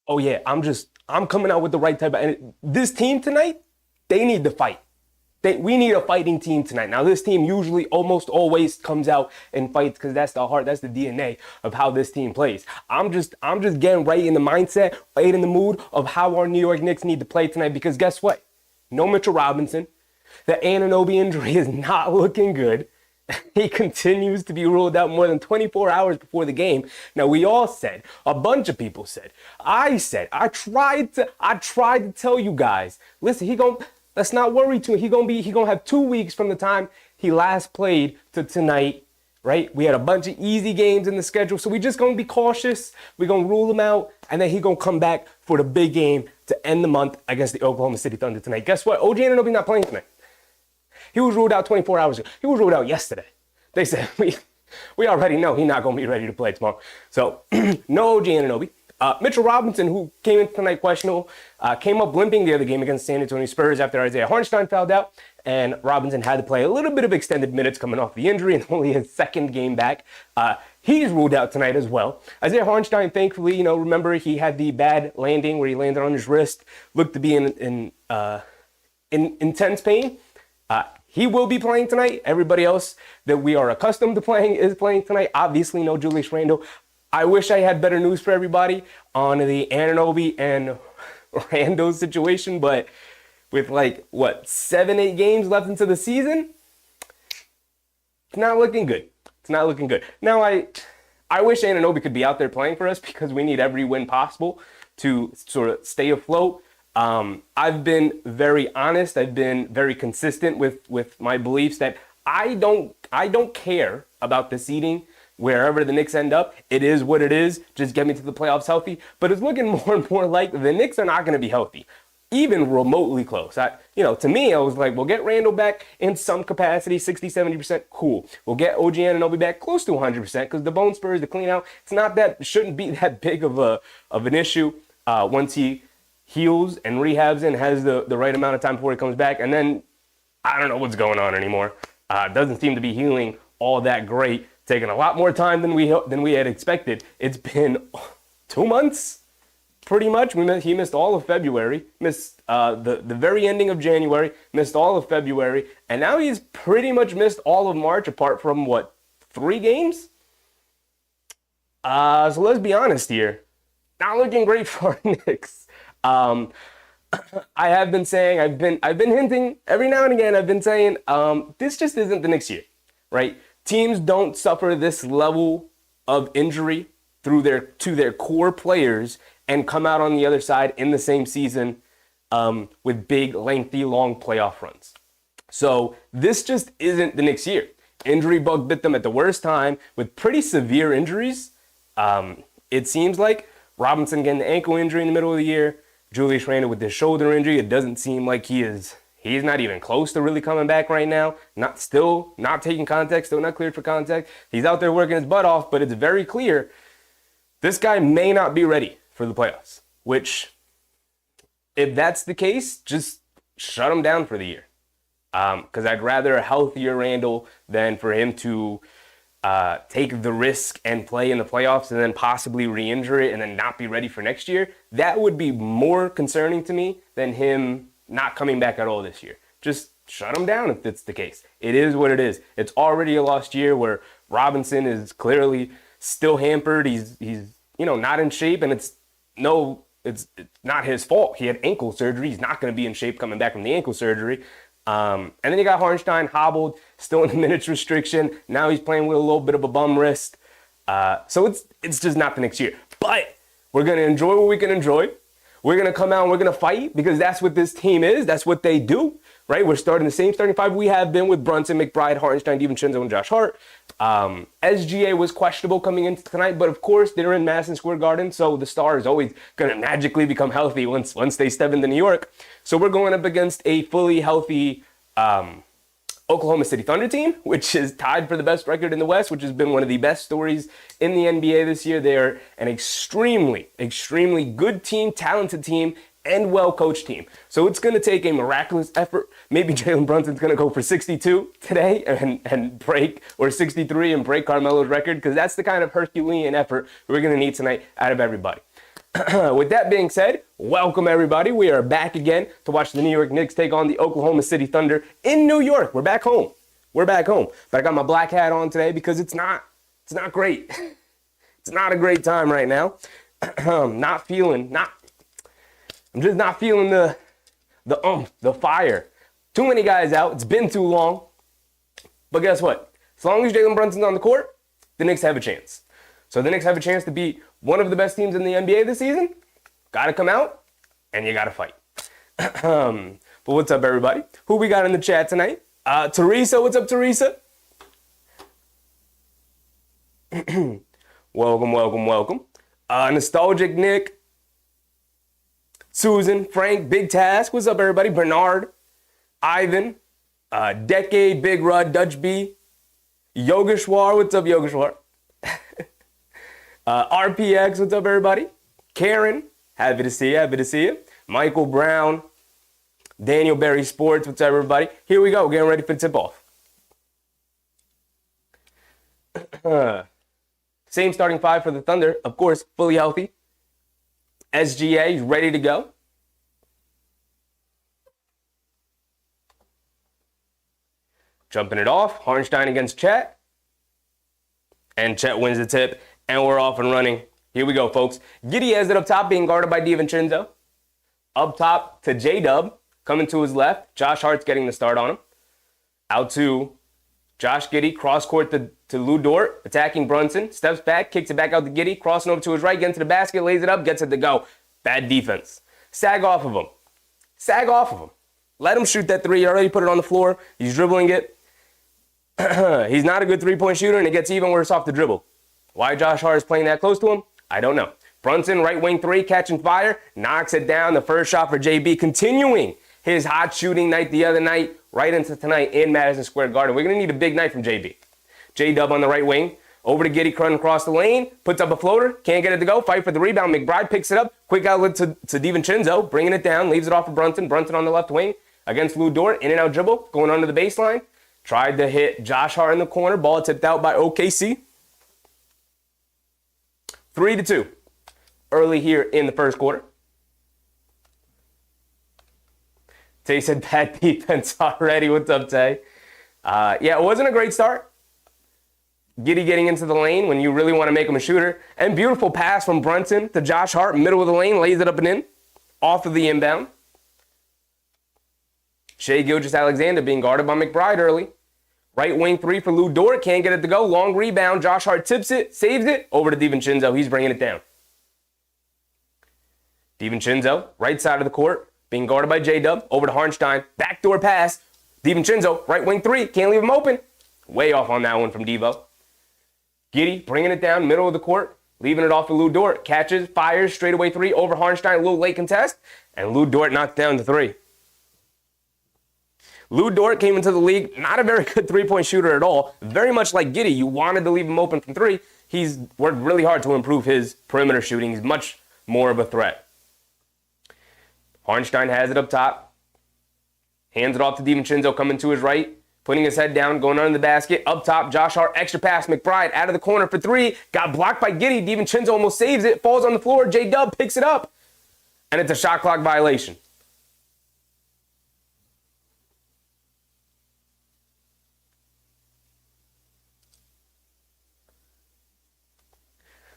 Oh yeah, I'm coming out with the right type of. And this team tonight, they need to fight. We need a fighting team tonight. Now, this team usually almost always comes out and fights because that's the heart, that's the DNA of how this team plays. I'm just getting right in the mindset, right in the mood of how our New York Knicks need to play tonight, because guess what? No Mitchell Robinson. The Anunoby injury is not looking good. He continues to be ruled out more than 24 hours before the game. Now, we all said, a bunch of people said, I tried to tell you guys, listen, let's not worry too. He gonna have 2 weeks from the time he last played to tonight, right? We had a bunch of easy games in the schedule, so we just gonna be cautious. We're gonna rule him out, and then he gonna come back for the big game to end the month against the Oklahoma City Thunder tonight. Guess what? OG Anunoby not playing tonight. He was ruled out 24 hours ago. He was ruled out yesterday. They said, we already know he's not going to be ready to play tomorrow. So, no OG Anunoby. Mitchell Robinson, who came in tonight questionable, came up limping the other game against San Antonio Spurs after Isaiah Hartenstein fouled out, and Robinson had to play a little bit of extended minutes coming off the injury and only his second game back. He's ruled out tonight as well. Isaiah Hartenstein, thankfully, remember he had the bad landing where he landed on his wrist, looked to be in intense pain. He will be playing tonight. Everybody else that we are accustomed to playing is playing tonight. Obviously, no Julius Randle. I wish I had better news for everybody on the Anunoby and Randle situation, but with 7-8 games left into the season, it's not looking good. It's not looking good. Now, I wish Anunoby could be out there playing for us because we need every win possible to sort of stay afloat. I've been very honest. I've been very consistent with my beliefs that I don't care about the seeding wherever the Knicks end up. It is what it is. Just get me to the playoffs healthy. But it's looking more and more like the Knicks are not going to be healthy, even remotely close. To me, I was like, we'll get Randle back in some capacity, 60, 70%, cool. We'll get OG Anunoby back close to 100% because the bone spurs, the clean out, shouldn't be that big of an issue once he heals and rehabs and has the right amount of time before he comes back. And then I don't know what's going on anymore. Doesn't seem to be healing all that great. Taking a lot more time than we had expected. It's been 2 months, pretty much. He missed all of February, missed the very ending of January, missed all of February, and now he's pretty much missed all of March, apart from 3 games. So let's be honest here. Not looking great for our Knicks. I have been saying, I've been hinting every now and again, I've been saying, this just isn't the Knicks year, right? Teams don't suffer this level of injury to their core players and come out on the other side in the same season with big, lengthy, long playoff runs. So this just isn't the Knicks year. Injury bug bit them at the worst time with pretty severe injuries. It seems like Robinson getting the ankle injury in the middle of the year, Julius Randle with his shoulder injury. It doesn't seem like he's not even close to really coming back right now. Still not taking contact, still not cleared for contact. He's out there working his butt off, but it's very clear this guy may not be ready for the playoffs, which, if that's the case, just shut him down for the year. Because I'd rather a healthier Randle than for him to take the risk and play in the playoffs and then possibly re-injure it and then not be ready for next year. That would be more concerning to me than him not coming back at all this year. Just shut him down if that's the case. It is what it is. It's already a lost year where Robinson is clearly still hampered. He's not in shape, and it's not his fault. He had ankle surgery. He's not going to be in shape coming back from the ankle surgery. And then you got Hartenstein hobbled, still in the minutes restriction. Now he's playing with a little bit of a bum wrist. So it's just not the next year. But we're going to enjoy what we can enjoy. We're going to come out and we're going to fight because that's what this team is. That's what they do, right? We're starting the same starting five we have been with Brunson, McBride, Hartenstein, DiVincenzo, and Josh Hart. SGA was questionable coming into tonight, but of course they're in Madison Square Garden, so the star is always going to magically become healthy once they step into New York. So we're going up against a fully healthy Oklahoma City Thunder team, which is tied for the best record in the West, which has been one of the best stories in the NBA this year. They're an extremely, extremely good team, talented team, and well-coached team. So it's going to take a miraculous effort. Maybe Jalen Brunson's going to go for 62 today and break, or 63 and break Carmelo's record, because that's the kind of Herculean effort we're going to need tonight out of everybody. With that being said, welcome everybody. We are back again to watch the New York Knicks take on the Oklahoma City Thunder in New York. We're back home. We're back home. But I got my black hat on today because it's not great. It's not a great time right now. I'm just not feeling the fire. Too many guys out. It's been too long. But guess what? As long as Jalen Brunson's on the court, the Knicks have a chance. So the Knicks have a chance to beat one of the best teams in the NBA this season. Got to come out, and you got to fight. But what's up, everybody? Who we got in the chat tonight? Teresa, what's up, Teresa? Welcome. Nostalgic Nick. Susan, Frank, Big Task. What's up, everybody? Bernard, Ivan, Decade, Big Rud, Dutch B, Yogeshwar. What's up, Yogeshwar? RPX, what's up, everybody? Karen, happy to see you. Michael Brown, Daniel Berry Sports, what's up, everybody? Here we go, getting ready for tip-off. Same starting five for the Thunder, of course, fully healthy. SGA is ready to go. Jumping it off, Harnstein against Chet. And Chet wins the tip. And we're off and running. Here we go, folks. Giddey has it up top, being guarded by DiVincenzo. Up top to J-Dub, coming to his left. Josh Hart's getting the start on him. Out to Josh Giddey, cross court to Lou Dort, attacking Brunson. Steps back, kicks it back out to Giddey, crossing over to his right, getting to the basket, lays it up, gets it to go. Bad defense. Sag off of him. Let him shoot that three. You already put it on the floor. He's dribbling it. He's not a good three-point shooter, and it gets even worse off the dribble. Why Josh Hart is playing that close to him, I don't know. Brunson, right wing three, catching fire, knocks it down. The first shot for JB, continuing his hot shooting night the other night, right into tonight in Madison Square Garden. We're going to need a big night from JB. J-Dub on the right wing, over to Giddey, running across the lane, puts up a floater, can't get it to go, fight for the rebound. McBride picks it up, quick outlet to DiVincenzo, bringing it down, leaves it off for Brunson. Brunson on the left wing against Lou Dort, in and out dribble, going under the baseline. Tried to hit Josh Hart in the corner, ball tipped out by OKC. 3-2 early here in the first quarter. Tay said bad defense already. What's up, Tay? Yeah, it wasn't a great start. Giddey getting into the lane when you really want to make him a shooter. And beautiful pass from Brunson to Josh Hart, middle of the lane, lays it up and in, off of the inbound. Shai Gilgeous-Alexander being guarded by McBride early. Right wing three for Lou Dort. Can't get it to go. Long rebound. Josh Hart tips it. Saves it. Over to DiVincenzo. He's bringing it down. DiVincenzo, right side of the court. Being guarded by J-Dub. Over to Harnstein. Backdoor pass. DiVincenzo, right wing three. Can't leave him open. Way off on that one from Devo. Giddey bringing it down. Middle of the court. Leaving it off for Lou Dort. Catches. Fires. Straightaway three. Over Harnstein. A little late contest. And Lou Dort knocks down the three. Lou Dort came into the league, not a very good three-point shooter at all. Very much like Giddey. You wanted to leave him open from three. He's worked really hard to improve his perimeter shooting. He's much more of a threat. Harnstein has it up top. Hands it off to DiVincenzo, coming to his right. Putting his head down, going under the basket. Up top, Josh Hart, extra pass. McBride out of the corner for three. Got blocked by Giddey. DiVincenzo almost saves it. Falls on the floor. J-Dub picks it up. And it's a shot clock violation.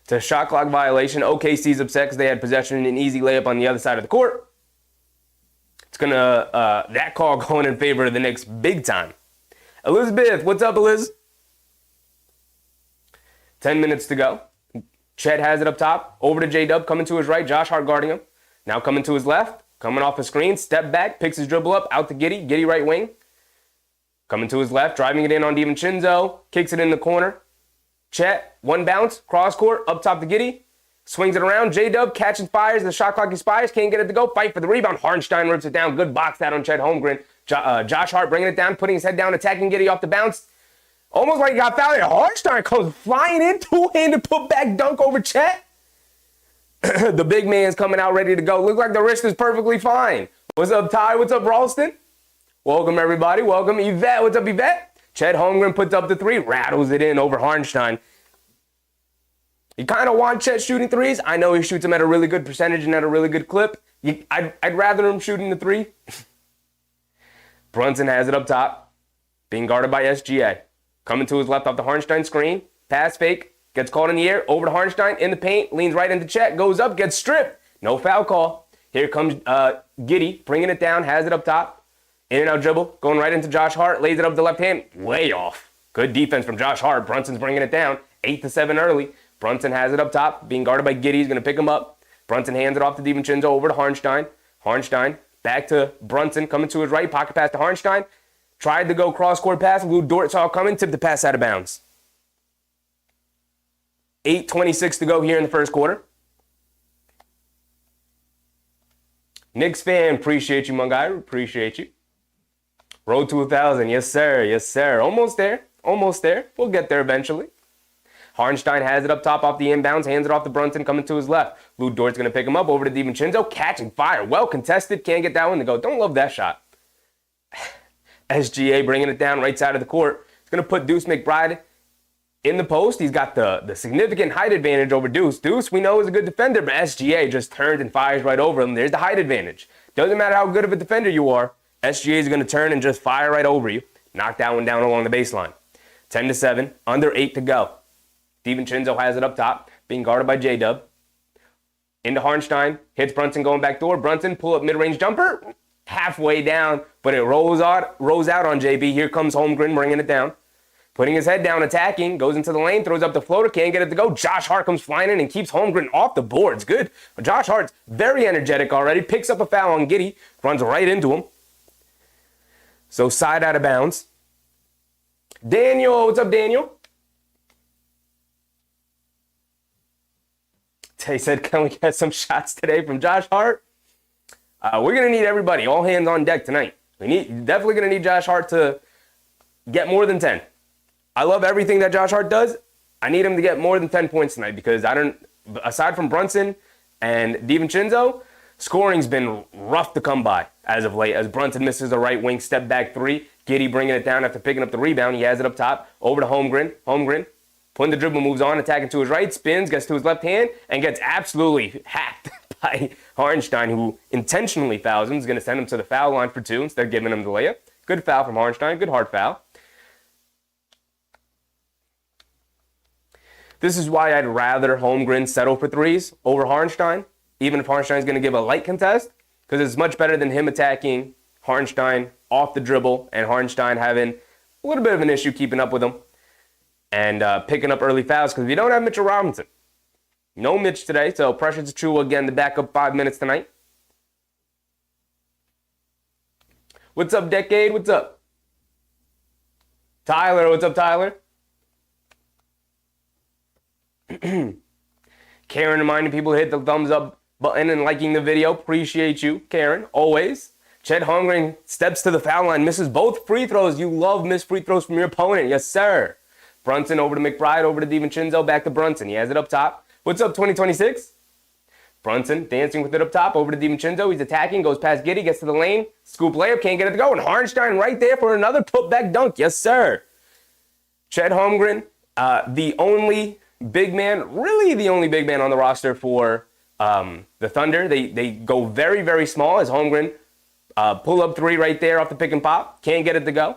It's a shot clock violation. OKC's upset because they had possession and an easy layup on the other side of the court. It's going to, that call going in favor of the Knicks big time. Elizabeth, what's up, Eliz? 10 minutes to go. Chet has it up top. Over to J-Dub, coming to his right. Josh Hart guarding him. Now coming to his left. Coming off a screen. Step back, picks his dribble up. Out to Giddey. Giddey right wing. Coming to his left. Driving it in on DiVincenzo. Kicks it in the corner. Chet, one bounce, cross court, up top to Giddey. Swings it around. J-Dub catching fires. The shot clock expires. Can't get it to go. Fight for the rebound. Harnstein rips it down. Good box out on Chet Holmgren. Josh Hart bringing it down, putting his head down, attacking Giddey off the bounce. Almost like he got fouled. Harnstein comes flying in. Two-handed put-back dunk over Chet. The big man's coming out ready to go. Look like the wrist is perfectly fine. What's up, Ty? What's up, Ralston? Welcome, everybody. Welcome, Yvette. What's up, Yvette? Chet Holmgren puts up the three, rattles it in over Harnstein. You kind of want Chet shooting threes. I know he shoots them at a really good percentage and at a really good clip. I'd rather him shooting the three. Brunson has it up top, being guarded by SGA. Coming to his left off the Hartenstein screen. Pass fake, gets caught in the air, over to Hartenstein, in the paint, leans right into Chet, goes up, gets stripped. No foul call. Here comes Giddey, bringing it down, has it up top. In and out dribble, going right into Josh Hart, lays it up the left hand, way off. Good defense from Josh Hart. Brunson's bringing it down, 8-7 early. Brunson has it up top, being guarded by Giddey. He's going to pick him up. Brunson hands it off to DiVincenzo, over to Hartenstein. Hartenstein back to Brunson, coming to his right, pocket pass to Hartenstein. Tried to go cross-court pass. Lou Dort saw it coming, tipped the pass out of bounds. 8:26 to go here in the first quarter. Knicks fan, appreciate you, my guy. Appreciate you. Road to 1,000. Yes, sir. Yes, sir. Almost there. Almost there. We'll get there eventually. Hartenstein has it up top off the inbounds, hands it off to Brunson, coming to his left. Lou Dort's going to pick him up, over to DiVincenzo, catching fire. Well contested, can't get that one to go. Don't love that shot. SGA bringing it down right side of the court. He's going to put Deuce McBride in the post. He's got the significant height advantage over Deuce. Deuce, we know, is a good defender, but SGA just turns and fires right over him. There's the height advantage. Doesn't matter how good of a defender you are, SGA is going to turn and just fire right over you. Knock that one down along the baseline. 10-7, under 8 to go. DiVincenzo has it up top, being guarded by J-Dub. Into Hartenstein, hits Brunson going back door. Brunson, pull up mid-range jumper, halfway down, but it rolls out on JB. Here comes Holmgren bringing it down. Putting his head down, attacking, goes into the lane, throws up the floater, can't get it to go. Josh Hart comes flying in and keeps Holmgren off the boards. Good. Josh Hart's very energetic already, picks up a foul on Giddey, runs right into him. So side out of bounds. Daniel, what's up, Daniel? He said, can we get some shots today from Josh Hart? We're going to need everybody, all hands on deck tonight. Definitely going to need Josh Hart to get more than 10. I love everything that Josh Hart does. I need him to get more than 10 points tonight because aside from Brunson and DiVincenzo, scoring's been rough to come by as of late. As Brunson misses a right wing step back three, Giddey bringing it down after picking up the rebound. He has it up top, over to Holmgren. Holmgren, putting the dribble, moves on, attacking to his right, spins, gets to his left hand, and gets absolutely hacked by Hartenstein, who intentionally fouls him. He's going to send him to the foul line for 2 instead of giving him the layup. Good foul from Hartenstein, good hard foul. This is why I'd rather Holmgren settle for threes over Hartenstein, even if Hartenstein's going to give a light contest, because it's much better than him attacking Hartenstein off the dribble and Hartenstein having a little bit of an issue keeping up with him and picking up early fouls, because we don't have Mitchell Robinson. No Mitch today, so Precious Achiuwa again to back up 5 minutes tonight. What's up, Decade? What's up? Tyler, what's up, Tyler? Karen reminding people to hit the thumbs up button and liking the video. Appreciate you, Karen, always. Chet Holmgren steps to the foul line, misses both free throws. You love missed free throws from your opponent. Yes, sir. Brunson over to McBride, over to DiVincenzo, back to Brunson. He has it up top. What's up, 2026? Brunson dancing with it up top, over to DiVincenzo. He's attacking, goes past Giddey, gets to the lane. Scoop layup, can't get it to go. And Hartenstein right there for another putback dunk. Yes, sir. Chet Holmgren, the only big man, really the only big man on the roster for the Thunder. They go very, very small as Holmgren pull up three right there off the pick and pop. Can't get it to go.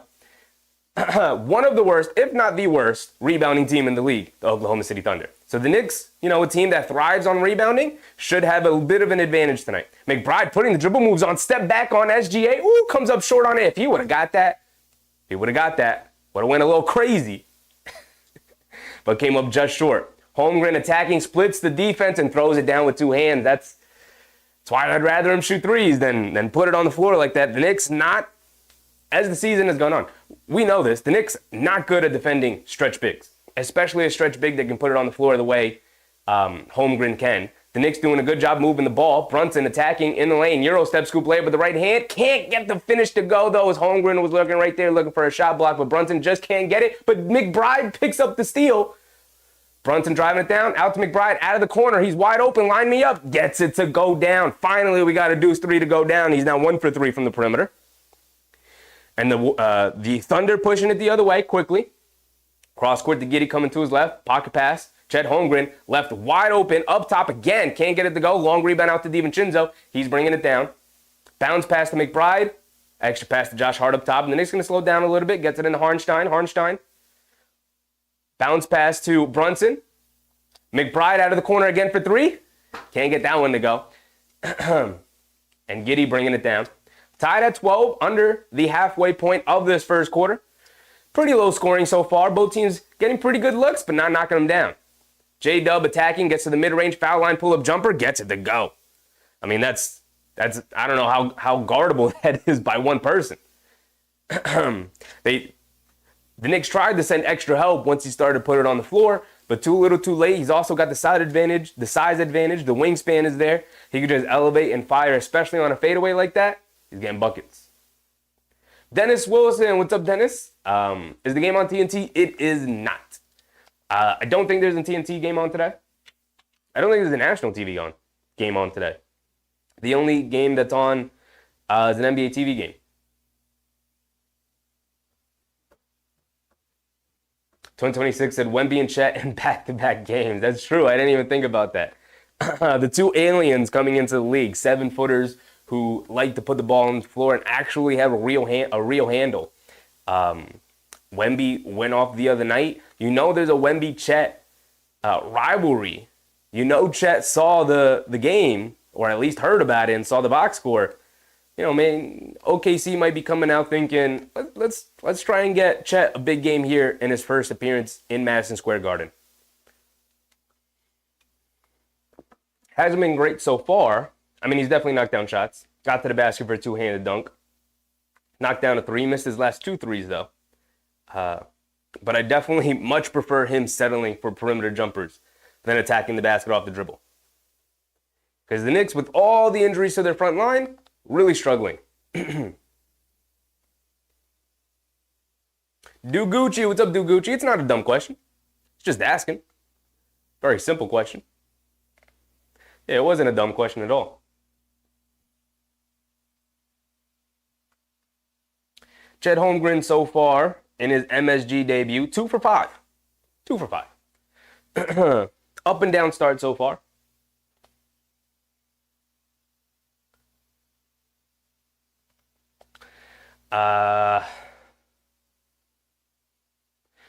One of the worst, if not the worst, rebounding team in the league, the Oklahoma City Thunder. So the Knicks, a team that thrives on rebounding, should have a bit of an advantage tonight. McBride putting the dribble moves on, step back on SGA. Ooh, comes up short on it. If he would have got that, would have went a little crazy. But came up just short. Holmgren attacking, splits the defense, and throws it down with 2 hands. That's why I'd rather him shoot threes than put it on the floor like that. The Knicks not, as the season has gone on, we know this, the Knicks not good at defending stretch bigs, especially a stretch big that can put it on the floor the way Holmgren can. The Knicks doing a good job moving the ball. Brunson attacking in the lane. Euro step scoop layup with the right hand. Can't get the finish to go, though, as Holmgren was looking right there, looking for a shot block, but Brunson just can't get it. But McBride picks up the steal. Brunson driving it down, out to McBride, out of the corner. He's wide open, line me up. Gets it to go down. Finally, we got a deuce 3 to go down. He's now 1 for 3 from the perimeter. And the Thunder pushing it the other way quickly. Cross court to Giddey coming to his left. Pocket pass Chet Holmgren left wide open, up top again. Can't get it to go. Long rebound out to DiVincenzo. He's bringing it down. Bounce pass to McBride. Extra pass to Josh Hart up top. And the Knicks going to slow down a little bit. Gets it into Harnstein. Bounce pass to Brunson. McBride out of the corner again for three. Can't get that one to go. And Giddey bringing it down. Tied at 12, under the halfway point of this first quarter. Pretty low scoring so far. Both teams getting pretty good looks, but not knocking them down. J-Dub attacking, gets to the mid-range, foul line pull-up jumper, gets it to go. I mean, that's I don't know how guardable that is by one person. The Knicks tried to send extra help once he started to put it on the floor, but too little too late. He's also got the size advantage, the wingspan is there. He could just elevate and fire, especially on a fadeaway like that. He's getting buckets. Dennis Wilson, what's up, Dennis? Is the game on TNT? It is not. I don't think there's a TNT game on today. I don't think there's a national TV game on today. The only game that's on is an NBA TV game. 2026 said Wemby and Chet in back-to-back games. That's true. I didn't even think about that. The two aliens coming into the league, 7-footers who like to put the ball on the floor and actually have a real handle. Wemby went off the other night. You know there's a Wemby-Chet rivalry. You know Chet saw the game, or at least heard about it and saw the box score. You know, man, OKC might be coming out thinking, let's try and get Chet a big game here in his first appearance in Madison Square Garden. Hasn't been great so far. I mean, he's definitely knocked down shots. Got to the basket for a two-handed dunk. Knocked down a three. Missed his last 2 threes, though. But I definitely much prefer him settling for perimeter jumpers than attacking the basket off the dribble. Because the Knicks, with all the injuries to their front line, really struggling. Dugucci, what's up, Dugucci? It's not a dumb question. It's just asking. Very simple question. Yeah, it wasn't a dumb question at all. Chet Holmgren so far in his MSG debut, 2 for 5. 2 for 5. Up and down start so far.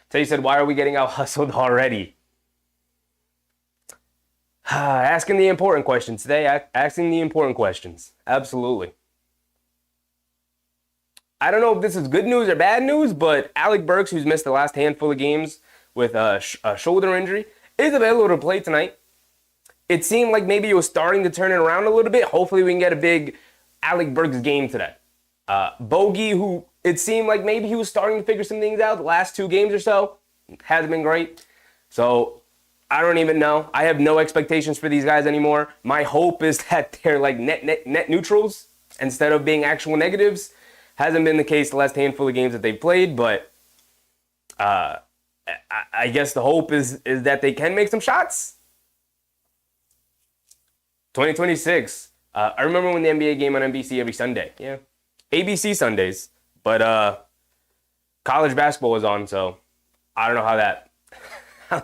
Tay said, why are we getting out hustled already? Asking the important questions today. Asking the important questions. Absolutely. I don't know if this is good news or bad news, but Alec Burks, who's missed the last handful of games with a shoulder injury, is available to play tonight. It seemed like maybe it was starting to turn it around a little bit. Hopefully we can get a big Alec Burks game today. Bogey, who it seemed like maybe he was starting to figure some things out the last 2 games or so, hasn't been great. So I don't even know. I have no expectations for these guys anymore. My hope is that they're like net neutrals instead of being actual negatives. Hasn't been the case the last handful of games that they've played, but I guess the hope is that they can make some shots. 2026. I remember when the NBA game on NBC every Sunday. Yeah. ABC Sundays, but college basketball was on, so I don't know how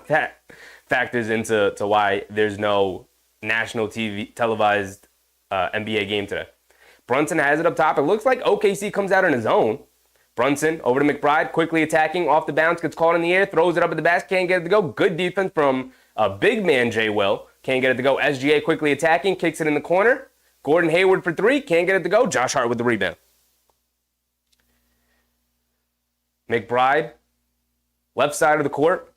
that factors into why there's no national TV televised NBA game today. Brunson has it up top. It looks like OKC comes out on his own. Brunson over to McBride, quickly attacking, off the bounce, gets caught in the air, throws it up at the basket, can't get it to go. Good defense from a big man, Jay Will. Can't get it to go. SGA quickly attacking, kicks it in the corner. Gordon Hayward for 3, can't get it to go. Josh Hart with the rebound. McBride, left side of the court,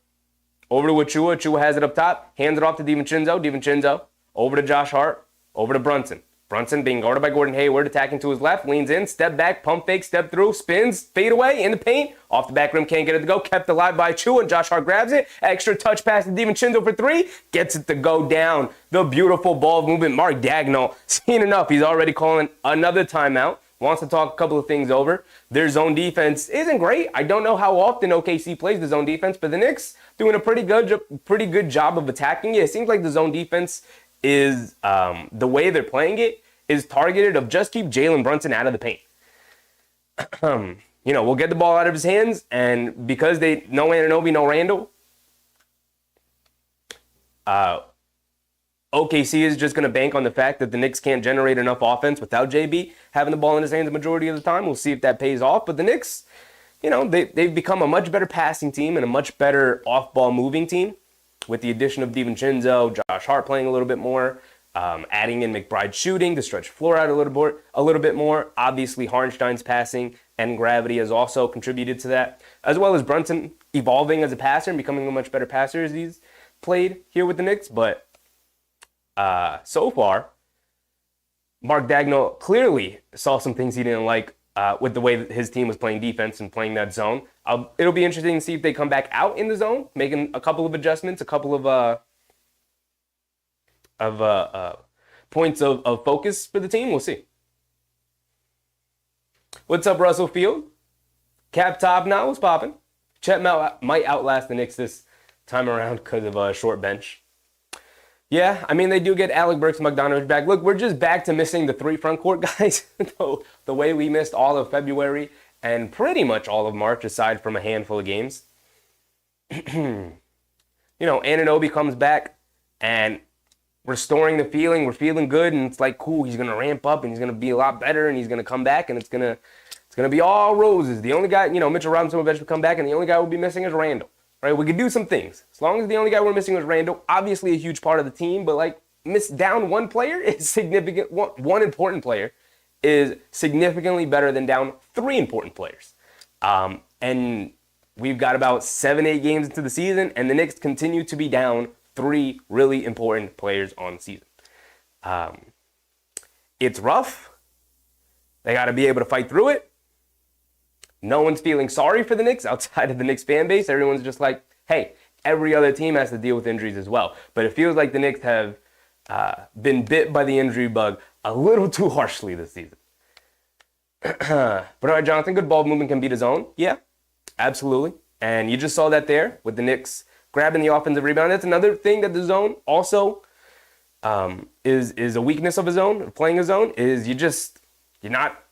over to Achua. Achua has it up top, hands it off to DiVincenzo. DiVincenzo, over to Josh Hart, over to Brunson. Brunson being guarded by Gordon Hayward, attacking to his left, leans in, step back, pump fake, step through, spins, fade away, in the paint, off the back rim, can't get it to go, kept alive by Achua, and Josh Hart grabs it, extra touch pass to DiVincenzo for 3, gets it to go down. The beautiful ball movement, Mark Dagnall, seen enough, he's already calling another timeout. Wants to talk a couple of things over. Their zone defense isn't great. I don't know how often OKC plays the zone defense, but the Knicks doing a pretty good job of attacking it. It seems like the zone defense is, the way they're playing it, is targeted of just keep Jalen Brunson out of the paint. We'll get the ball out of his hands, and because no Anunoby, no Randall, OKC is just going to bank on the fact that the Knicks can't generate enough offense without JB having the ball in his hands the majority of the time. We'll see if that pays off. But the Knicks, they've become a much better passing team and a much better off-ball moving team with the addition of DiVincenzo, Josh Hart playing a little bit more, adding in McBride shooting to stretch the floor out a little bit more. Obviously, Hartenstein's passing and gravity has also contributed to that, as well as Brunson evolving as a passer and becoming a much better passer as he's played here with the Knicks. But so far, Mark Daigneault clearly saw some things he didn't like with the way that his team was playing defense and playing that zone. It'll be interesting to see if they come back out in the zone, making a couple of adjustments, a couple of points of focus for the team. We'll see. What's up, Russell Field? Cap top now. What's popping? Chet might outlast the Knicks this time around because of a short bench. Yeah, I mean, they do get Alec Burks and Bogdanovic back. Look, we're just back to missing the three front court guys. The way we missed all of February and pretty much all of March, aside from a handful of games. Anunoby comes back and restoring the feeling. We're feeling good, and it's like, cool, he's going to ramp up, and he's going to be a lot better, and he's going to come back, and it's going to be all roses. The only guy, Mitchell Robinson will eventually come back, and the only guy we'll be missing is Randall. Right, we could do some things. As long as the only guy we're missing was Randall, obviously a huge part of the team, but miss down one player is significant. One important player is significantly better than down three important players. And we've got about 7-8 games into the season, and the Knicks continue to be down three really important players on the season. It's rough. They got to be able to fight through it. No one's feeling sorry for the Knicks outside of the Knicks fan base. Everyone's just like, hey, every other team has to deal with injuries as well. But it feels like the Knicks have been bit by the injury bug a little too harshly this season. Bernard Johnson, good ball movement can beat his own. Yeah, absolutely. And you just saw that there with the Knicks grabbing the offensive rebound. That's another thing that the zone also is a weakness of a zone, playing a zone, is you're not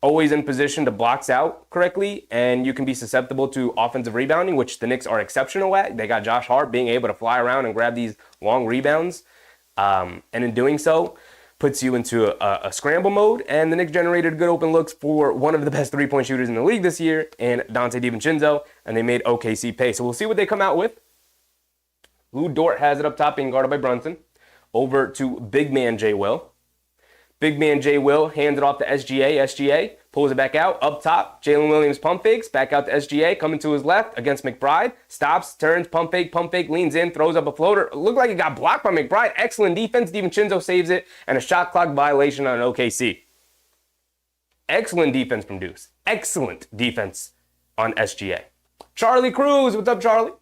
always in position to box out correctly, and you can be susceptible to offensive rebounding, which the Knicks are exceptional at. They got Josh Hart being able to fly around and grab these long rebounds, and in doing so, puts you into a scramble mode, and the Knicks generated good open looks for one of the best three-point shooters in the league this year, and Dante DiVincenzo, and they made OKC pay. So we'll see what they come out with. Lou Dort has it up top, being guarded by Brunson. Over to big man Jay Will. Big man Jay Will hands it off to SGA. SGA pulls it back out. Up top, Jalen Williams pump fakes. Back out to SGA. Coming to his left against McBride. Stops, turns, pump fake, leans in, throws up a floater. Looked like it got blocked by McBride. Excellent defense. DiVincenzo saves it. And a shot clock violation on OKC. Excellent defense from Deuce. Excellent defense on SGA. Charlie Cruz. What's up, Charlie?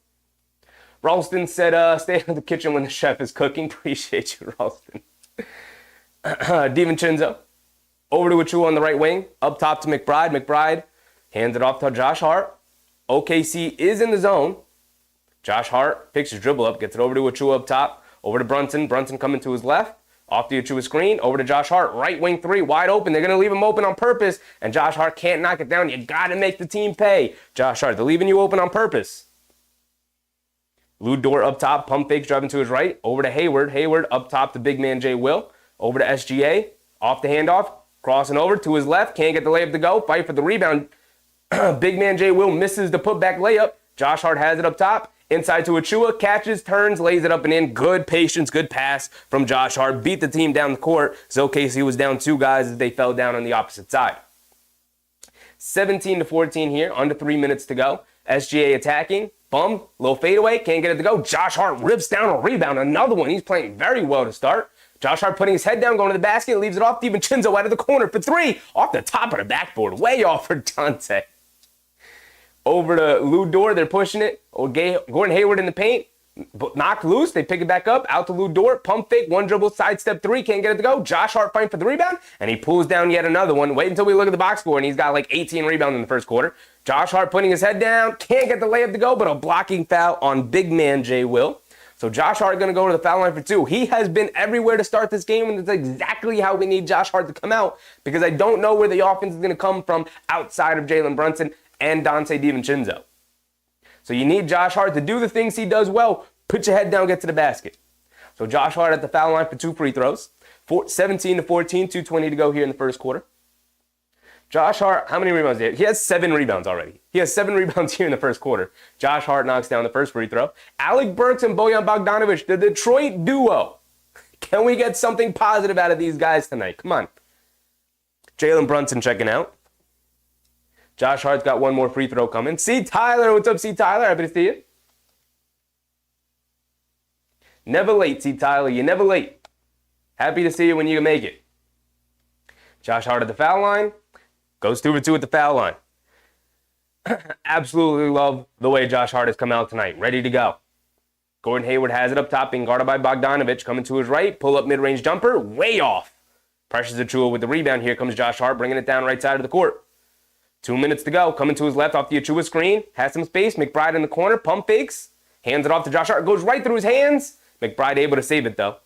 Ralston said, stay in the kitchen when the chef is cooking. Appreciate you, Ralston. DiVincenzo over to Achua on the right wing, up top to McBride. McBride hands it off to Josh Hart. OKC is in the zone. Josh Hart picks his dribble up, gets it over to Achua up top, over to Brunson. Brunson coming to his left, off the Achua screen, over to Josh Hart, right wing three, wide open. They're going to leave him open on purpose, and Josh Hart can't knock it down. You got to make the team pay. Josh Hart, they're leaving you open on purpose. Lou Dort up top, pump fakes, driving to his right, over to Hayward. Hayward up top to big man Jay Will. Over to SGA, off the handoff, crossing over to his left, can't get the layup to go, fight for the rebound. Big man Jay Will misses the putback layup. Josh Hart has it up top, inside to Achua, catches, turns, lays it up and in. Good patience, good pass from Josh Hart. Beat the team down the court. So OKC was down two guys as they fell down on the opposite side. 17-14 here, under 3 minutes to go. SGA attacking, bum, little fadeaway, can't get it to go. Josh Hart rips down a rebound, another one. He's playing very well to start. Josh Hart putting his head down, going to the basket, leaves it off. DiVincenzo out of the corner for three. Off the top of the backboard. Way off for Dante. Over to Lou Dort. They're pushing it. Gordon Hayward in the paint. Knocked loose. They pick it back up. Out to Lou Dort. Pump fake. One dribble. Sidestep three. Can't get it to go. Josh Hart fighting for the rebound. And he pulls down yet another one. Wait until we look at the box score. And he's got like 18 rebounds in the first quarter. Josh Hart putting his head down. Can't get the layup to go. But a blocking foul on big man Jay Will. So Josh Hart going to go to the foul line for two. He has been everywhere to start this game, and it's exactly how we need Josh Hart to come out, because I don't know where the offense is going to come from outside of Jalen Brunson and Dante DiVincenzo. So you need Josh Hart to do the things he does well, Put your head down, get to the basket. So Josh Hart at the foul line for 2 free throws. 17-14, 2:20 to go here in the first quarter. Josh Hart, how many rebounds did he have? He has 7 rebounds already. He has 7 rebounds here in the first quarter. Josh Hart knocks down the first free throw. Alec Burks and Bojan Bogdanovic, the Detroit duo. Can we get something positive out of these guys tonight? Come on. Jalen Brunson checking out. Josh Hart's got 1 more free throw coming. C. Tyler, what's up, C. Tyler? Happy to see you. Never late, C. Tyler. You're never late. Happy to see you when you make it. Josh Hart at the foul line. Goes 2 for 2 at the foul line. Absolutely love the way Josh Hart has come out tonight. Ready to go. Gordon Hayward has it up top, being guarded by Bogdanovic. Coming to his right. Pull up mid-range jumper. Way off. Precious Achiuwa with the rebound. Here comes Josh Hart bringing it down right side of the court. 2 minutes to go. Coming to his left off the Achiuwa screen. Has some space. McBride in the corner. Pump fakes. Hands it off to Josh Hart. Goes right through his hands. McBride able to save it though.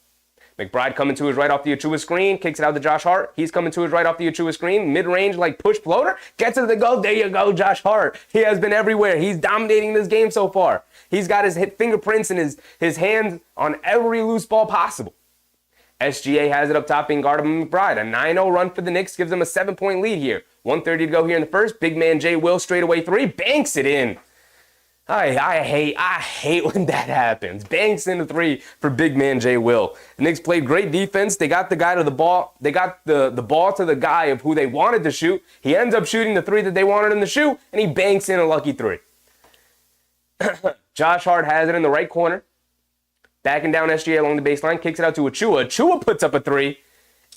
McBride coming to his right off the Achiuwa screen. Kicks it out to Josh Hart. He's coming to his right off the Achiuwa screen. Mid-range like push floater. Gets it to the go. There you go, Josh Hart. He has been everywhere. He's dominating this game so far. He's got his fingerprints and his hands on every loose ball possible. SGA has it up top being guarded by McBride. A 9-0 run for the Knicks gives them a 7-point lead here. 1:30 to go here in the first. Big man Jay Will straight away 3. Banks it in. I hate when that happens. Banks in the 3 for big man Jay Will. The Knicks played great defense. They got the guy to the ball. They got the ball to the guy of who they wanted to shoot. He ends up shooting the 3 that they wanted him to shoot, and he banks in a lucky 3. Josh Hart has it in the right corner. Backing down SGA along the baseline. Kicks it out to Achiuwa. Achiuwa puts up a 3.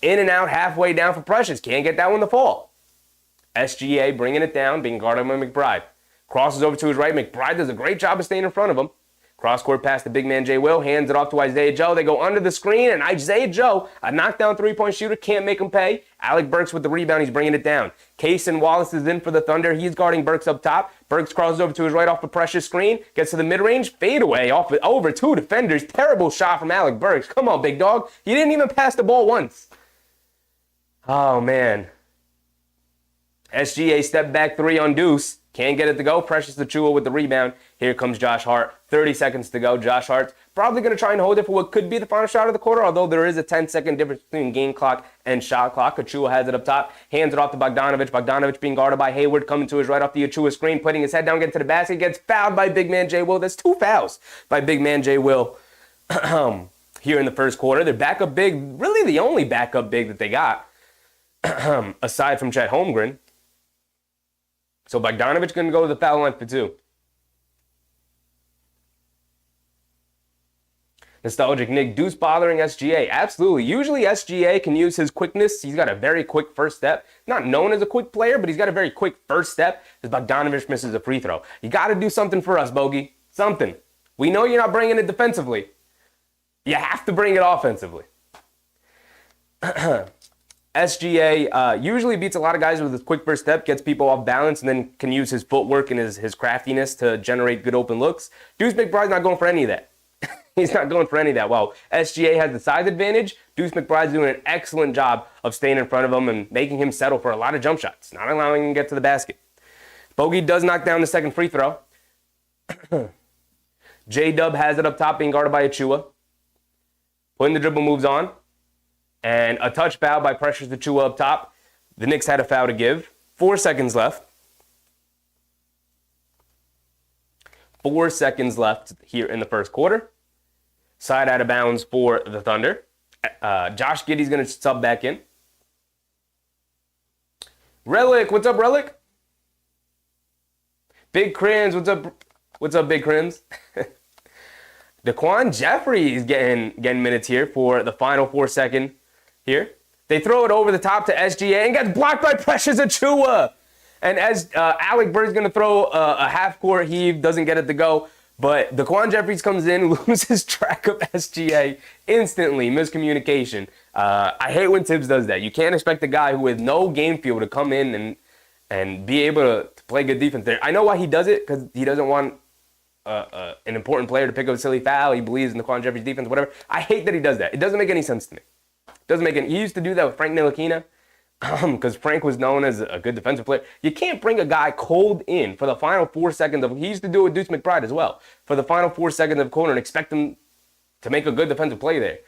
In and out, halfway down for Precious. Can't get that one to fall. SGA bringing it down, being guarded by McBride. Crosses over to his right. McBride does a great job of staying in front of him. Cross-court pass to big man Jay Will. Hands it off to Isaiah Joe. They go under the screen, and Isaiah Joe, a knockdown 3-point shooter, can't make him pay. Alec Burks with the rebound. He's bringing it down. Cason Wallace is in for the Thunder. He's guarding Burks up top. Burks crosses over to his right off the Precious screen. Gets to the mid-range. Fadeaway off over 2 defenders. Terrible shot from Alec Burks. Come on, big dog. You didn't even pass the ball once. Oh, man. SGA step back 3 on Deuce. Can't get it to go. Precious Achiuwa with the rebound. Here comes Josh Hart. 30 seconds to go. Josh Hart's probably going to try and hold it for what could be the final shot of the quarter, although there is a 10-second difference between game clock and shot clock. Achiuwa has it up top. Hands it off to Bogdanovic. Bogdanovic being guarded by Hayward. Coming to his right off the Achiuwa screen. Putting his head down, getting to the basket. Gets fouled by big man Jay Will. That's 2 fouls by big man Jay Will here in the first quarter. Their backup big, really the only backup big that they got, aside from Chet Holmgren. So Bogdanovic going to go to the foul line for 2. Nostalgic Nick, Deuce bothering SGA. Absolutely. Usually SGA can use his quickness. He's got a very quick first step. Not known as a quick player, but he's got a very quick first step as Bogdanovic misses a free throw. You got to do something for us, Bogey. Something. We know you're not bringing it defensively. You have to bring it offensively. SGA usually beats a lot of guys with his quick first step, gets people off balance, and then can use his footwork and his craftiness to generate good open looks. Deuce McBride's not going for any of that. He's not going for any of that. While SGA has the size advantage, Deuce McBride's doing an excellent job of staying in front of him and making him settle for a lot of jump shots, not allowing him to get to the basket. Bogey does knock down the second free throw. J-Dub has it up top, being guarded by Achiuwa. Putting the dribble moves on. And a touch foul by Precious Achiuwa up top. The Knicks had a foul to give. 4 seconds left. 4 seconds left here in the first quarter. Side out of bounds for the Thunder. Josh Giddey's going to sub back in. Relic, what's up, Relic? Big Crins, what's up? What's up, Big Crins? Daquan Jeffrey is getting minutes here for the final 4 second here. They throw it over the top to SGA and gets blocked by Precious Achiuwa. And as Alec Bird's going to throw a half-court heave, doesn't get it to go. But Daquan Jeffries comes in, loses track of SGA instantly. Miscommunication. I hate when Tibbs does that. You can't expect a guy who with no game feel to come in and be able to play good defense there. I know why he does it, because he doesn't want an important player to pick up a silly foul. He believes in Daquan Jeffries' defense, whatever. I hate that he does that. It doesn't make any sense to me. He used to do that with Frank Ntilikina. because Frank was known as a good defensive player. You can't bring a guy cold in for the final 4 seconds of. He used to do it with Deuce McBride as well. For the final 4 seconds of corner and expect him to make a good defensive play there.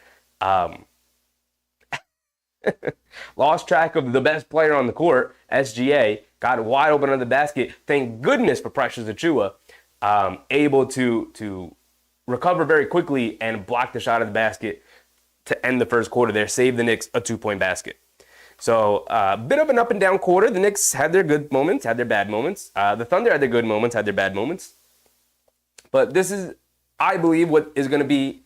Lost track of the best player on the court, SGA, got wide open on the basket. Thank goodness for Precious Achiuwa, able to recover very quickly and block the shot of the basket to end the first quarter there, save the Knicks a 2-point basket. So a bit of an up and down quarter. The Knicks had their good moments, had their bad moments. The Thunder had their good moments, had their bad moments. But this is, I believe, what is going to be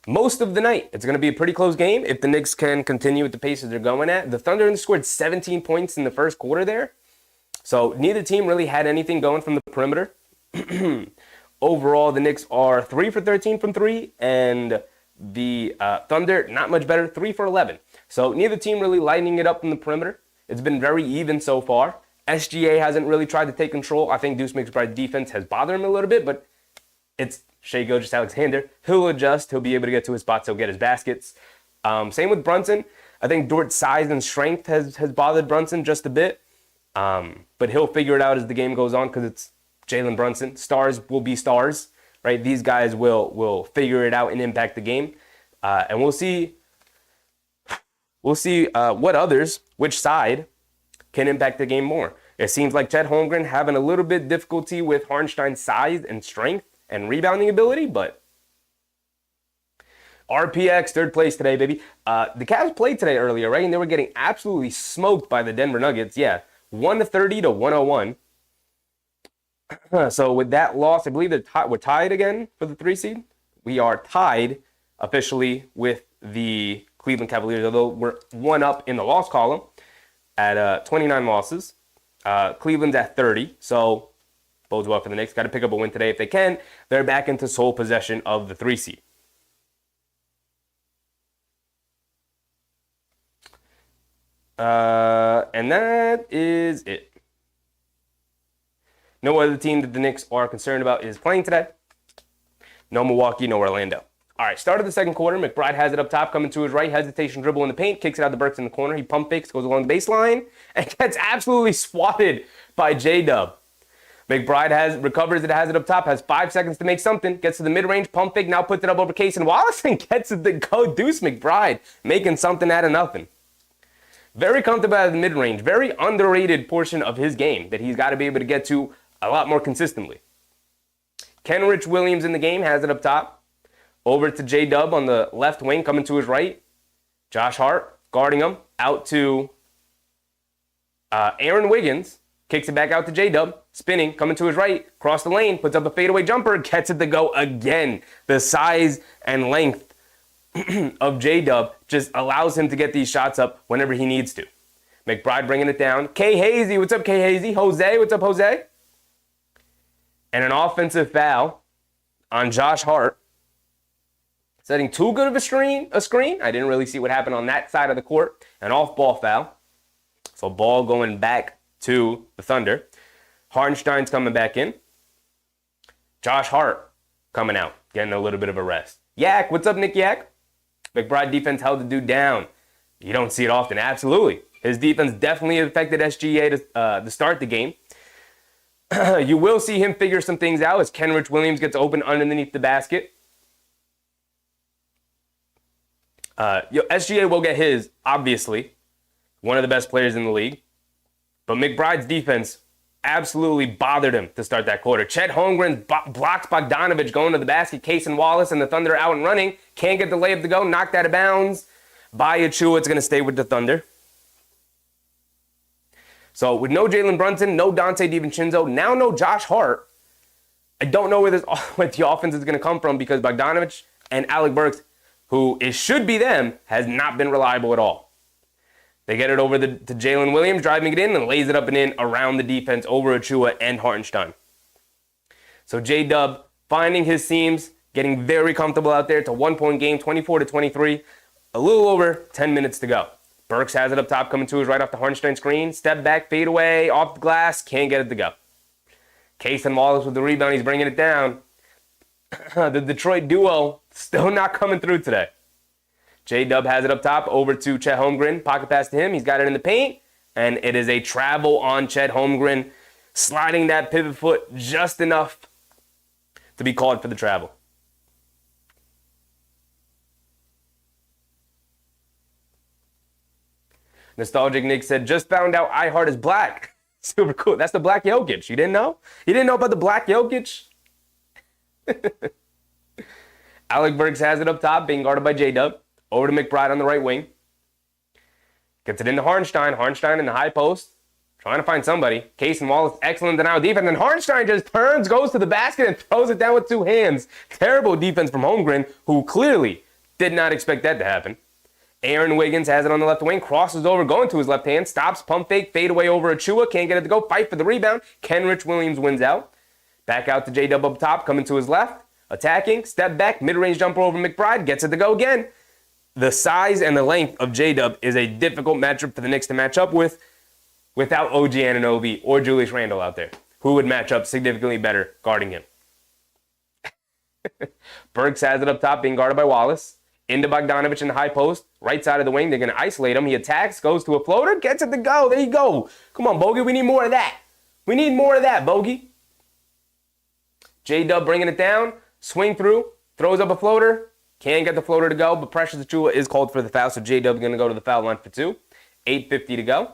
most of the night. It's going to be a pretty close game if the Knicks can continue at the pace that they're going at. The Thunder only scored 17 points in the first quarter there. So neither team really had anything going from the perimeter. Overall, the Knicks are 3 for 13 from 3, and the Thunder, not much better, 3 for 11. So neither team really lighting it up from the perimeter. It's been very even so far. SGA hasn't really tried to take control. I think Deuce McBride's defense has bothered him a little bit, but it's Shai Gilgeous-Alexander. He'll adjust. He'll be able to get to his spots. He'll get his baskets. Same with Brunson. I think Dort's size and strength has bothered Brunson just a bit. But he'll figure it out as the game goes on because it's Jalen Brunson. Stars will be stars, right? These guys will figure it out and impact the game. And we'll see what others, which side, can impact the game more. It seems like Chet Holmgren having a little bit difficulty with Hartenstein's size and strength and rebounding ability, but RPX, third place today, baby. The Cavs played today earlier, right? And they were getting absolutely smoked by the Denver Nuggets. Yeah, 130 to 101. So with that loss, I believe we're tied again for the 3 seed. We are tied officially with the Cleveland Cavaliers, although we're 1 up in the loss column at 29 losses. Cleveland's at 30, so bodes well for the Knicks. Got to pick up a win today if they can. They're back into sole possession of the 3 seed. And that is it. No other team that the Knicks are concerned about is playing today. No Milwaukee, no Orlando. All right, start of the second quarter. McBride has it up top, coming to his right. Hesitation dribble in the paint. Kicks it out to Burks in the corner. He pump fakes, goes along the baseline, and gets absolutely swatted by J-Dub. McBride recovers it, has it up top, has 5 seconds to make something. Gets to the mid-range, pump fake, now puts it up over Case and Wallace and gets it to go. Deuce McBride making something out of nothing. Very comfortable at the mid-range. Very underrated portion of his game that he's got to be able to get to a lot more consistently. Kenrich Williams in the game has it up top. Over to J-Dub on the left wing, coming to his right. Josh Hart guarding him. Out to Aaron Wiggins. Kicks it back out to J-Dub. Spinning, coming to his right. Cross the lane, puts up a fadeaway jumper. Gets it to go again. The size and length of J-Dub just allows him to get these shots up whenever he needs to. McBride bringing it down. K. Hazy, what's up, K. Hazy? Jose, what's up, Jose? And an offensive foul on Josh Hart. Setting too good of a screen. I didn't really see what happened on that side of the court. An off-ball foul. So ball going back to the Thunder. Hartenstein's coming back in. Josh Hart coming out, getting a little bit of a rest. Yak, what's up, Nick Yak? McBride defense held the dude down. You don't see it often. Absolutely. His defense definitely affected SGA to start the game. You will see him figure some things out as Kenrich Williams gets open underneath the basket. SGA will get his, obviously. One of the best players in the league. But McBride's defense absolutely bothered him to start that quarter. Chet Holmgren blocks Bogdanovich going to the basket. Case and Wallace and the Thunder out and running. Can't get the layup to go. Knocked out of bounds. By Achiuwa, it's going to stay with the Thunder. So with no Jalen Brunson, no Dante DiVincenzo, now no Josh Hart, I don't know where the offense is going to come from because Bogdanovich and Alec Burks, who it should be them, has not been reliable at all. They get it over to Jalen Williams, driving it in, and lays it up and in around the defense over Achiuwa and Hartenstein. So J-Dub finding his seams, getting very comfortable out there. It's a 1-point game, 24-23, a little over 10 minutes to go. Burks has it up top, coming to his right off the Hartenstein screen. Step back, fade away, off the glass, can't get it to go. Case and Wallace with the rebound, he's bringing it down. The Detroit duo still not coming through today. J-Dub has it up top over to Chet Holmgren. Pocket pass to him. He's got it in the paint. And it is a travel on Chet Holmgren, sliding that pivot foot just enough to be called for the travel. Nostalgic Nick said, just found out iHeart is black. Super cool. That's the black Jokic. You didn't know? You didn't know about the black Jokic? Alec Burks has it up top, being guarded by J-Dub. Over to McBride on the right wing. Gets it into Hartenstein. Hartenstein in the high post. Trying to find somebody. Case and Wallace, excellent denial defense. And Hartenstein just turns, goes to the basket, and throws it down with two hands. Terrible defense from Holmgren, who clearly did not expect that to happen. Aaron Wiggins has it on the left wing. Crosses over, going to his left hand. Stops, pump fake, fade away over Achua. Can't get it to go. Fight for the rebound. Kenrich Williams wins out. Back out to J-Dub up top, coming to his left. Attacking, step back, mid-range jumper over McBride. Gets it to go again. The size and the length of J-Dub is a difficult matchup for the Knicks to match up with without OG Anunoby or Julius Randle out there, who would match up significantly better guarding him. Burks has it up top, being guarded by Wallace. Into Bogdanovich in the high post, right side of the wing. They're going to isolate him. He attacks, goes to a floater, gets it to go. There you go. Come on, Bogey. We need more of that. We need more of that, Bogey. J-Dub bringing it down. Swing through. Throws up a floater. Can't get the floater to go, but Precious Achiuwa is called for the foul, so J-Dub is going to go to the foul line for 2. 8:50 to go.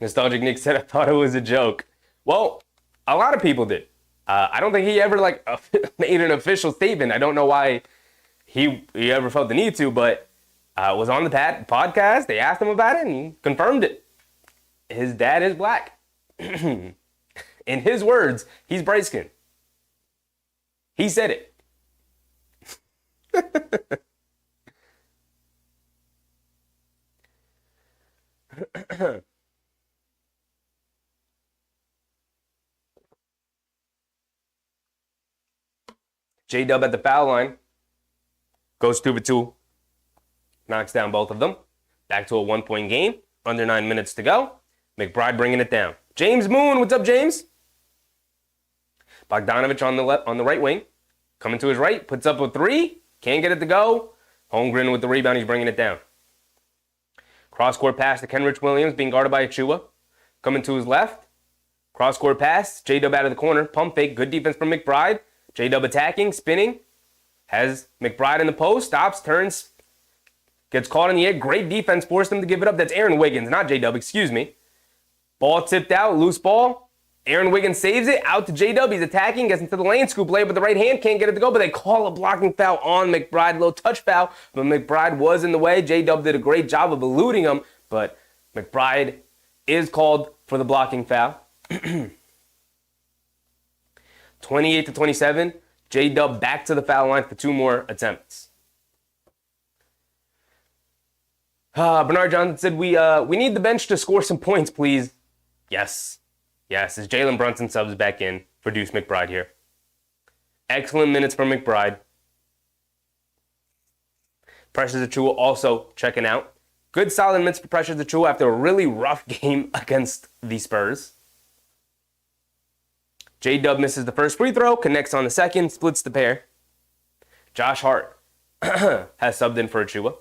Nostalgic Nick said, I thought it was a joke. Well, a lot of people did. I don't think he ever made an official statement. I don't know why he ever felt the need to, but it was on the podcast. They asked him about it, and he confirmed it. His dad is black. In his words, he's bright skinned. He said it. J-Dub at the foul line. Goes 2-2. Knocks down both of them. Back to a 1-point game. Under 9 minutes to go. McBride bringing it down. James Moon, what's up, James? Bogdanovich on the right wing. Coming to his right. Puts up a 3. Can't get it to go. Holmgren with the rebound. He's bringing it down. Cross-court pass to Kenrich Williams, being guarded by Achiuwa. Coming to his left. Cross-court pass. J-Dub out of the corner. Pump fake. Good defense from McBride. J-Dub attacking, spinning. Has McBride in the post. Stops, turns. Gets caught in the air. Great defense. Forced him to give it up. That's Aaron Wiggins, not J-Dub, excuse me. Ball tipped out. Loose ball. Aaron Wiggins saves it. Out to J-Dub. He's attacking. Gets into the lane. Scoop layup with the right hand. Can't get it to go, but they call a blocking foul on McBride. Little touch foul, but McBride was in the way. J-Dub did a great job of eluding him, but McBride is called for the blocking foul. 28-27. J-Dub back to the foul line for 2 more attempts. Bernard Johnson said, we need the bench to score some points, please. Yes. Yes, as Jalen Brunson subs back in for Deuce McBride here. Excellent minutes from McBride. Precious Achiuwa also checking out. Good solid minutes for Precious Achiuwa after a really rough game against the Spurs. J-Dub misses the first free throw, connects on the second, splits the pair. Josh Hart has subbed in for Achiuwa.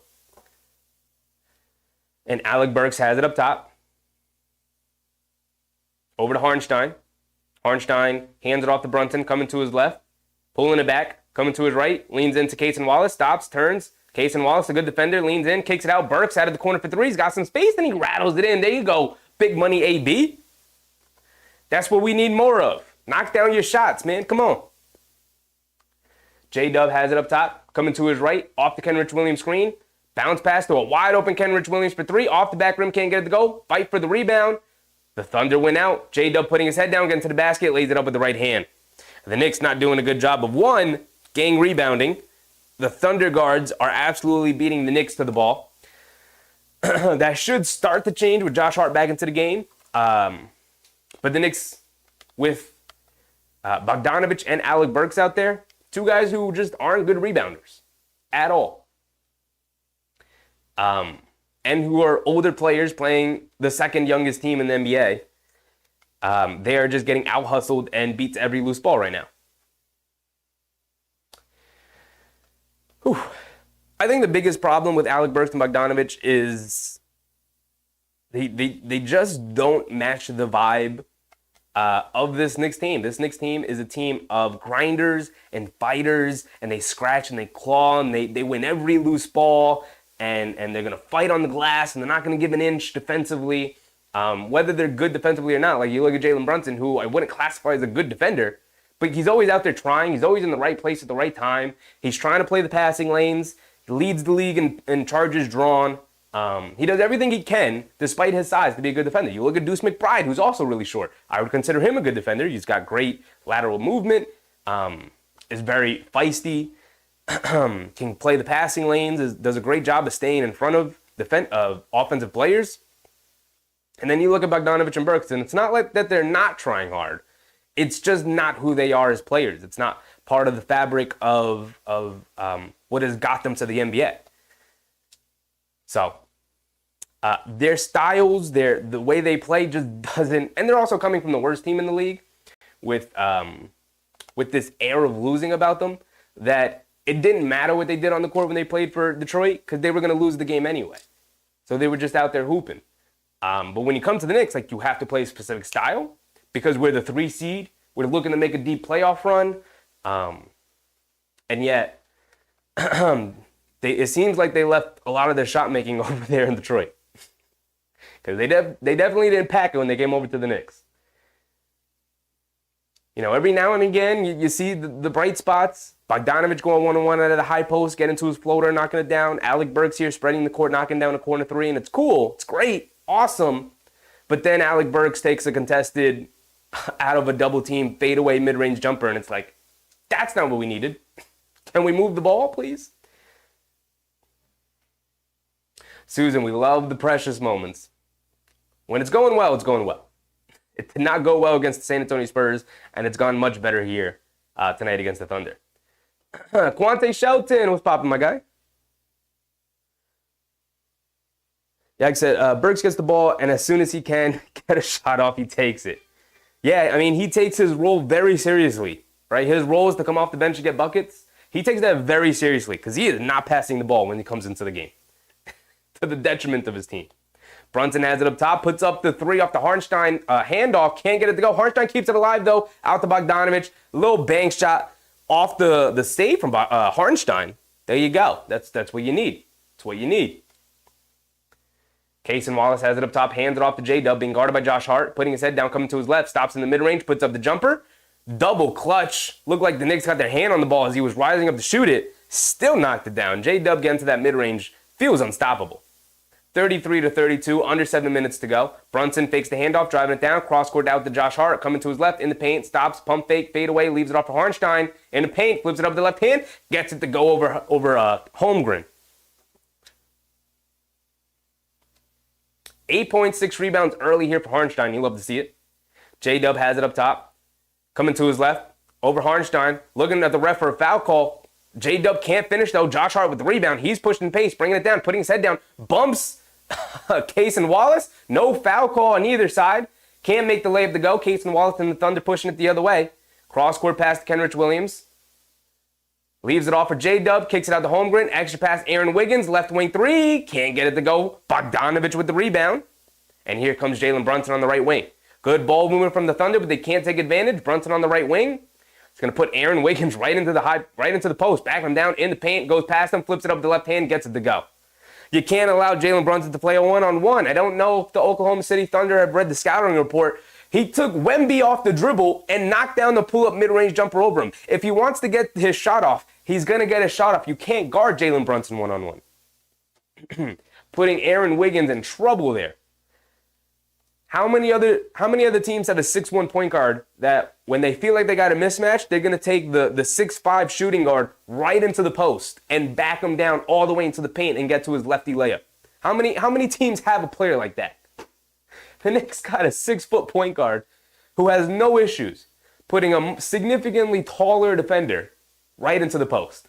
And Alec Burks has it up top. Over to Hartenstein. Hartenstein hands it off to Brunson, coming to his left. Pulling it back, coming to his right. Leans into Case and Wallace, stops, turns. Case and Wallace, a good defender, leans in, kicks it out. Burks out of the corner for 3. He's got some space, and he rattles it in. There you go. Big money AB. That's what we need more of. Knock down your shots, man. Come on. J-Dub has it up top. Coming to his right. Off the Kenrich Williams screen. Bounce pass to a wide open Kenrich Williams for 3. Off the back rim. Can't get it to go. Fight for the rebound. The Thunder win out. J-Dub putting his head down, getting to the basket. Lays it up with the right hand. The Knicks not doing a good job of, 1, gang rebounding. The Thunder guards are absolutely beating the Knicks to the ball. That should start to change with Josh Hart back into the game. But the Knicks with Bogdanovich and Alec Burks out there, 2 guys who just aren't good rebounders at all. And and who are older players playing the second youngest team in the NBA, they are just getting out-hustled and beats every loose ball right now. Whew. I think the biggest problem with Alec Burks and Bogdanovic is they just don't match the vibe of this Knicks team. This Knicks team is a team of grinders and fighters, and they scratch and they claw, and they win every loose ball, and they're going to fight on the glass, and they're not going to give an inch defensively, whether they're good defensively or not. Like, you look at Jalen Brunson, who I wouldn't classify as a good defender, but he's always out there trying. He's always in the right place at the right time. He's trying to play the passing lanes. He leads the league in charges drawn. He does everything he can, despite his size, to be a good defender. You look at Deuce McBride, who's also really short. I would consider him a good defender. He's got great lateral movement, is very feisty, can play the passing lanes, does a great job of staying in front of offensive players. And then you look at Bogdanovic and Burks, and it's not like that they're not trying hard. It's just not who they are as players. It's not part of the fabric of what has got them to the NBA. So their styles, the way they play just doesn't, and they're also coming from the worst team in the league with this air of losing about them, that it didn't matter what they did on the court when they played for Detroit, because they were going to lose the game anyway. So they were just out there hooping. But when you come to the Knicks, like, you have to play a specific style, because we're the 3 seed. We're looking to make a deep playoff run. And yet, it seems like they left a lot of their shot making over there in Detroit. Because they definitely didn't pack it when they came over to the Knicks. You know, every now and again, you see the bright spots. Bogdanovic going one-on-one out of the high post, getting to his floater, knocking it down. Alec Burks here spreading the court, knocking down a corner 3, and it's cool. It's great. Awesome. But then Alec Burks takes a contested out of a double team fadeaway mid-range jumper, and it's like, that's not what we needed. Can we move the ball, please? Susan, we love the precious moments. When it's going well, it's going well. It did not go well against the San Antonio Spurs, and it's gone much better here tonight against the Thunder. Quante Shelton, what's popping, my guy? Yeah, like I said, Burks gets the ball, and as soon as he can get a shot off, he takes it. Yeah, I mean, he takes his role very seriously, right? His role is to come off the bench and get buckets. He takes that very seriously, because he is not passing the ball when he comes into the game, to the detriment of his team. Brunson has it up top, puts up the 3 off the Hartenstein handoff, can't get it to go. Hartenstein keeps it alive, though, out to Bogdanovic. Little bank shot off the save from Hartenstein. There you go. That's what you need. That's what you need. Cason Wallace has it up top, hands it off to J-Dub, being guarded by Josh Hart, putting his head down, coming to his left, stops in the mid-range, puts up the jumper. Double clutch. Looked like the Knicks got their hand on the ball as he was rising up to shoot it. Still knocked it down. J-Dub getting to that mid-range feels unstoppable. 33-32, under 7 minutes to go. Brunson fakes the handoff, driving it down, cross-court out to Josh Hart, coming to his left in the paint, stops, pump fake, fade away, leaves it off to Hartenstein in the paint, flips it up to the left hand, gets it to go over Holmgren. 8 points, 6 rebounds early here for Hartenstein. You love to see it. J-Dub has it up top, coming to his left, over Hartenstein, looking at the ref for a foul call. J-Dub can't finish, though. Josh Hart with the rebound. He's pushing pace, bringing it down, putting his head down, bumps Cason Wallace. No foul call on either side. Can't make the layup to go. Cason Wallace and the Thunder pushing it the other way. Cross-court pass to Kenrich Williams. Leaves it off for J-Dub, kicks it out to Holmgren. Extra pass, Aaron Wiggins, left wing 3. Can't get it to go. Bogdanovic with the rebound. And here comes Jalen Brunson on the right wing. Good ball movement from the Thunder, but they can't take advantage. Brunson on the right wing. It's going to put Aaron Wiggins right into the post. Back him down in the paint, goes past him, flips it up to the left hand, gets it to go. You can't allow Jalen Brunson to play a one-on-one. I don't know if the Oklahoma City Thunder have read the scouting report. He took Wemby off the dribble and knocked down the pull-up mid-range jumper over him. If he wants to get his shot off, he's going to get his shot off. You can't guard Jalen Brunson one-on-one. Putting Aaron Wiggins in trouble there. How many other teams have a 6'1" point guard that when they feel like they got a mismatch, they're going to take the 6'5" shooting guard right into the post and back him down all the way into the paint and get to his lefty layup? How many teams have a player like that? The Knicks got a 6' point guard who has no issues putting a significantly taller defender right into the post.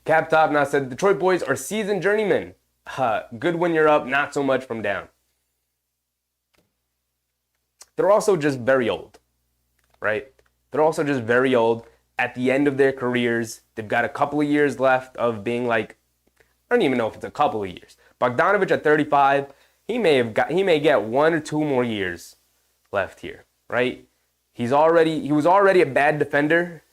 Cap Top now said, Detroit boys are seasoned journeymen. Good when you're up, not so much from down. They're also just very old, right? They're also just very old. At the end of their careers, they've got a couple of years left of being like, I don't even know if it's a couple of years. Bogdanovich at 35, he may get 1 or 2 more years left here, right? He was already a bad defender.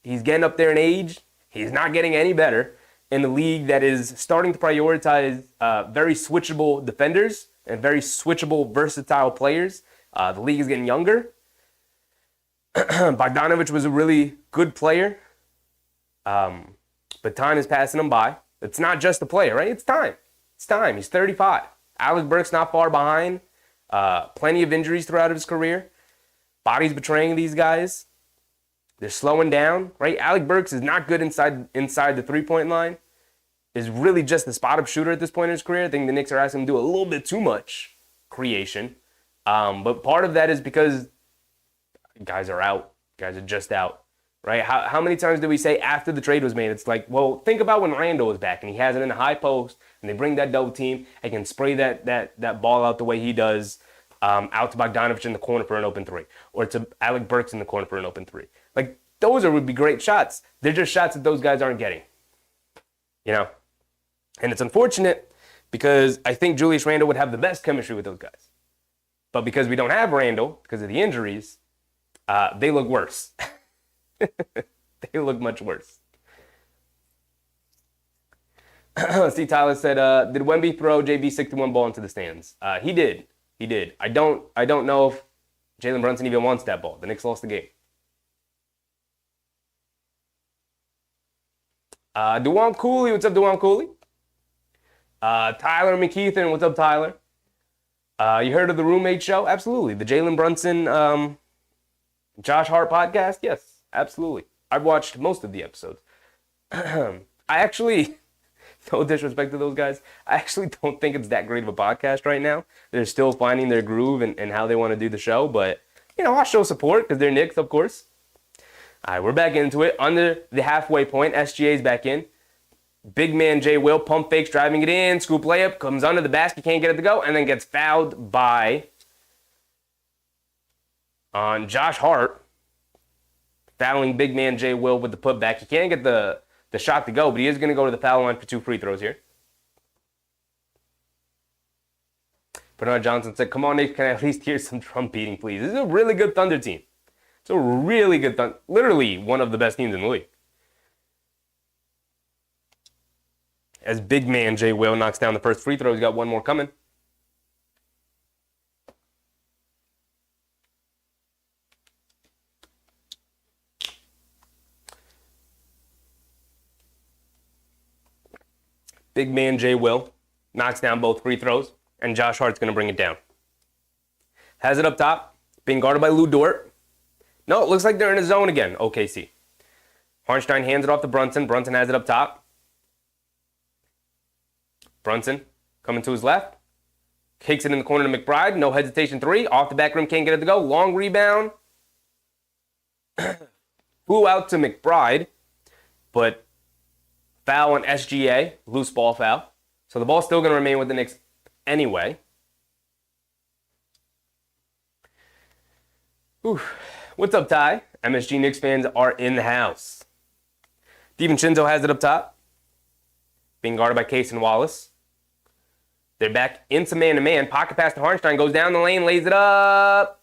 He's getting up there in age. He's not getting any better in the league that is starting to prioritize very switchable defenders and very switchable, versatile players. The league is getting younger. Bogdanovich was a really good player, but time is passing him by. It's not just the player, right? It's time. It's time. He's 35. Alec Burks not far behind. Plenty of injuries throughout his career. Body's betraying these guys. They're slowing down, right? Alec Burks is not good inside the three-point line. Is really just a spot-up shooter at this point in his career. I think the Knicks are asking him to do a little bit too much creation. But part of that is because guys are out. Guys are just out, right? How many times did we say after the trade was made, it's like, well, think about when Randall was back and he has it in the high post and they bring that double team and can spray that ball out the way he does out to Bogdanovich in the corner for an open three or to Alec Burks in the corner for an open three. Like, those would be great shots. They're just shots that those guys aren't getting, you know? And it's unfortunate because I think Julius Randle would have the best chemistry with those guys. But because we don't have Randle, because of the injuries, they look worse. They look much worse. See, Tyler said, did Wemby throw JB 61 ball into the stands? He did. He did. I don't know if Jalen Brunson even wants that ball. The Knicks lost the game. Dewan Cooley, what's up, Dewan Cooley? Tyler McKeithen, what's up, Tyler? You heard of the Roommate Show? Absolutely. The Jalen Brunson, Josh Hart podcast? Yes, absolutely. I've watched most of the episodes. I actually, no disrespect to those guys, I actually don't think it's that great of a podcast right now. They're still finding their groove and how they want to do the show, but, you know, I'll show support because they're Knicks, of course. All right, we're back into it. Under the halfway point, SGA's back in. Big man Jay Will, pump fakes, driving it in, scoop layup, comes under the basket, can't get it to go, and then gets fouled on Josh Hart, fouling big man Jay Will with the putback. He can't get the shot to go, but he is going to go to the foul line for 2 free throws here. Bernard Johnson said, come on, Nick, can I at least hear some drum beating, please? This is a really good Thunder team. It's a really good Thunder, literally one of the best teams in the league. As big man Jay Will knocks down the first free throw, he's got one more coming. Big man Jay Will knocks down both free throws, and Josh Hart's going to bring it down. Has it up top, being guarded by Lou Dort. No, it looks like they're in a zone again, OKC. Hartenstein hands it off to Brunson. Brunson has it up top. Brunson coming to his left. Kicks it in the corner to McBride. No hesitation, 3. Off the back rim, can't get it to go. Long rebound. Flew out to McBride, but foul on SGA. Loose ball foul. So the ball's still going to remain with the Knicks anyway. What's up, Ty? MSG Knicks fans are in the house. DiVincenzo has it up top, being guarded by Case and Wallace. They're back into man-to-man. Pocket pass to Hartenstein. Goes down the lane, lays it up.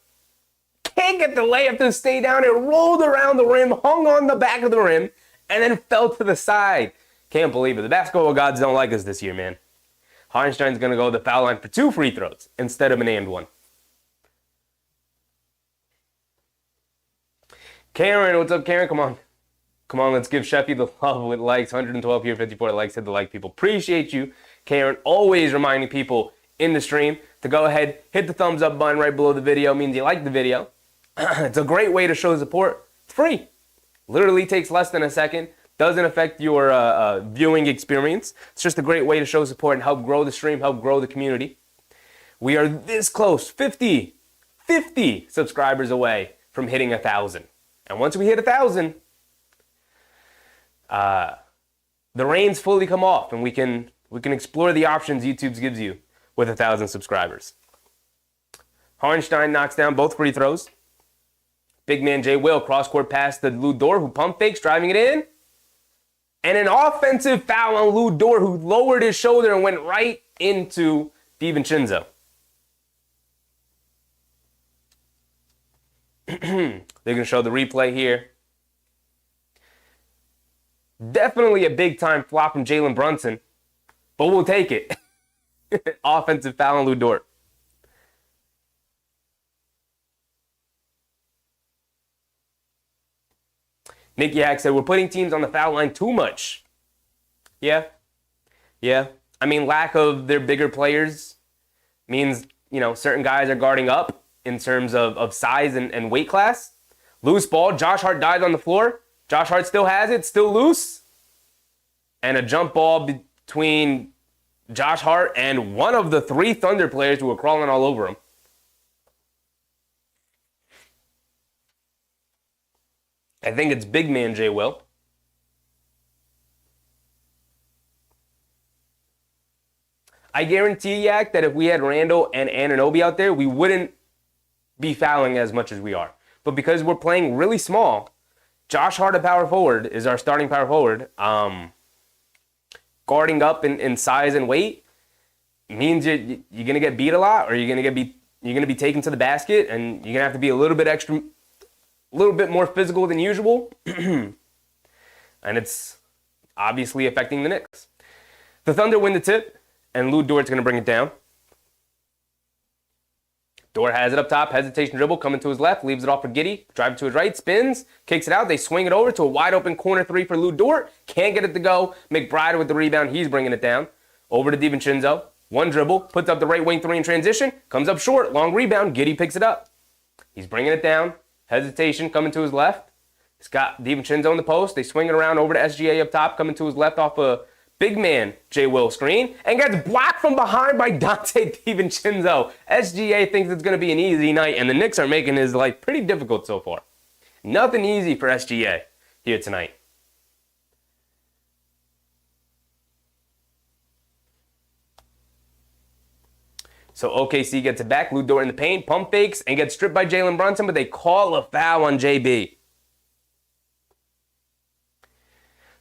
Can't get the layup to stay down. It rolled around the rim, hung on the back of the rim, and then fell to the side. Can't believe it. The basketball gods don't like us this year, man. Hartenstein's going to go to the foul line for 2 free throws instead of an and one. Karen, what's up, Karen? Come on. Come on, let's give Sheffy the love with likes. 112 here, 54 likes. Hit the like, people. Appreciate you, Karen. Always reminding people in the stream to go ahead, hit the thumbs up button right below the video. It means you like the video. It's a great way to show support. It's free. Literally takes less than a second. Doesn't affect your viewing experience. It's just a great way to show support and help grow the stream, help grow the community. We are this close, 50 subscribers away from hitting 1,000. And once we hit 1,000, the reins fully come off and we can explore the options YouTube gives you with 1,000 subscribers. Harnstein knocks down both free throws. Big man Jay Will cross-court pass to Lou Dort, who pump fakes, driving it in. And an offensive foul on Lou Dort, who lowered his shoulder and went right into DiVincenzo. They're going to show the replay here. Definitely a big-time flop from Jalen Brunson, but we'll take it. Offensive foul on Lou Dort. Nick Yak said, we're putting teams on the foul line too much. Yeah. I mean, lack of their bigger players means, certain guys are guarding up in terms of size and weight class. Loose ball. Josh Hart dives on the floor. Josh Hart still has it, still loose. And a jump ball between Josh Hart and one of the 3 Thunder players who were crawling all over him. I think it's big man Jay Will. I guarantee, Yak, that if we had Randall and Anunoby out there, we wouldn't be fouling as much as we are. But because we're playing really small, Josh Hart, a power forward, is our starting power forward. Guarding up in size and weight means you're going to get beat a lot, or you're going to be taken to the basket, and you're going to have to be a little bit more physical than usual. And it's obviously affecting the Knicks. The Thunder win the tip, and Lou Dort's going to bring it down. Dort has it up top, hesitation dribble, coming to his left, leaves it off for Giddey, driving to his right, spins, kicks it out, they swing it over to a wide open corner 3 for Lou Dort, can't get it to go. McBride with the rebound, he's bringing it down. Over to DiVincenzo, 1 dribble, puts up the right wing 3 in transition, comes up short, long rebound, Giddey picks it up. He's bringing it down, hesitation coming to his left. He's got DiVincenzo in the post, they swing it around over to SGA up top, coming to his left off a big man Jay Will screen, and gets blocked from behind by Dante DiVincenzo. SGA thinks it's going to be an easy night, and the Knicks are making his life pretty difficult so far. Nothing easy for SGA here tonight. So OKC gets it back. Lou Dort in the paint, pump fakes, and gets stripped by Jalen Brunson, but they call a foul on JB.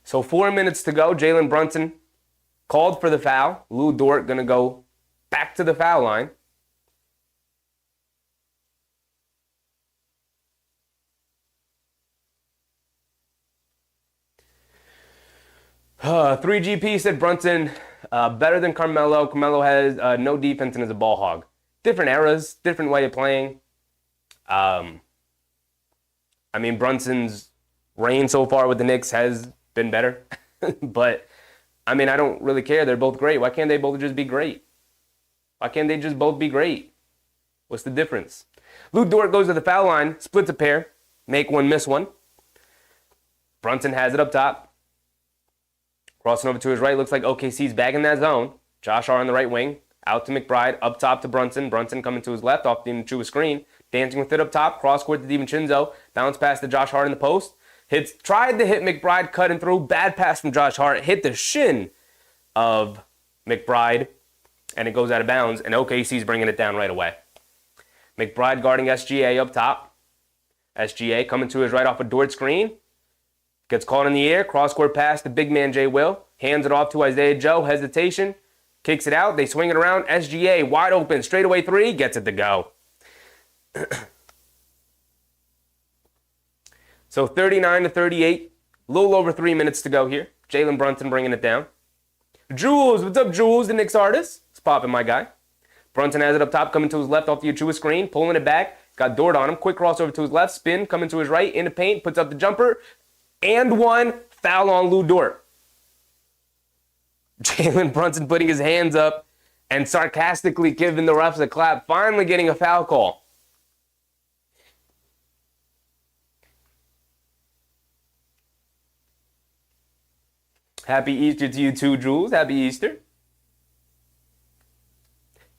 So 4 minutes to go. Jalen Brunson called for the foul. Lou Dort going to go back to the foul line. Uh, 3GP said Brunson better than Carmelo. Carmelo has no defense and is a ball hog. Different eras, different way of playing. I mean, Brunson's reign so far with the Knicks has been better. But, I mean, I don't really care. They're both great. Why can't they both just be great? Why can't they just both be great? What's the difference? Lou Dort goes to the foul line, splits a pair, make one, miss one. Brunson has it up top. Crossing over to his right, looks like OKC's back in that zone. Josh Hart on the right wing, out to McBride, up top to Brunson. Brunson coming to his left off the Chua screen, dancing with it up top, cross court to DiVincenzo, bounce pass to Josh Hart in the post. Tried to hit McBride, cutting through, bad pass from Josh Hart, hit the shin of McBride, and it goes out of bounds, and OKC's bringing it down right away. McBride guarding SGA up top. SGA coming to his right off a Dort screen. Gets caught in the air, cross-court pass to big man Jay Will. Hands it off to Isaiah Joe, hesitation. Kicks it out, they swing it around. SGA wide open, straightaway 3, gets it to go. So 39-38, a little over 3 minutes to go here. Jalen Brunson bringing it down. Jules, what's up, Jules, the Knicks artist? It's popping, my guy. Brunson has it up top, coming to his left off the Chua screen, pulling it back. Got Dort on him. Quick crossover to his left, spin, coming to his right, in the paint, puts up the jumper. And one, foul on Lou Dort. Jalen Brunson putting his hands up and sarcastically giving the refs a clap, finally getting a foul call. Happy Easter to you too, Jules. Happy Easter.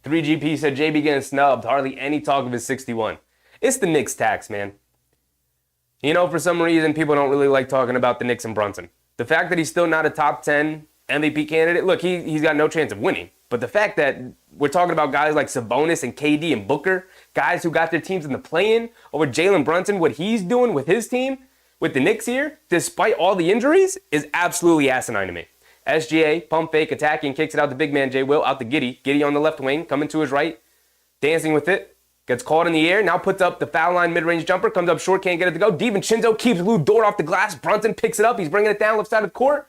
3GP said JB getting snubbed. Hardly any talk of his 61. It's the Knicks tax, man. You know, for some reason, people don't really like talking about the Knicks and Brunson. The fact that he's still not a top 10 MVP candidate, look, he's got no chance of winning. But the fact that we're talking about guys like Sabonis and KD and Booker, guys who got their teams in the play-in over Jalen Brunson, what he's doing with his team, with the Knicks here, despite all the injuries, is absolutely asinine to me. SGA, pump fake, attacking, kicks it out to big man J. Will, out to Giddey. Giddey on the left wing, coming to his right, dancing with it. Gets caught in the air, now puts up the foul line mid-range jumper, comes up short, can't get it to go. DiVincenzo keeps Lou Dort off the glass. Brunson picks it up, he's bringing it down left side of the court.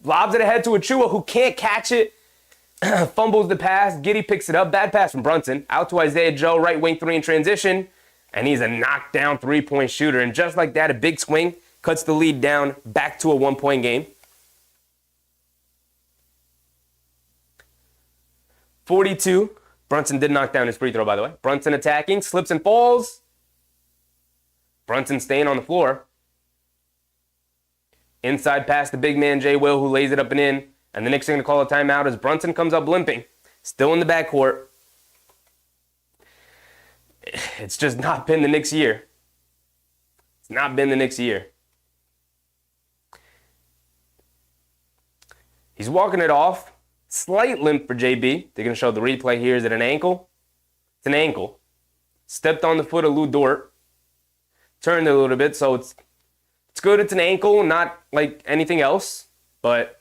Lobs it ahead to Achua, who can't catch it. Fumbles the pass, Giddey picks it up. Bad pass from Brunson. Out to Isaiah Joe, right wing three in transition. And he's a knockdown three-point shooter. And just like that, a big swing cuts the lead down back to a one-point game. 42. Brunson did knock down his free throw, by the way. Brunson attacking, slips and falls. Brunson staying on the floor. Inside pass to big man J. Will, who lays it up and in. And the Knicks are going to call a timeout as Brunson comes up limping. Still in the backcourt. It's just not been the Knicks' year. It's not been the Knicks' year. He's walking it off. Slight limp for JB. They're going to show the replay here. Is it an ankle? It's an ankle. Stepped on the foot of Lou Dort. Turned it a little bit, so it's good. It's an ankle, not like anything else. But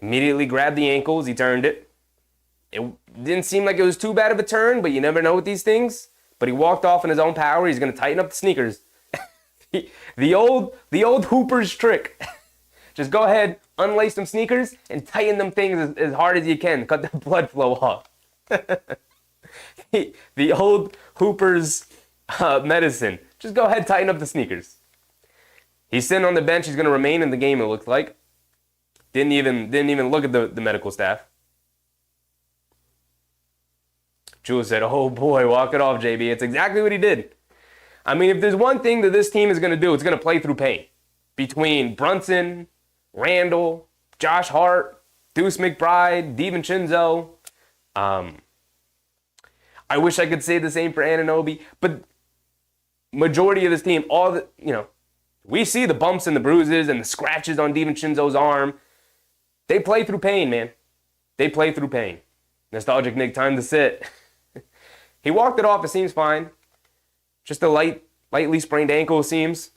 immediately grabbed the ankles. He turned it. It didn't seem like it was too bad of a turn, but you never know with these things. But he walked off in his own power. He's going to tighten up the sneakers. The old Hooper's trick. Just go ahead, unlace some sneakers, and tighten them things as hard as you can. Cut the blood flow off. The old Hooper's medicine. Just go ahead, tighten up the sneakers. He's sitting on the bench. He's going to remain in the game, it looks like. Didn't even look at the medical staff. Jewel said, oh boy, walk it off, JB. It's exactly what he did. I mean, if there's one thing that this team is going to do, it's going to play through pain. Between Brunson, Randall, Josh Hart, Deuce McBride, DiVincenzo. I wish I could say the same for Anunoby, but majority of this team, we see the bumps and the bruises and the scratches on DiVincenzo's arm. They play through pain, man. They play through pain. Nostalgic Nick, time to sit. He walked it off, it seems fine. Just a lightly sprained ankle, it seems.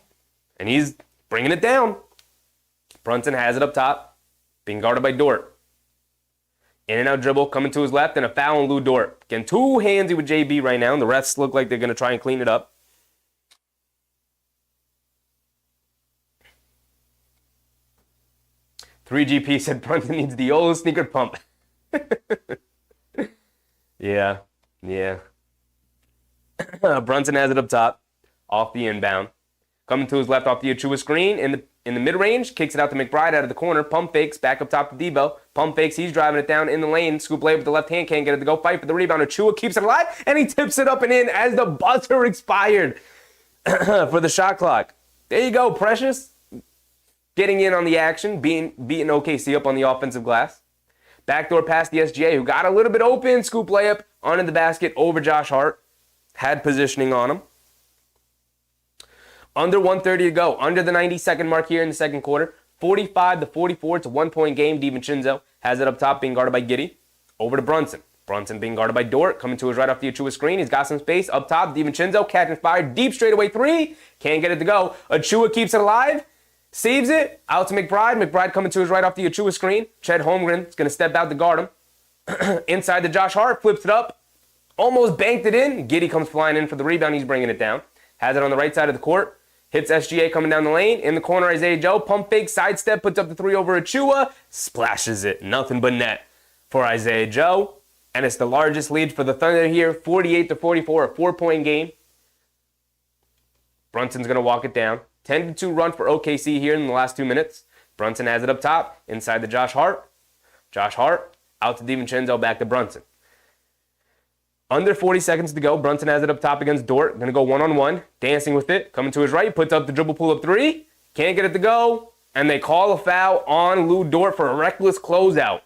And he's bringing it down. Brunson has it up top, being guarded by Dort. In and out dribble, coming to his left, and a foul on Lou Dort. Getting too handsy with JB right now, and the refs look like they're going to try and clean it up. "3GP said Brunson needs the old sneaker pump." Yeah. Brunson has it up top, off the inbound. Coming to his left off the Achua screen, in the mid-range, kicks it out to McBride out of the corner, pump fakes, back up top to Debo. Pump fakes, he's driving it down in the lane, scoop layup with the left hand, can't get it to go, fight for the rebound. Achua keeps it alive, and he tips it up and in as the buzzer expired for the shot clock. There you go, Precious. Getting in on the action, beating OKC up on the offensive glass. Backdoor pass to SGA, who got a little bit open, scoop layup, onto the basket over Josh Hart. Had positioning on him. Under 1:30 to go. Under the 90-second mark here in the second quarter. 45-44. It's a one-point game. DiVincenzo has it up top, being guarded by Giddey. Over to Brunson. Brunson being guarded by Dort. Coming to his right off the Achua screen. He's got some space. Up top, DiVincenzo catching fire. Deep straightaway three. Can't get it to go. Achua keeps it alive. Saves it. Out to McBride. McBride coming to his right off the Achua screen. Chet Holmgren is going to step out to guard him. Inside to Josh Hart. Flips it up. Almost banked it in. Giddey comes flying in for the rebound. He's bringing it down. Has it on the right side of the court. Hits SGA coming down the lane. In the corner, Isaiah Joe. Pump fake, sidestep, puts up the three over Achua. Splashes it. Nothing but net for Isaiah Joe. And it's the largest lead for the Thunder here. 48-44, a 4-point game. Brunson's going to walk it down. 10-2 run for OKC here in the last 2 minutes. Brunson has it up top. Inside to Josh Hart. Josh Hart. Out to DiVincenzo. Back to Brunson. Under 40 seconds to go. Brunson has it up top against Dort. Going to go one-on-one. Dancing with it. Coming to his right. Puts up the dribble pull-up three. Can't get it to go. And they call a foul on Lou Dort for a reckless closeout.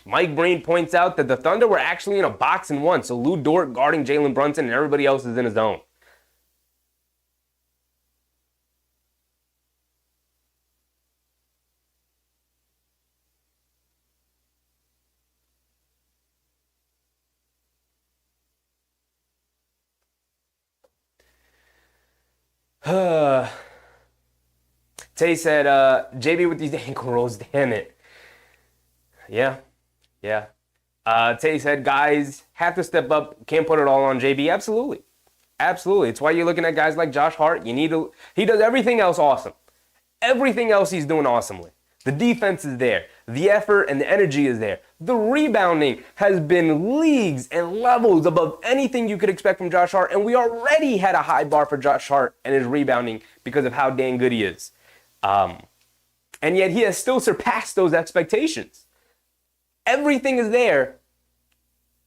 Mike Breen points out that the Thunder were actually in a box and one, so Lou Dort guarding Jalen Brunson and everybody else is in his zone. Tay said, JB with these ankle rolls, damn it. Yeah. Tay said, guys have to step up, can't put it all on JB. Absolutely. It's why you're looking at guys like Josh Hart. He does everything else awesome. Everything else he's doing awesomely. The defense is there. The effort and the energy is there. The rebounding has been leagues and levels above anything you could expect from Josh Hart. And we already had a high bar for Josh Hart and his rebounding because of how dang good he is. And yet he has still surpassed those expectations. Everything is there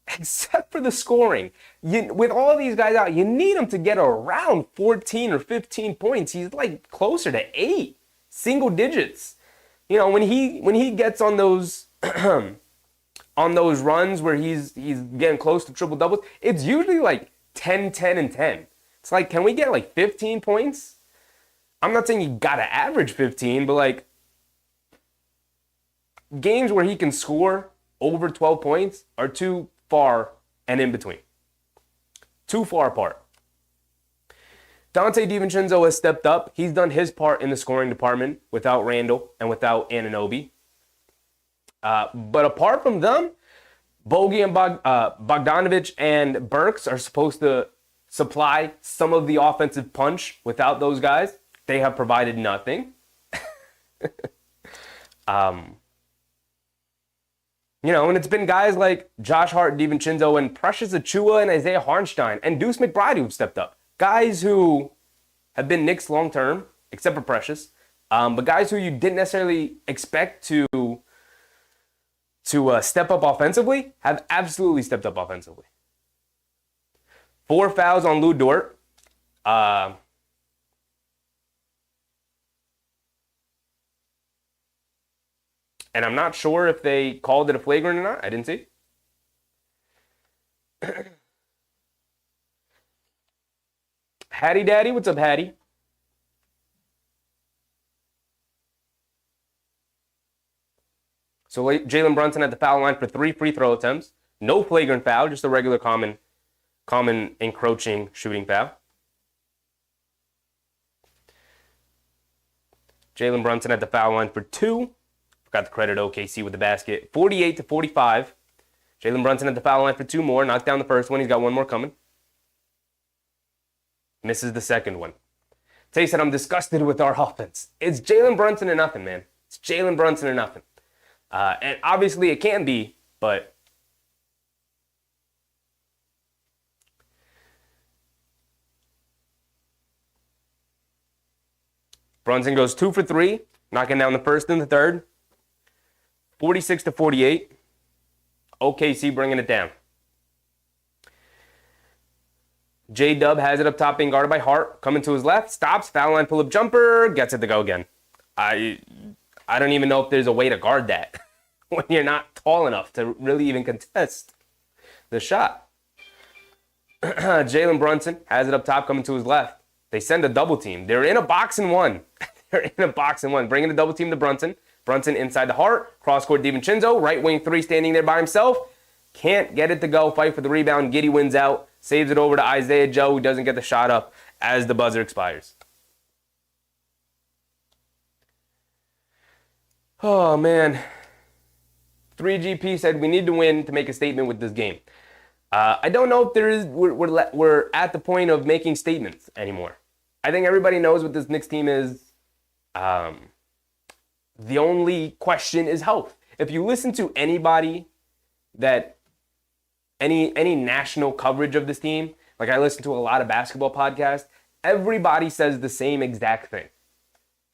except for the scoring. With all these guys out, you need him to get around 14 or 15 points. He's like closer to 8, single digits. When he gets on those on those runs where he's getting close to triple doubles, it's usually like 10, 10, and 10. It's like, can we get like 15 points? I'm not saying you gotta average 15, but like games where he can score over 12 points are too far and in between. Too far apart. Dante DiVincenzo has stepped up. He's done his part in the scoring department without Randall and without Anunoby. But apart from them, Bogey and Bogdanovic and Burks are supposed to supply some of the offensive punch. Without those guys, they have provided nothing. And it's been guys like Josh Hart, DiVincenzo, and Precious Achiuwa and Isaiah Hartenstein and Deuce McBride who've stepped up. Guys who have been Knicks long term, except for Precious, but guys who you didn't necessarily expect to step up offensively have absolutely stepped up offensively. 4 fouls on Lou Dort. And I'm not sure if they called it a flagrant or not. I didn't see. Hattie Daddy, what's up, Hattie? So Jalen Brunson at the foul line for 3 free throw attempts. No flagrant foul, just a regular common encroaching shooting foul. Jalen Brunson at the foul line for 2. Forgot to credit OKC with the basket. 48-45. Jalen Brunson at the foul line for 2 more. Knocked down the first one. He's got one more coming. Misses the second one. Tay said, I'm disgusted with our offense. It's Jalen Brunson or nothing, man. It's Jalen Brunson or nothing. And obviously it can be, but Brunson goes 2 for 3, knocking down the first and the third. 46-48. OKC bringing it down. J-Dub has it up top, being guarded by Hart. Coming to his left, stops, foul line pull-up jumper, gets it to go again. I don't even know if there's a way to guard that when you're not tall enough to really even contest the shot. Jalen Brunson has it up top, coming to his left. They send a double team. They're in a box and one. Bringing a double team to Brunson. Brunson inside the Hart. Cross-court DiVincenzo. Right wing 3 standing there by himself. Can't get it to go. Fight for the rebound. Giddey wins out. Saves it over to Isaiah Joe, who doesn't get the shot up as the buzzer expires. Oh, man. 3GP said we need to win to make a statement with this game. I don't know if there is. We're at the point of making statements anymore. I think everybody knows what this Knicks team is. The only question is health. If you listen to anybody that any national coverage of this team, like I listen to a lot of basketball podcasts, everybody says the same exact thing.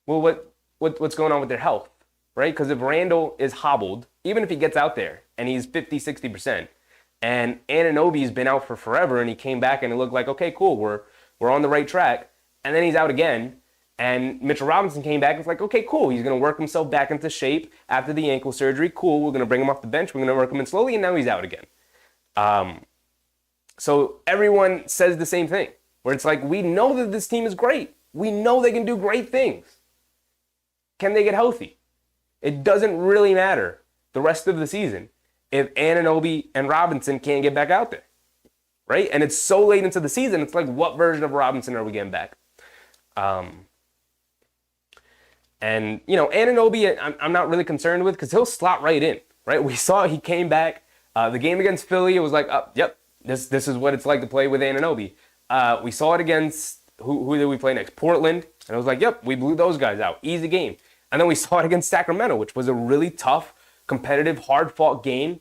Well, what's going on with their health, right? Because if Randall is hobbled, even if he gets out there and he's 50, 60%, and Anunoby's been out for forever and he came back and it looked like, okay, cool, we're on the right track, and then he's out again, And Mitchell Robinson came back. It's like, okay, cool. He's going to work himself back into shape after the ankle surgery. Cool. We're going to bring him off the bench. We're going to work him in slowly, and now he's out again. So everyone says the same thing, where it's like, we know that this team is great. We know they can do great things. Can they get healthy? It doesn't really matter the rest of the season if Anunoby and Robinson can't get back out there, right? And it's so late into the season, it's like, what version of Robinson are we getting back? And, Anunoby, I'm not really concerned with because he'll slot right in, right? We saw he came back. The game against Philly, it was like, yep, this is what it's like to play with Anunoby. We saw it against, who did we play next? Portland. And it was like, yep, we blew those guys out. Easy game. And then we saw it against Sacramento, which was a really tough, competitive, hard-fought game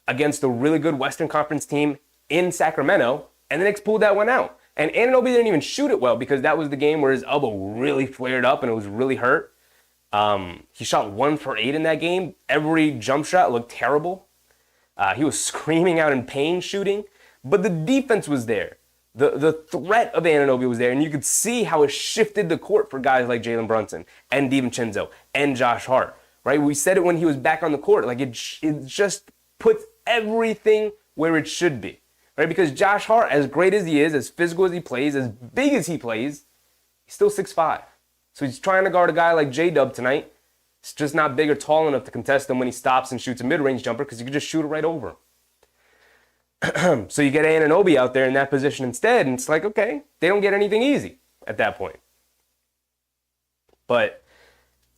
against a really good Western Conference team in Sacramento. And the Knicks pulled that one out. And Anunoby didn't even shoot it well because that was the game where his elbow really flared up and it was really hurt. He shot 1 for 8 in that game. Every jump shot looked terrible. He was screaming out in pain shooting. But the defense was there. The threat of Anunoby was there, and you could see how it shifted the court for guys like Jalen Brunson and DiVincenzo and Josh Hart, right? We said it when he was back on the court. Like, it just puts everything where it should be, right? Because Josh Hart, as great as he is, as physical as he plays, as big as he plays, he's still 6'5". So he's trying to guard a guy like J-Dub tonight. He's just not big or tall enough to contest him when he stops and shoots a mid-range jumper because you can just shoot it right over him. So you get Anunoby out there in that position instead, and it's like, okay, they don't get anything easy at that point. But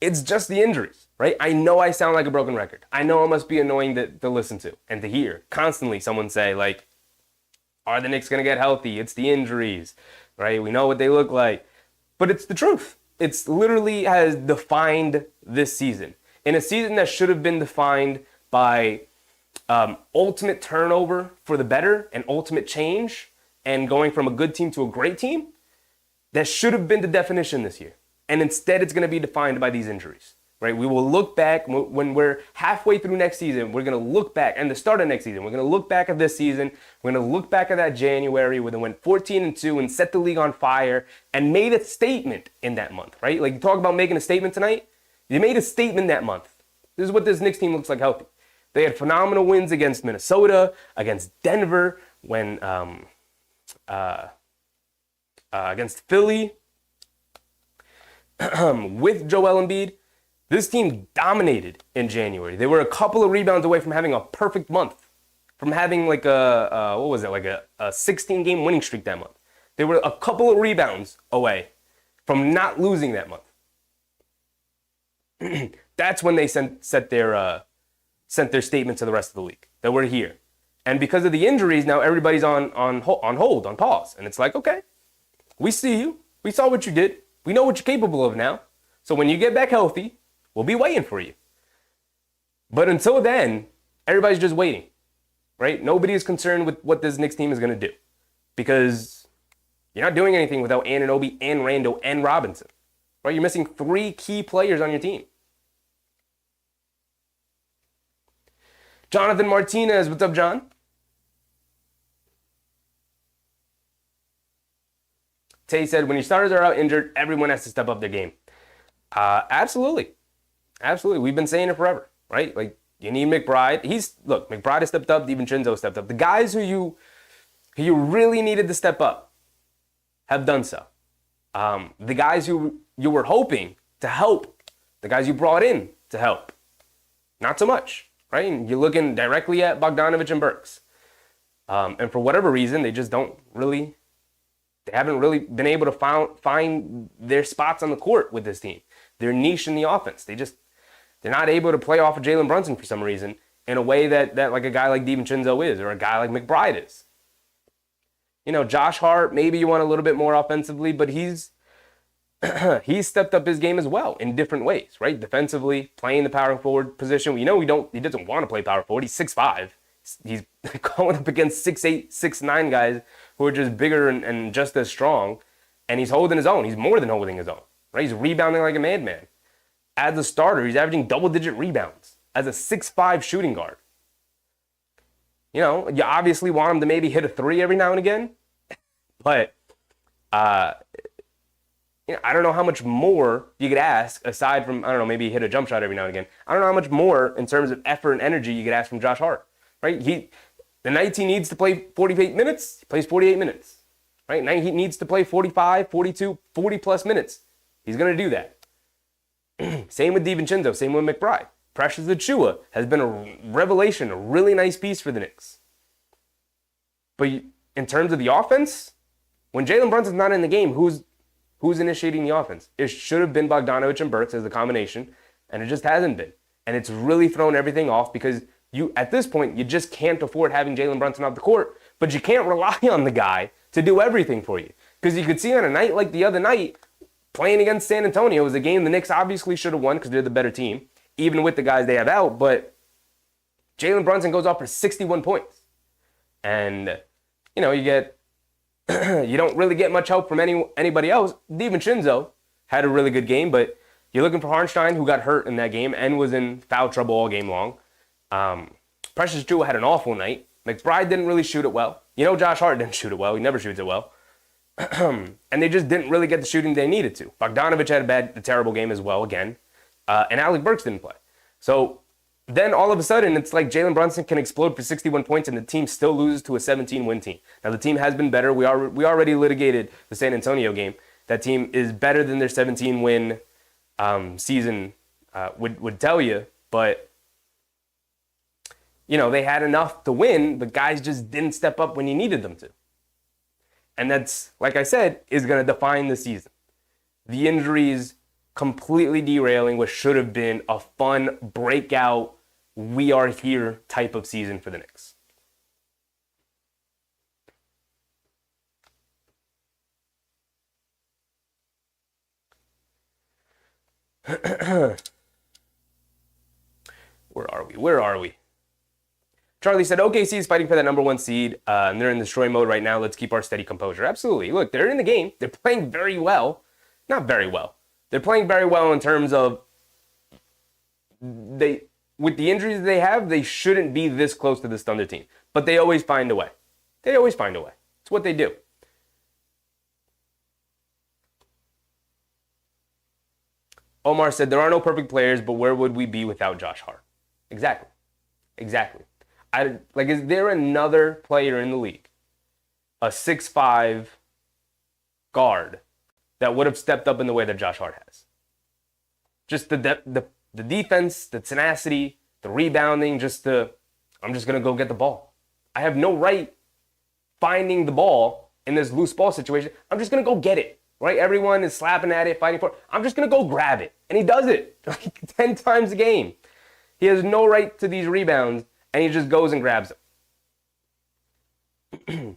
it's just the injuries, right? I know I sound like a broken record. I know it must be annoying to listen to and to hear constantly someone say, like, are the Knicks going to get healthy? It's the injuries, right? We know what they look like. But it's the truth. It's literally has defined this season. In a season that should have been defined by ultimate turnover for the better and ultimate change and going from a good team to a great team, that should have been the definition this year. And instead, it's going to be defined by these injuries, right? We will look back when we're halfway through next season. We're going to look back, and the start of next season, we're going to look back at this season. We're going to look back at that January where they went 14-2 and set the league on fire and made a statement in that month, right? Like, you talk about making a statement tonight. You made a statement that month. This is what this Knicks team looks like healthy. They had phenomenal wins against Minnesota, against Denver, against Philly, with Joel Embiid. This team dominated in January. They were a couple of rebounds away from having a perfect month, from having like a 16-game winning streak that month. They were a couple of rebounds away from not losing that month. That's when they sent their statement to the rest of the league that we're here. And because of the injuries, now everybody's on hold, on pause. And it's like, okay, we see you. We saw what you did. We know what you're capable of now. So when you get back healthy, we'll be waiting for you. But until then, everybody's just waiting, right? Nobody is concerned with what this Knicks team is going to do because you're not doing anything without Anunoby and Randle and Robinson, right? You're missing 3 key players on your team. Jonathan Martinez, what's up, John? Tay said, when your starters are out injured, everyone has to step up their game. Absolutely. Absolutely. We've been saying it forever, right? Like, you need McBride. McBride has stepped up. DiVincenzo stepped up. The guys who you really needed to step up have done so. The guys who you were hoping to help, the guys you brought in to help, not so much. Right? And you're looking directly at Bogdanović and Burks. And for whatever reason, they haven't really been able to find their spots on the court with this team. Their niche in the offense. They're not able to play off of Jalen Brunson for some reason in a way that like a guy like DiVincenzo is or a guy like McBride is. Josh Hart, maybe you want a little bit more offensively, but he's stepped up his game as well in different ways, right? Defensively, playing the power forward position. He doesn't want to play power forward. He's 6'5". He's going up against 6'8", 6'9" guys who are just bigger and just as strong. And he's holding his own. He's more than holding his own, right? He's rebounding like a madman. As a starter, he's averaging double-digit rebounds as a 6'5" shooting guard. You obviously want him to maybe hit a 3 every now and again. But I don't know how much more you could ask aside from, I don't know, maybe hit a jump shot every now and again. I don't know how much more in terms of effort and energy you could ask from Josh Hart, right? The nights he needs to play 48 minutes, he plays 48 minutes, right? Night he needs to play 45, 42, 40 plus minutes. He's going to do that. Same with DiVincenzo, same with McBride. Precious Achiuwa has been a revelation, a really nice piece for the Knicks. But in terms of the offense, when Jalen Brunson's not in the game, who's initiating the offense? It should have been Bogdanović and Burks as a combination, and it just hasn't been. And it's really thrown everything off because at this point, you just can't afford having Jalen Brunson off the court, but you can't rely on the guy to do everything for you. Because you could see on a night like the other night, playing against San Antonio was a game the Knicks obviously should have won because they're the better team, even with the guys they have out, but Jalen Brunson goes off for 61 points. And, you don't really get much help from anybody else. DiVincenzo had a really good game, but you're looking for Hartenstein, who got hurt in that game and was in foul trouble all game long. Precious Achiuwa had an awful night. McBride didn't really shoot it well. Josh Hart didn't shoot it well. He never shoots it well. And they just didn't really get the shooting they needed to. Bogdanović had a terrible game as well again. And Alec Burks didn't play. So then all of a sudden, it's like Jalen Brunson can explode for 61 points and the team still loses to a 17-win team. Now, the team has been better. We already litigated the San Antonio game. That team is better than their 17-win season would tell you. But, they had enough to win, but guys just didn't step up when you needed them to. And that's, like I said, is going to define the season. The injuries completely derailing what should have been a fun breakout, we are here type of season for the Knicks. Where are we? Charlie said, OKC is fighting for that number 1 seed, and they're in destroy mode right now. Let's keep our steady composure. Absolutely. Look, they're in the game. They're playing very well. Not very well. They're playing very well in terms of with the injuries they have, they shouldn't be this close to this Thunder team. But they always find a way. It's what they do. Omar said, there are no perfect players, but where would we be without Josh Hart? Exactly. Is there another player in the league, a 6'5" guard, that would have stepped up in the way that Josh Hart has? Just the defense, the tenacity, the rebounding, I'm just going to go get the ball. I have no right finding the ball in this loose ball situation. I'm just going to go get it, right? Everyone is slapping at it, fighting for it. I'm just going to go grab it. And he does it like 10 times a game. He has no right to these rebounds, and he just goes and grabs them.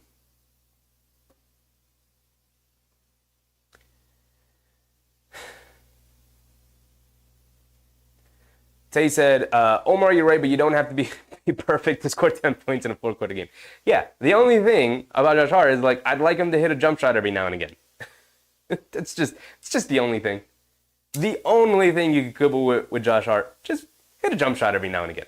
Tay said, Omar, you're right, but you don't have to be perfect to score 10 points in a 4-quarter game. Yeah, the only thing about Josh Hart is, I'd like him to hit a jump shot every now and again. It's just the only thing. The only thing you can quibble with Josh Hart, just hit a jump shot every now and again.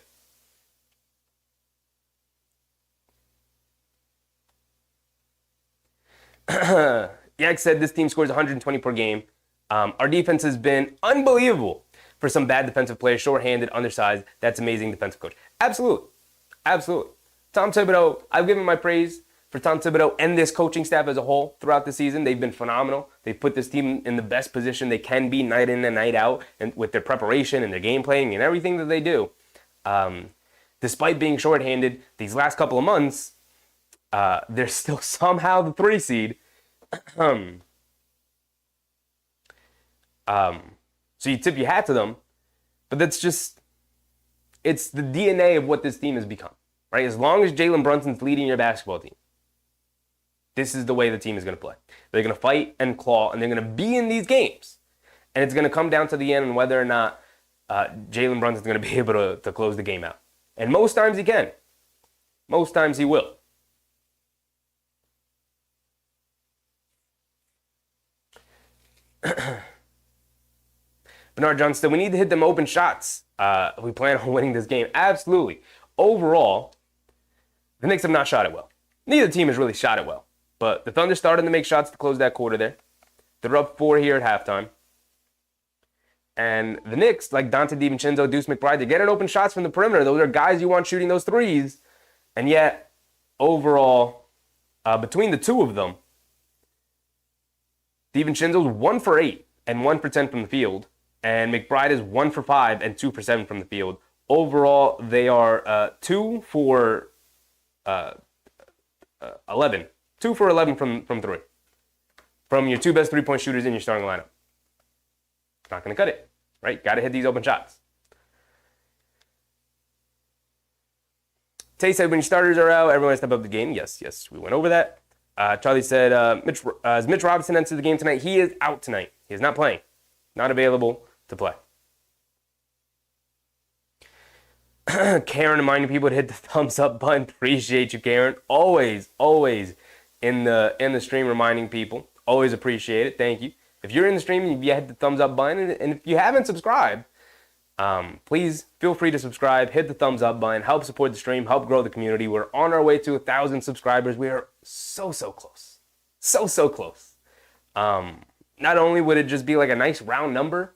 Yak said this team scores 120 per game. Our defense has been unbelievable for some bad defensive players, short-handed, undersized. That's amazing defensive coach. Absolutely. Tom Thibodeau, I've given my praise for Tom Thibodeau and this coaching staff as a whole throughout the season. They've been phenomenal. They've put this team in the best position they can be night in and night out, and with their preparation and their game playing and everything that they do. Despite being short-handed these last couple of months, they're still somehow the 3 seed. So you tip your hat to them, but it's the DNA of what this team has become, right? As long as Jalen Brunson's leading your basketball team, this is the way the team is going to play. They're going to fight and claw, and they're going to be in these games. And it's going to come down to the end on whether or not Jalen Brunson's going to be able to close the game out. And most times he can. Most times he will. Bernard Johnston, we need to hit them open shots. We plan on winning this game. Absolutely. Overall, the Knicks have not shot it well. Neither team has really shot it well. But the Thunder started to make shots to close that quarter there. They're up 4 here at halftime. And the Knicks, like Dante DiVincenzo, Deuce McBride, they're getting open shots from the perimeter. Those are guys you want shooting those threes. And yet, overall, between the two of them, DiVincenzo's 1 for 8 and 1 for 10 from the field. And McBride is 1 for 5 and 2 for 7 from the field. Overall, they are 2 for 11. 2 for 11 from 3. From your 2 best three-point shooters in your starting lineup. Not going to cut it, right? Got to hit these open shots. Tay said, when your starters are out, everyone step up the game. Yes, we went over that. Charlie said, as Mitch Robinson enters the game tonight, he is out tonight. He is not playing. Not available to play. Karen reminding people to hit the thumbs up button. Appreciate you, Karen. Always in the stream reminding people. Always appreciate it. Thank you. If you're in the stream and you hit the thumbs up button, and if you haven't subscribed, please feel free to subscribe, hit the thumbs up button, help support the stream, help grow the community. We're on our way to 1,000 subscribers. We are so close. So close. Not only would it just be like a nice round number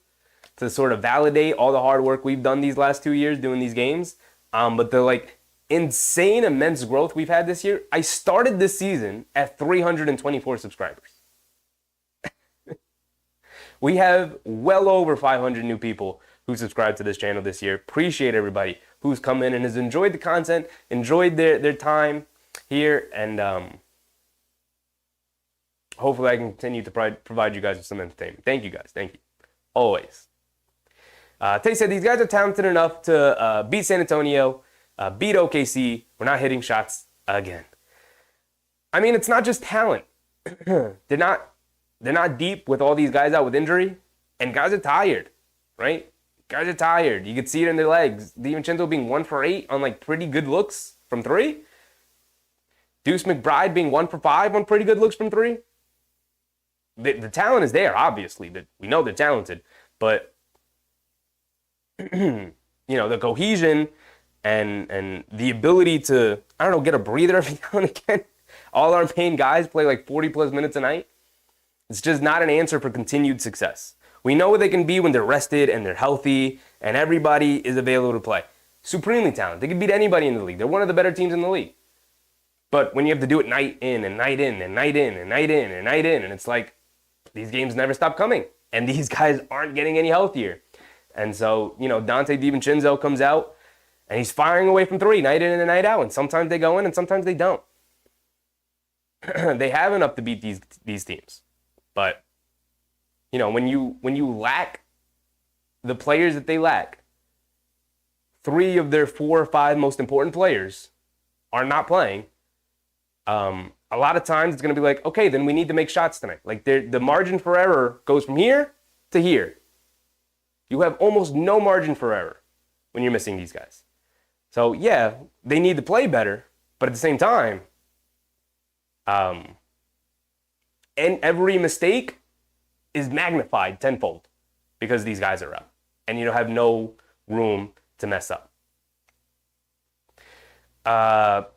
to sort of validate all the hard work we've done these last 2 years doing these games, but the like insane, immense growth we've had this year. I started this season at 324 subscribers. We have well over 500 new people who subscribed to this channel this year. Appreciate everybody who's come in and has enjoyed the content, enjoyed their time here, and hopefully I can continue to provide you guys with some entertainment. Thank you guys. Thank you. Always. Tay said, these guys are talented enough to beat San Antonio, beat OKC. We're not hitting shots again. I mean, it's not just talent. They're not deep with all these guys out with injury, and guys are tired, right? Guys are tired. You can see it in their legs. DiVincenzo being 1 for 8 on like pretty good looks from 3. Deuce McBride being 1 for 5 on pretty good looks from 3. The talent is there, obviously. We know they're talented, but the cohesion and the ability to, get a breather every now and again. All our main guys play like 40 plus minutes a night. It's just not an answer for continued success. We know what they can be when they're rested and they're healthy and everybody is available to play. Supremely talented. They can beat anybody in the league. They're one of the better teams in the league. But when you have to do it night in and night in and night in and night in and night in, and it's like these games never stop coming and these guys aren't getting any healthier. And so, Dante DiVincenzo comes out and he's firing away from 3 night in and night out. And sometimes they go in and sometimes they don't. They have enough to beat these teams. But, when you lack the players that they lack, 3 of their 4 or 5 most important players are not playing. A lot of times it's going to be like, okay, then we need to make shots tonight. Like the margin for error goes from here to here. You have almost no margin for error when you're missing these guys. So yeah, they need to play better, but at the same time, and every mistake is magnified tenfold because these guys are out and you have no room to mess up.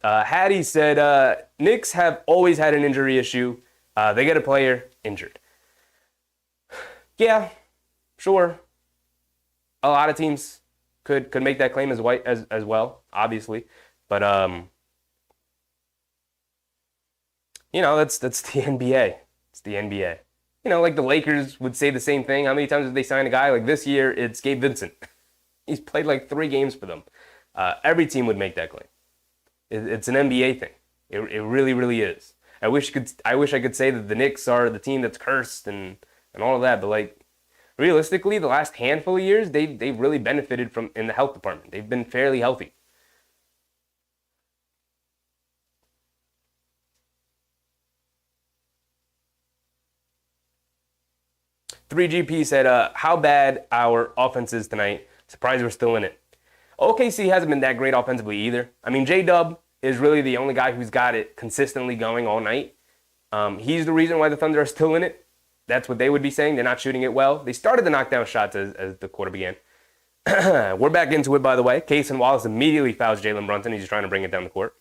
Hattie said, Knicks have always had an injury issue. They get a player injured. Yeah, sure. A lot of teams could make that claim as well, obviously. But that's the NBA. It's the NBA. Like the Lakers would say the same thing. How many times have they signed a guy? Like this year, it's Gabe Vincent. He's played like 3 games for them. Every team would make that claim. It's an NBA thing. It really, really is. I wish I could say that the Knicks are the team that's cursed and all of that, but like realistically, the last handful of years, they've really benefited from in the health department. They've been fairly healthy. "3GP said, how bad our offense is tonight. Surprised we're still in it. OKC hasn't been that great offensively either. I mean, J-Dub is really the only guy who's got it consistently going all night. He's the reason why the Thunder are still in it. That's what they would be saying. They're not shooting it well. They started to knock down shots as the quarter began. We're back into it, by the way. Case and Wallace immediately fouls Jalen Brunson. He's just trying to bring it down the court.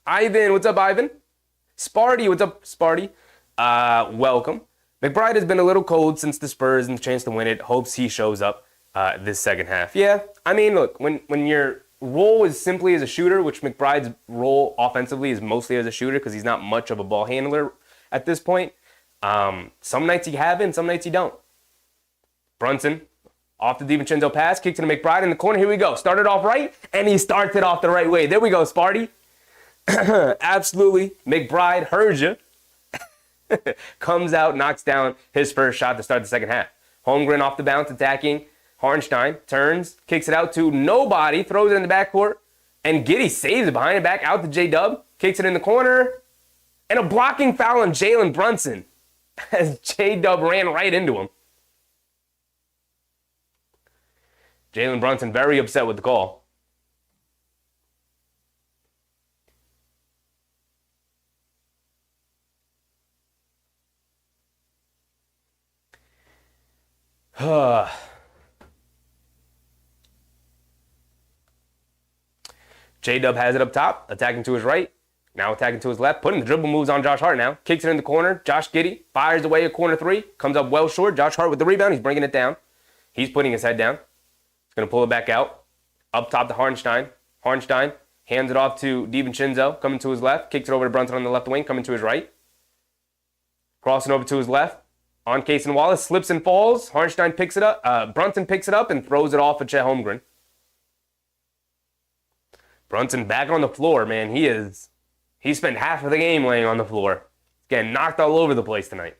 Ivan, what's up, Ivan? Sparty, what's up, Sparty? Welcome. McBride has been a little cold since the Spurs and the chance to win it. Hopes he shows up this second half. Yeah, I mean, look, when your role is simply as a shooter, which McBride's role offensively is mostly as a shooter because he's not much of a ball handler at this point. Some nights you have it and some nights you don't. Brunson, off the DiVincenzo pass, kicks to McBride in the corner. Here we go. Started off right, and he starts it off the right way. There we go, Sparty. Absolutely. McBride heard you. Comes out, knocks down his first shot to start the second half. Holmgren off the bounce, attacking. Harnstein turns, kicks it out to nobody, throws it in the backcourt, and Giddey saves it behind the back out to J-Dub, kicks it in the corner, and a blocking foul on Jalen Brunson as J-Dub ran right into him. Jalen Brunson very upset with the call. J-Dub has it up top, attacking to his right, now attacking to his left, putting the dribble moves on Josh Hart now, kicks it in the corner, Josh Giddey fires away a corner three, comes up well short, Josh Hart with the rebound, he's bringing it down, he's putting his head down, he's going to pull it back out, up top to Harnstein, hands it off to DiVincenzo, coming to his left, kicks it over to Brunson on the left wing, coming to his right, crossing over to his left, on Cason Wallace, slips and falls, Harnstein picks it up, Brunson picks it up and throws it off at Chet Holmgren. Brunson back on the floor, man. He spent half of the game laying on the floor. He's getting knocked all over the place tonight.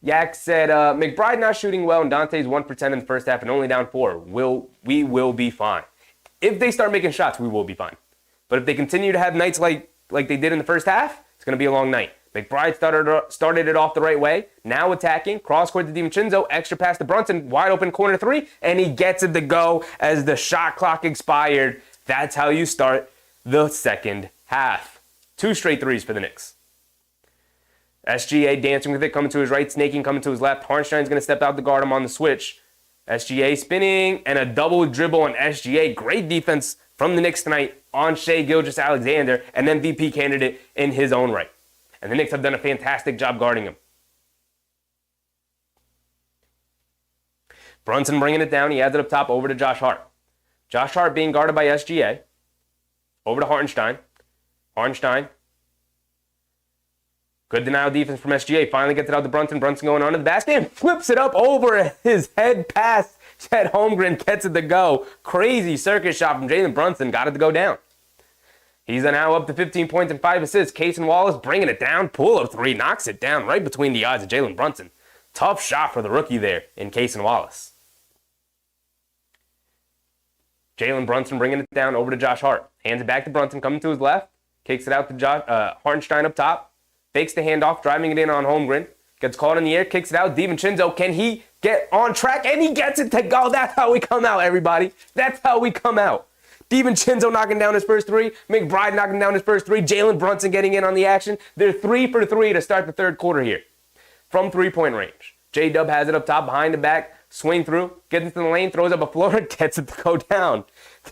Yak said, McBride not shooting well and Dante's 1 for 10 in the first half and only down 4. We will be fine. If they start making shots, we will be fine. But if they continue to have nights like they did in the first half, it's going to be a long night. McBride started it off the right way, now attacking, cross-court to DiVincenzo, extra pass to Brunson, wide open corner three, and he gets it to go as the shot clock expired. That's how you start the second half. 2 straight threes for the Knicks. SGA dancing with it, coming to his right, snaking, coming to his left. Harnstein's going to step out to guard him on the switch. SGA spinning, and a double dribble on SGA. Great defense from the Knicks tonight on Shai Gilgeous-Alexander, an MVP candidate in his own right. And the Knicks have done a fantastic job guarding him. Brunson bringing it down. He has it up top over to Josh Hart. Josh Hart being guarded by SGA. Over to Hartenstein. Hartenstein. Good denial defense from SGA. Finally gets it out to Brunson. Brunson going onto the basket and flips it up over his head past Chet Holmgren. Gets it to go. Crazy circus shot from Jalen Brunson. Got it to go down. He's now up to 15 points and 5 assists. Cason Wallace bringing it down. Pull-up three. Knocks it down right between the eyes of Jalen Brunson. Tough shot for the rookie there in Cason Wallace. Jalen Brunson bringing it down over to Josh Hart. Hands it back to Brunson, coming to his left. Kicks it out to Hartenstein up top. Fakes the handoff, driving it in on Holmgren. Gets caught in the air, kicks it out. DiVincenzo, can he get on track? And he gets it to go. That's how we come out, everybody. That's how we come out. DiVincenzo knocking down his first three. McBride knocking down his first three. Jalen Brunson getting in on the action. They're 3 for 3 to start the third quarter here. From three-point range. J-Dub has it up top, behind the back. Swing through, gets into the lane, throws up a floater, gets it to go down.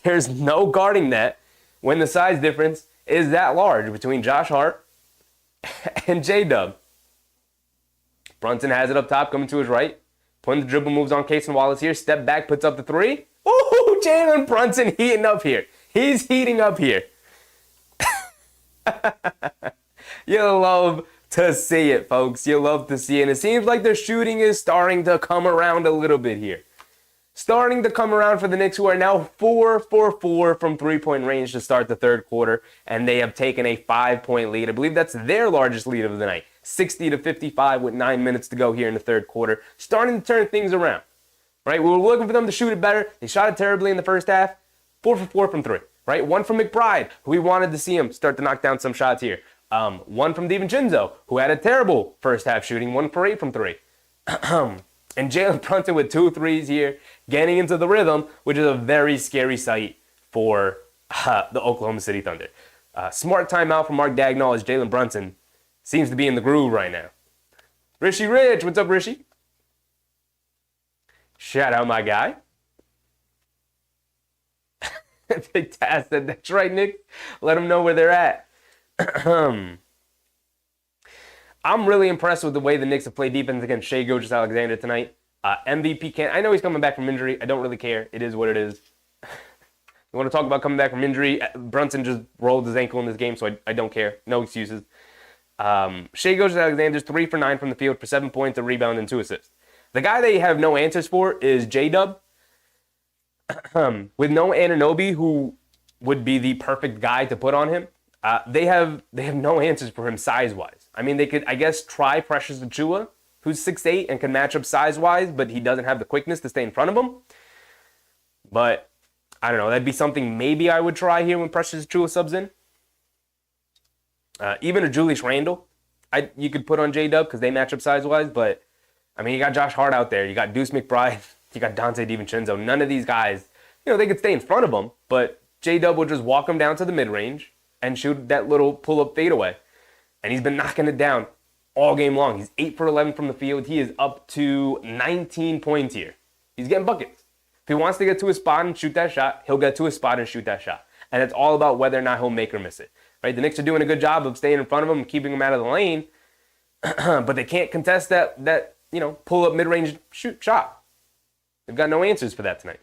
There's no guarding that when the size difference is that large between Josh Hart and J-Dub. Brunson has it up top, coming to his right. Putting the dribble moves on Cason Wallace here. Step back, puts up the three. Ooh, Jalen Brunson heating up here. He's heating up here. You'll love to see it, folks. You love to see it. And it seems like their shooting is starting to come around a little bit here. Starting to come around for the Knicks, who are now 4 for 4 from three-point range to start the third quarter. And they have taken a 5-point lead. I believe that's their largest lead of the night. 60-55 with 9 minutes to go here in the third quarter. Starting to turn things around. Right? We were looking for them to shoot it better. They shot it terribly in the first half. 4 for 4 from 3. Right? 1 from McBride, who we wanted to see him start to knock down some shots here. 1 from DiVincenzo, who had a terrible first half shooting, 1 for 8 from 3. And Jalen Brunson with 2 threes here, getting into the rhythm, which is a very scary sight for the Oklahoma City Thunder. Smart timeout from Mark Dagnall as Jalen Brunson seems to be in the groove right now. Rishi Rich, what's up, Rishi? Shout out my guy. Big Taz said, that's right, Nick. Let them know where they're at. I'm really impressed with the way the Knicks have played defense against Shai Gilgeous-Alexander tonight. MVP can't. I know he's coming back from injury. I don't really care. It is what it is. You want to talk about coming back from injury? Brunson just rolled his ankle in this game, so I don't care. No excuses. Shai Gilgeous-Alexander's 3 for 9 from the field for 7 points, a rebound, and 2 assists. The guy they have no answers for is J-Dub. With no Anunoby, who would be the perfect guy to put on him, they have no answers for him size-wise. I mean, they could, I guess, try Precious Achiuwa, who's 6'8", and can match up size-wise, but he doesn't have the quickness to stay in front of him. But I don't know. That'd be something maybe I would try here when Precious Achiuwa subs in. Even a Julius Randle, you could put on J-Dub because they match up size-wise. But, I mean, you got Josh Hart out there. You got Deuce McBride. You got Dante DiVincenzo. None of these guys, they could stay in front of him. But J-Dub would just walk him down to the mid-range and shoot that little pull-up fadeaway. And he's been knocking it down all game long. He's 8 for 11 from the field. He is up to 19 points here. He's getting buckets. If he wants to get to his spot and shoot that shot, he'll get to his spot and shoot that shot. And it's all about whether or not he'll make or miss it. Right? The Knicks are doing a good job of staying in front of him and keeping him out of the lane, but they can't contest that pull-up mid-range shoot shot. They've got no answers for that tonight.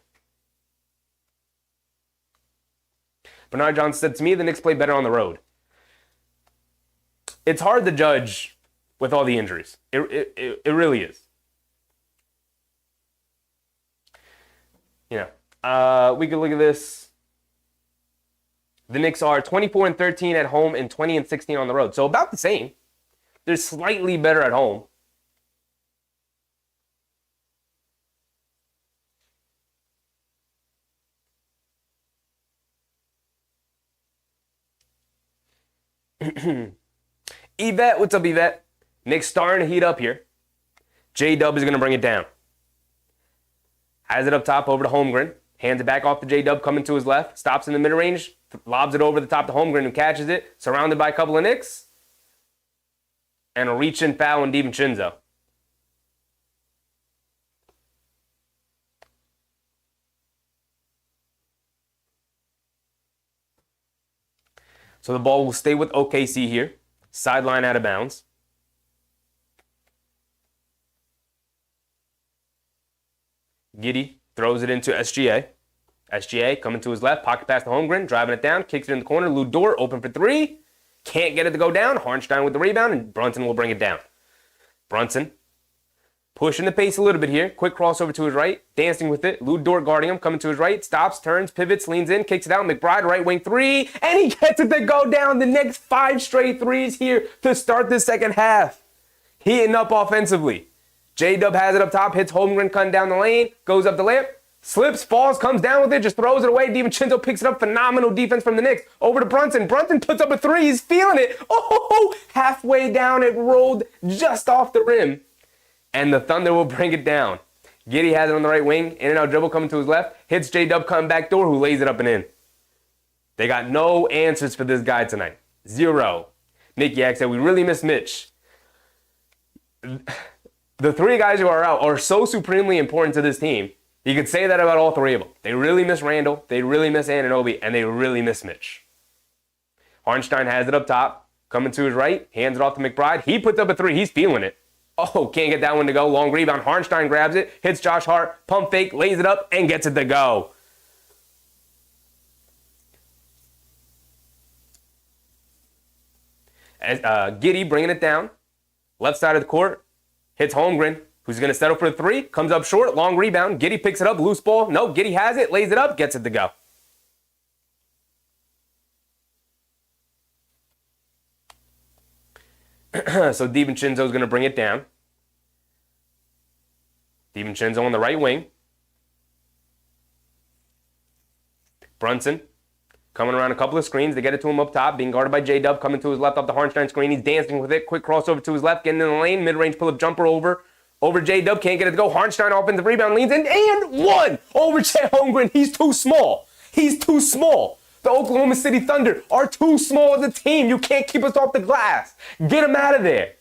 Bernard Johnson said, to me, the Knicks play better on the road. It's hard to judge with all the injuries. It really is. We could look at this. The Knicks are 24-13 at home and 20-16 on the road. So about the same. They're slightly better at home. Yvette, what's up, Yvette? Knicks starting to heat up here. J-Dub is going to bring it down. Has it up top over to Holmgren. Hands it back off to J-Dub, coming to his left. Stops in the mid-range. Lobs it over the top to Holmgren, who catches it. Surrounded by a couple of Knicks. And a reach-in foul on DiVincenzo. So the ball will stay with OKC here. Sideline out of bounds. Giddey throws it into SGA. SGA coming to his left, pocket pass to Holmgren, driving it down, kicks it in the corner. Lou Dort open for 3. Can't get it to go down. Harnstein with the rebound, and Brunson will bring it down. Brunson pushing the pace a little bit here. Quick crossover to his right, dancing with it. Lou Dort guarding him, coming to his right, stops, turns, pivots, leans in, kicks it out. McBride, right wing 3, and he gets it to go down. The next 5 straight threes here to start the second half. Heating up offensively. J-Dub has it up top, hits Holmgren, cutting down the lane, goes up the lamp, slips, falls, comes down with it, just throws it away. DiVincenzo picks it up. Phenomenal defense from the Knicks. Over to Brunson. Brunson puts up a 3. He's feeling it. Oh, halfway down, it rolled just off the rim. And the Thunder will bring it down. Giddey has it on the right wing. In and out dribble coming to his left. Hits J-Dub coming back door, who lays it up and in. They got no answers for this guy tonight. 0. Nick Yak said, we really miss Mitch. The 3 guys who are out are so supremely important to this team. You could say that about all 3 of them. They really miss Randall, they really miss Anunoby, and they really miss Mitch. Harnstein has it up top, coming to his right, hands it off to McBride. He puts up a 3, he's feeling it. Oh, can't get that one to go. Long rebound, Harnstein grabs it, hits Josh Hart, pump fake, lays it up, and gets it to go. Giddey bringing it down, left side of the court, hits Holmgren, who's going to settle for the 3, comes up short, long rebound. Giddey picks it up, loose ball. No, Giddey has it, lays it up, gets it to go. So DiVincenzo is going to bring it down. DiVincenzo on the right wing. Brunson coming around a couple of screens. They get it to him up top, being guarded by J-Dub, coming to his left off the Harnstein screen. He's dancing with it. Quick crossover to his left, getting in the lane. Mid-range pull-up jumper over J-Dub. Can't get it to go. Harnstein offensive rebound, leans in, and 1 over Chet Holmgren. He's too small. He's too small. The Oklahoma City Thunder are too small as a team. You can't keep us off the glass. Get them out of there.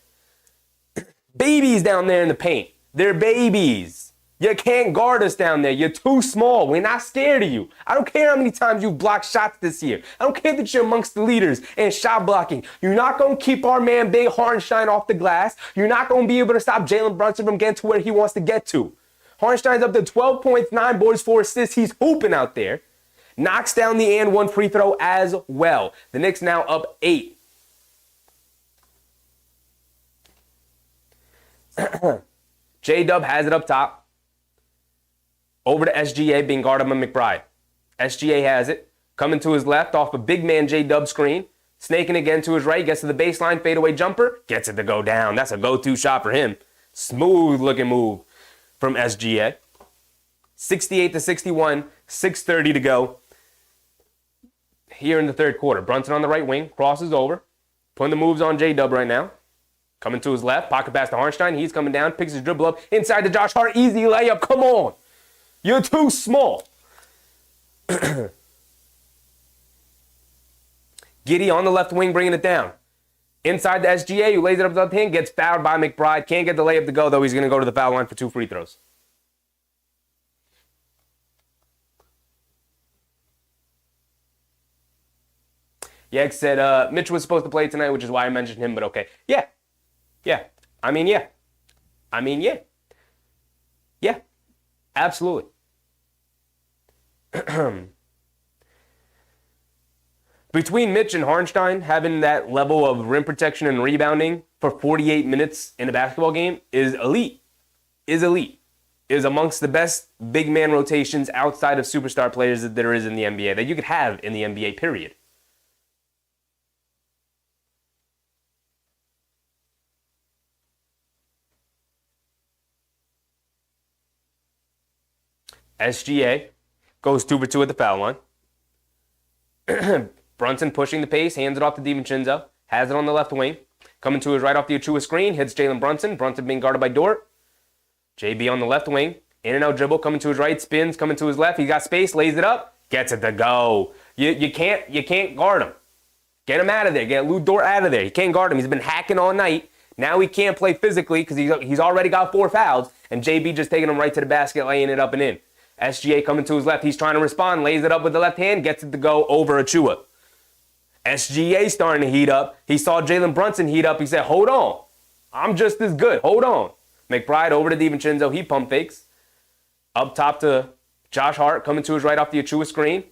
Babies down there in the paint. They're babies. You can't guard us down there. You're too small. We're not scared of you. I don't care how many times you've blocked shots this year. I don't care that you're amongst the leaders in shot blocking. You're not going to keep our man Big Hartenstein off the glass. You're not going to be able to stop Jalen Brunson from getting to where he wants to get to. Hartenstein's up to 12 points, 9 boards, 4 assists. He's hooping out there. Knocks down the and one free throw as well. The Knicks now up 8. J-Dub has it up top. Over to SGA, being guarded by McBride. SGA has it. Coming to his left off a big man J-Dub screen. Snaking again to his right. Gets to the baseline. Fadeaway jumper. Gets it to go down. That's a go-to shot for him. Smooth looking move from SGA. 68-61. 6:30 to go. Here in the third quarter. Brunson on the right wing. Crosses over. Putting the moves on J-Dub right now. Coming to his left. Pocket pass to Hartenstein. He's coming down. Picks his dribble up. Inside to Josh Hart. Easy layup. Come on. You're too small. Giddey on the left wing, bringing it down. Inside the SGA, who lays it up the left hand, gets fouled by McBride. Can't get the layup to go, though. He's going to go to the foul line for 2 free throws. Yex said Mitch was supposed to play tonight, which is why I mentioned him, but okay. Yeah. I mean, yeah. Yeah. Absolutely. Between Mitch and Hartenstein, having that level of rim protection and rebounding for 48 minutes in a basketball game is elite. Is amongst the best big man rotations outside of superstar players that there is in the NBA, that you could have in the NBA, period. SGA goes 2 for 2 at the foul line. Brunson pushing the pace, hands it off to DiVincenzo. Has it on the left wing. Coming to his right off the Achua screen. Hits Jalen Brunson. Brunson being guarded by Dort. JB on the left wing. In and out dribble. Coming to his right. Spins. Coming to his left. He got space. Lays it up. Gets it to go. You can't guard him. Get him out of there. Get Lou Dort out of there. You can't guard him. He's been hacking all night. Now he can't play physically because he's already got 4 fouls. And JB just taking him right to the basket, laying it up and in. SGA coming to his left. He's trying to respond. Lays it up with the left hand. Gets it to go over Achua. SGA starting to heat up. He saw Jalen Brunson heat up. He said, hold on. I'm just as good. Hold on. McBride over to DiVincenzo. He pump fakes. Up top to Josh Hart coming to his right off the Achua screen.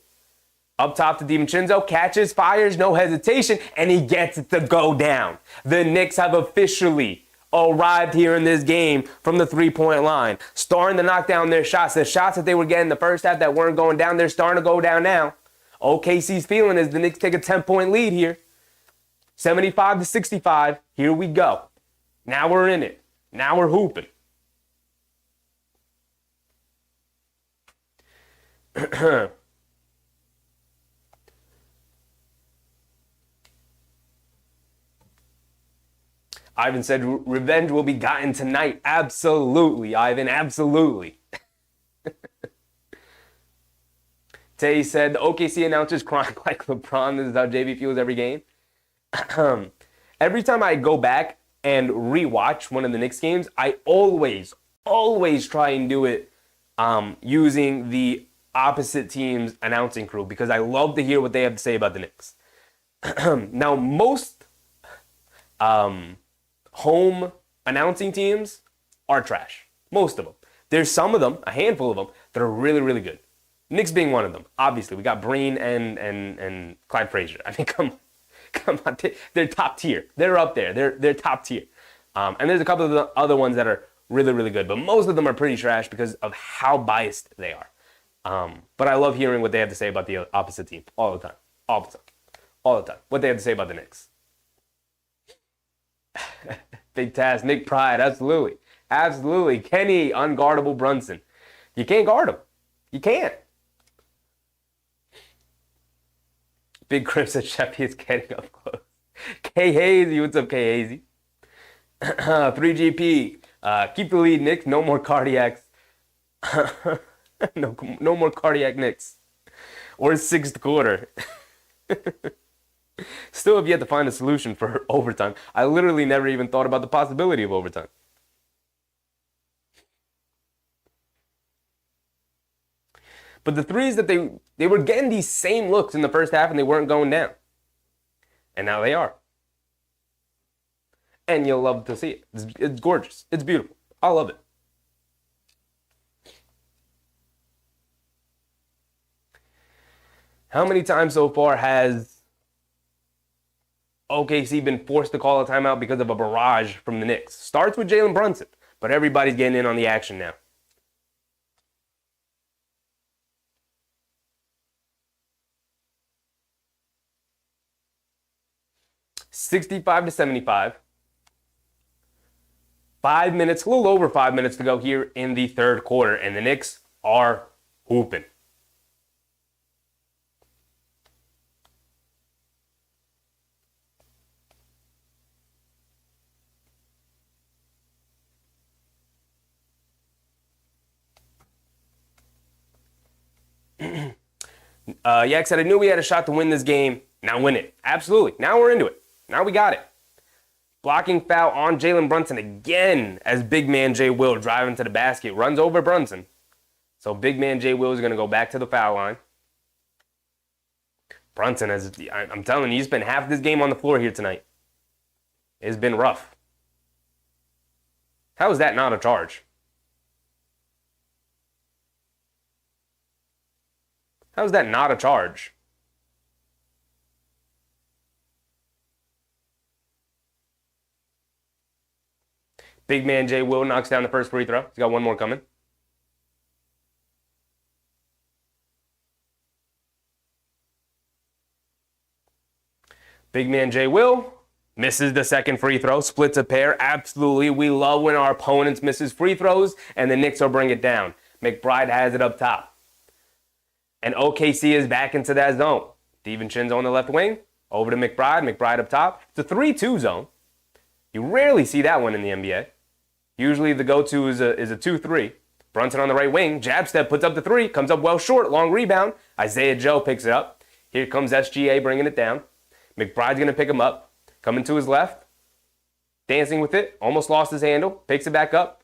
Up top to DiVincenzo. Catches, fires, no hesitation, and he gets it to go down. The Knicks have officially arrived here in this game from the 3-point line, starting to knock down their shots. The shots that they were getting the first half that weren't going down, they're starting to go down now. OKC's feeling is the Knicks take a 10-point lead here. 75-65. Here we go. Now we're in it. Now we're hooping. Ivan said, revenge will be gotten tonight. Absolutely, Ivan, absolutely. Tay said, the OKC announcers crying like LeBron. This is how JB feels every game. Every time I go back and rewatch one of the Knicks games, I always try and do it using the opposite team's announcing crew because I love to hear what they have to say about the Knicks. Now, most home announcing teams are trash. Most of them. There's some of them, a handful of them, that are really, really good. Knicks being one of them. Obviously, we got Breen and Clyde Frazier. I mean, come on. They're top tier. They're up there. They're top tier. And there's a couple of the other ones that are really, really good. But most of them are pretty trash because of how biased they are. But I love hearing what they have to say about the opposite team all the time. All the time. What they have to say about the Knicks. Big task. Nick Pride. Absolutely. Kenny, unguardable Brunson. You can't guard him. You can't. Big Chris said Sheffy is getting up close. K Hazy. What's up, K Hazy? 3GP. Keep the lead, Knicks. No more cardiacs. No more cardiac Knicks. Or 6th quarter. Still have yet to find a solution for overtime. I literally never even thought about the possibility of overtime. But the threes that they were getting these same looks in the first half and they weren't going down. And now they are. And you'll love to see it. It's gorgeous. It's beautiful. I love it. How many times so far has OKC been forced to call a timeout because of a barrage from the Knicks? Starts with Jalen Brunson, but everybody's getting in on the action now. $65-75. 5 minutes, a little over 5 minutes to go here in the third quarter, and the Knicks are hooping. Yak said, I knew we had a shot to win this game. Now win it. Absolutely. Now we're into it. Now we got it. Blocking foul on Jalen Brunson again as big man Jay Will driving to the basket. Runs over Brunson. So big man Jay Will is going to go back to the foul line. Brunson, I'm telling you, he's spent half this game on the floor here tonight. It's been rough. How is that not a charge? How is that not a charge? Big man Jay Will knocks down the first free throw. He's got one more coming. Big man Jay Will misses the second free throw, splits a pair. Absolutely. We love when our opponents misses free throws, and the Knicks will bring it down. McBride has it up top. And OKC is back into that zone. DiVincenzo on the left wing. Over to McBride. McBride up top. It's a 3-2 zone. You rarely see that one in the NBA. Usually the go-to is a 2-3. Brunson on the right wing. Jab step, puts up the three. Comes up well short. Long rebound. Isaiah Joe picks it up. Here comes SGA bringing it down. McBride's going to pick him up. Coming to his left. Dancing with it. Almost lost his handle. Picks it back up.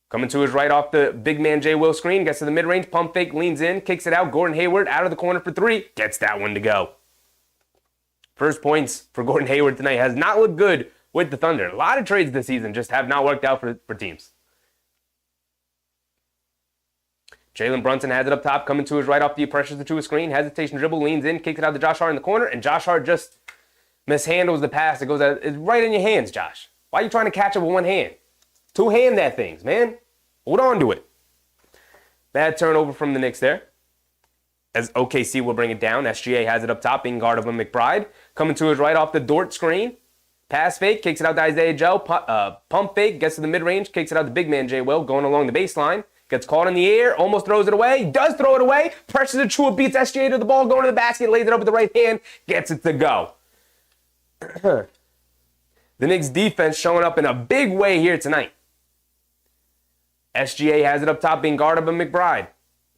Coming to his right off the big man Jay Will screen. Gets to the mid-range. Pump fake. Leans in. Kicks it out. Gordon Hayward out of the corner for three. Gets that one to go. First points for Gordon Hayward tonight. Has not looked good with the Thunder. A lot of trades this season just have not worked out for teams. Jalen Brunson has it up top. Coming to his right off the pressures to a screen. Hesitation dribble. Leans in. Kicks it out to Josh Hart in the corner. And Josh Hart just mishandles the pass. It goes out. It's right in your hands, Josh. Why are you trying to catch it with one hand? Two-hand that things, man. Hold on to it. Bad turnover from the Knicks there. As OKC will bring it down. SGA has it up top, being guarded by McBride. Coming to his right off the Dort screen. Pass fake, kicks it out to Isaiah Joe. Pump fake, gets to the mid-range, kicks it out to big man Jay Will, going along the baseline. Gets caught in the air, almost throws it away. Does throw it away. Pressures Achua, beats SGA to the ball, going to the basket, lays it up with the right hand, gets it to go. The Knicks defense showing up in a big way here tonight. SGA has it up top, being guarded by McBride.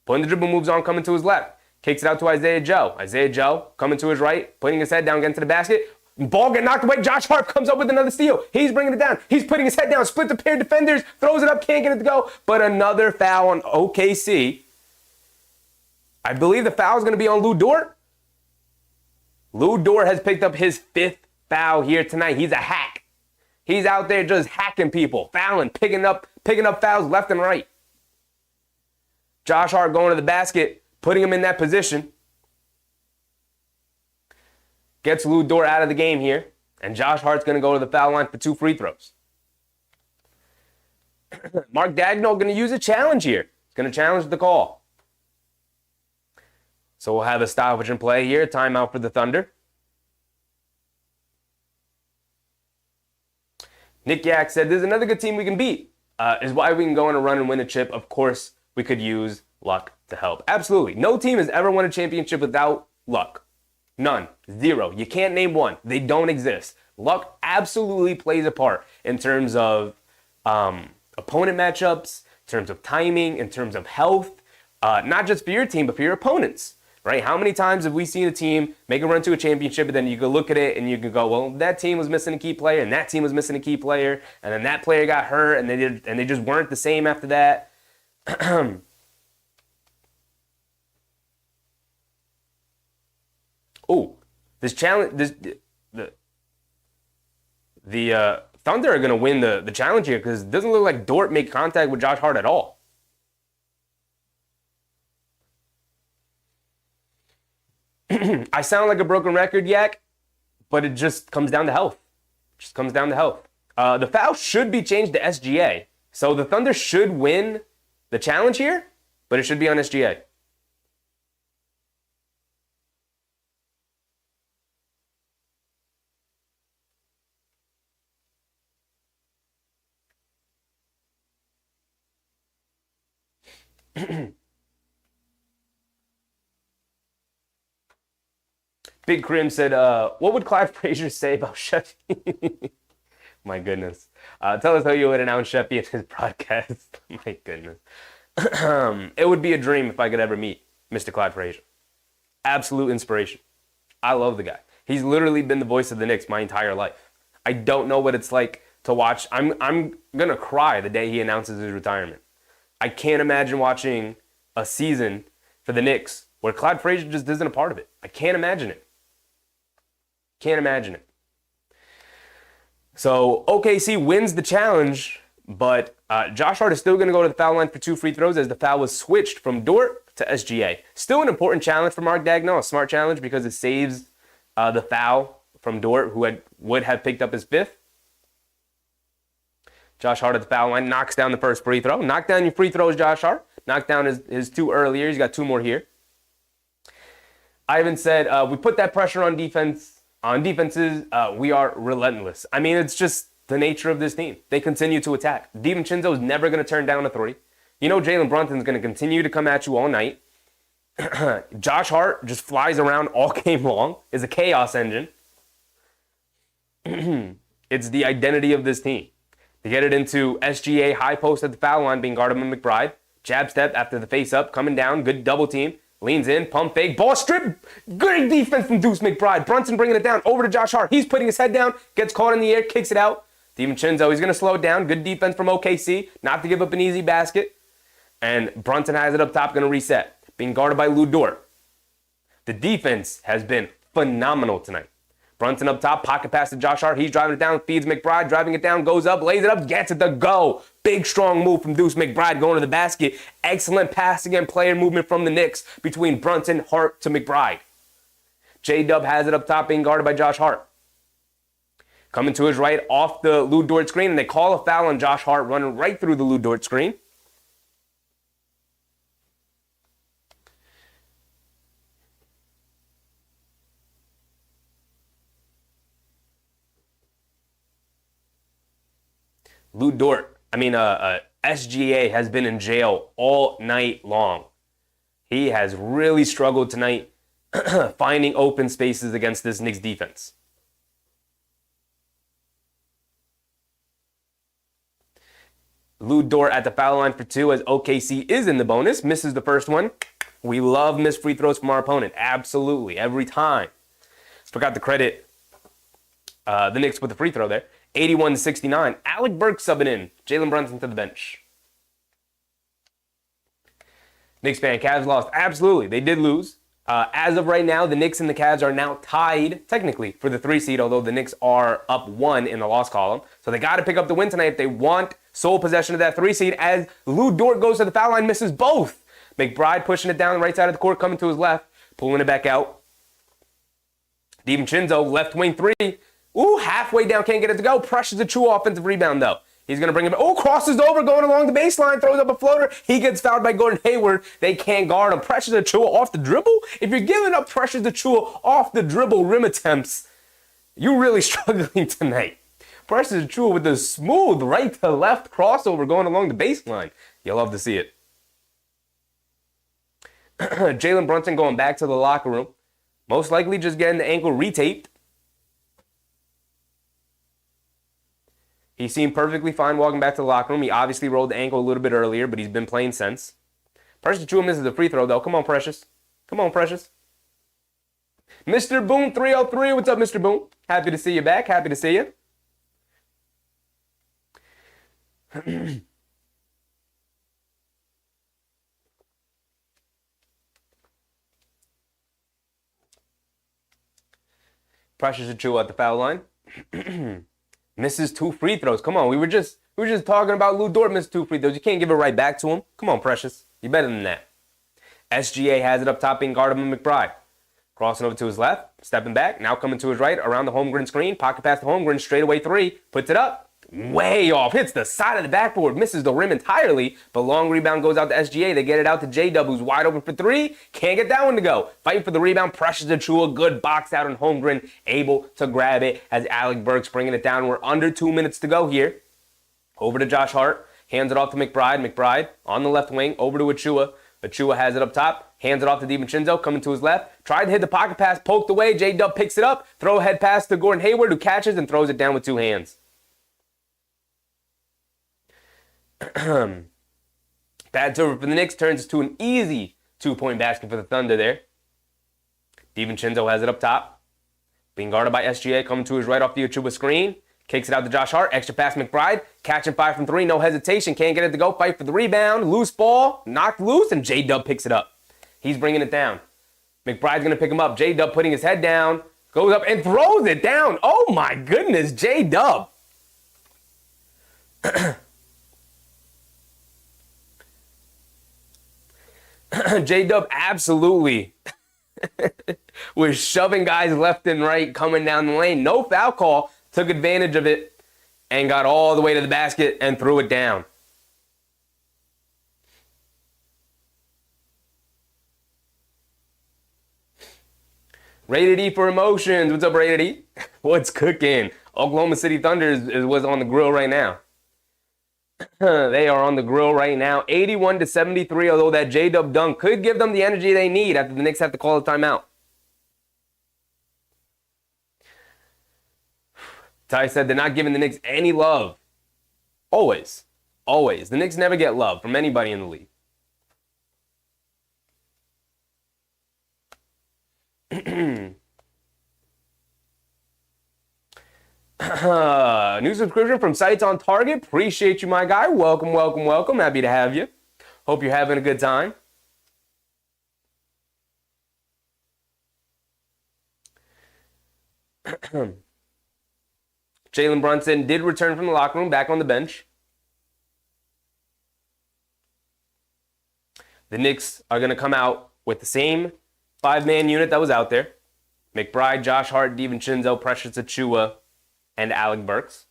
Putting the dribble moves on, coming to his left. Kicks it out to Isaiah Joe. Isaiah Joe coming to his right, putting his head down, getting to the basket. Ball get knocked away. Josh Hart comes up with another steal. He's bringing it down. He's putting his head down. Split the pair of defenders. Throws it up. Can't get it to go. But another foul on OKC. I believe the foul is going to be on Lou Dort. Lou Dort has picked up his fifth foul here tonight. He's a hack. He's out there just hacking people, fouling, picking up fouls left and right. Josh Hart going to the basket, putting him in that position. Gets Lou Dort out of the game here. And Josh Hart's going to go to the foul line for 2 free throws. Mark Dagnall going to use a challenge here. He's going to challenge the call. So we'll have a stoppage in play here. Timeout for the Thunder. Nick Yak said, there's another good team we can beat. Is why we can go on a run and win a chip. Of course, we could use luck to help. Absolutely. No team has ever won a championship without luck. None. Zero. You can't name one. They don't exist. Luck absolutely plays a part in terms of opponent matchups, in terms of timing, in terms of health, not just for your team, but for your opponents, right? How many times have we seen a team make a run to a championship, and then you can look at it and you can go, well, that team was missing a key player, and that team was missing a key player, and then that player got hurt, and they just weren't the same after that. Oh, this challenge, the Thunder are going to win the challenge here because it doesn't look like Dort made contact with Josh Hart at all. I sound like a broken record, Yak, but it just comes down to health. Just comes down to health. The foul should be changed to SGA. So the Thunder should win the challenge here, but it should be on SGA. Big Crim said, what would Clyde Frazier say about Sheffy? My goodness. Tell us how you would announce Sheffy in his broadcast. My goodness. It would be a dream if I could ever meet Mr. Clyde Frazier. Absolute inspiration. I love the guy. He's literally been the voice of the Knicks my entire life. I don't know what it's like to watch. I'm going to cry the day he announces his retirement. I can't imagine watching a season for the Knicks where Clyde Frazier just isn't a part of it. I can't imagine it. Can't imagine it. So OKC wins the challenge, but Josh Hart is still going to go to the foul line for 2 free throws as the foul was switched from Dort to SGA. Still an important challenge for Mark Daigneault, a smart challenge because it saves the foul from Dort, who would have picked up his 5th. Josh Hart at the foul line knocks down the first free throw. Knock down your free throws, Josh Hart. Knock down his 2 earlier. He's got 2 more here. Ivan said, we put that pressure on defense. On defenses, we are relentless. I mean, it's just the nature of this team. They continue to attack. DiVincenzo is never going to turn down a 3. You know Jalen Brunson's going to continue to come at you all night. Josh Hart just flies around all game long, is a chaos engine. It's the identity of this team. They get it into SGA, high post at the foul line, being guarded by McBride. Jab step after the face up, coming down, good double team. Leans in, pump fake, ball strip. Good defense from Deuce McBride. Brunson bringing it down over to Josh Hart. He's putting his head down, gets caught in the air, kicks it out. DiVincenzo, he's going to slow it down. Good defense from OKC, not to give up an easy basket. And Brunson has it up top, going to reset. Being guarded by Lou Dort. The defense has been phenomenal tonight. Brunson up top, pocket pass to Josh Hart. He's driving it down, feeds McBride, driving it down, goes up, lays it up, gets it to go. Big, strong move from Deuce McBride going to the basket. Excellent passing and player movement from the Knicks between Brunson, Hart to McBride. J-Dub has it up top, being guarded by Josh Hart. Coming to his right off the Lou Dort screen, and they call a foul on Josh Hart running right through the Lou Dort screen. SGA has been in jail all night long. He has really struggled tonight finding open spaces against this Knicks defense. Lou Dort at the foul line for 2 as OKC is in the bonus. Misses the first one. We love missed free throws from our opponent. Absolutely. Every time. Forgot to credit the Knicks with the free throw there. 81-69. Alec Burks subbing in. Jalen Brunson to the bench. Knicks fan, Cavs lost. Absolutely, they did lose. As of right now, the Knicks and the Cavs are now tied, technically, for the 3 seed, although the Knicks are up 1 in the loss column. So they got to pick up the win tonight if they want sole possession of that 3 seed, as Lou Dort goes to the foul line, misses both. McBride pushing it down the right side of the court, coming to his left, pulling it back out. DiVincenzo, left wing 3. Ooh, halfway down, can't get it to go. Pressures a true offensive rebound, though. He's going to bring it back. Oh, crosses over, going along the baseline, throws up a floater. He gets fouled by Gordon Hayward. They can't guard him. Pressures Achua off the dribble. If you're giving up Pressures Achua off the dribble rim attempts, you're really struggling tonight. Pressures Achua with the smooth right to left crossover going along the baseline. You'll love to see it. Jalen Brunson going back to the locker room. Most likely just getting the ankle retaped. He seemed perfectly fine walking back to the locker room. He obviously rolled the ankle a little bit earlier, but he's been playing since. Precious Achua misses the free throw, though. Come on, Precious. Come on, Precious. Mr. Boone 303. What's up, Mr. Boone? Happy to see you back. Happy to see you. Pressures Achua at the foul line. Misses 2 free throws. Come on, we were just talking about Lou Dort missed 2 free throws. You can't give it right back to him. Come on, Precious. You better than that. SGA has it up top being guarded by McBride. Crossing over to his left, stepping back, now coming to his right, around the Holmgren screen, pocket pass to Holmgren, straightaway 3, puts it up, way off, hits the side of the backboard, misses the rim entirely, but long rebound goes out to SGA. They get it out to J-Dub, who's wide open for 3, can't get that one to go. Fighting for the rebound, Precious Achua, good box out on Holmgren, able to grab it as Alec Burks bringing it down. We're under 2 minutes to go here. Over to Josh Hart, hands it off to McBride. McBride on the left wing, over to Achua. Achua has it up top, hands it off to DiVincenzo, coming to his left. Tried to hit the pocket pass, poked away. J-Dub picks it up, throw a head pass to Gordon Hayward, who catches and throws it down with 2 hands. Bad turnover for the Knicks, turns to an easy 2-point basket for the Thunder there. DiVincenzo has it up top, being guarded by SGA, coming to his right off the Achua screen. Kicks it out to Josh Hart. Extra pass McBride. Catching 5 from 3. No hesitation. Can't get it to go. Fight for the rebound. Loose ball. Knocked loose. And J-Dub picks it up. He's bringing it down. McBride's going to pick him up. J-Dub putting his head down. Goes up and throws it down. Oh my goodness. J-Dub. J-Dub absolutely was shoving guys left and right coming down the lane. No foul call. Took advantage of it and got all the way to the basket and threw it down. Rated E for emotions. What's up, Rated E? What's cooking? Oklahoma City Thunder is what's on the grill right now. They are on the grill right now. 81-73, although that J-Dub dunk could give them the energy they need after the Knicks have to call a timeout. Ty said they're not giving the Knicks any love. Always. Always. The Knicks never get love from anybody in the league. New subscription from Sites on Target. Appreciate you, my guy. Welcome, welcome, welcome. Happy to have you. Hope you're having a good time. Jalen Brunson did return from the locker room, back on the bench. The Knicks are going to come out with the same 5-man unit that was out there. McBride, Josh Hart, DiVincenzo, Precious Achua, and Alec Burks.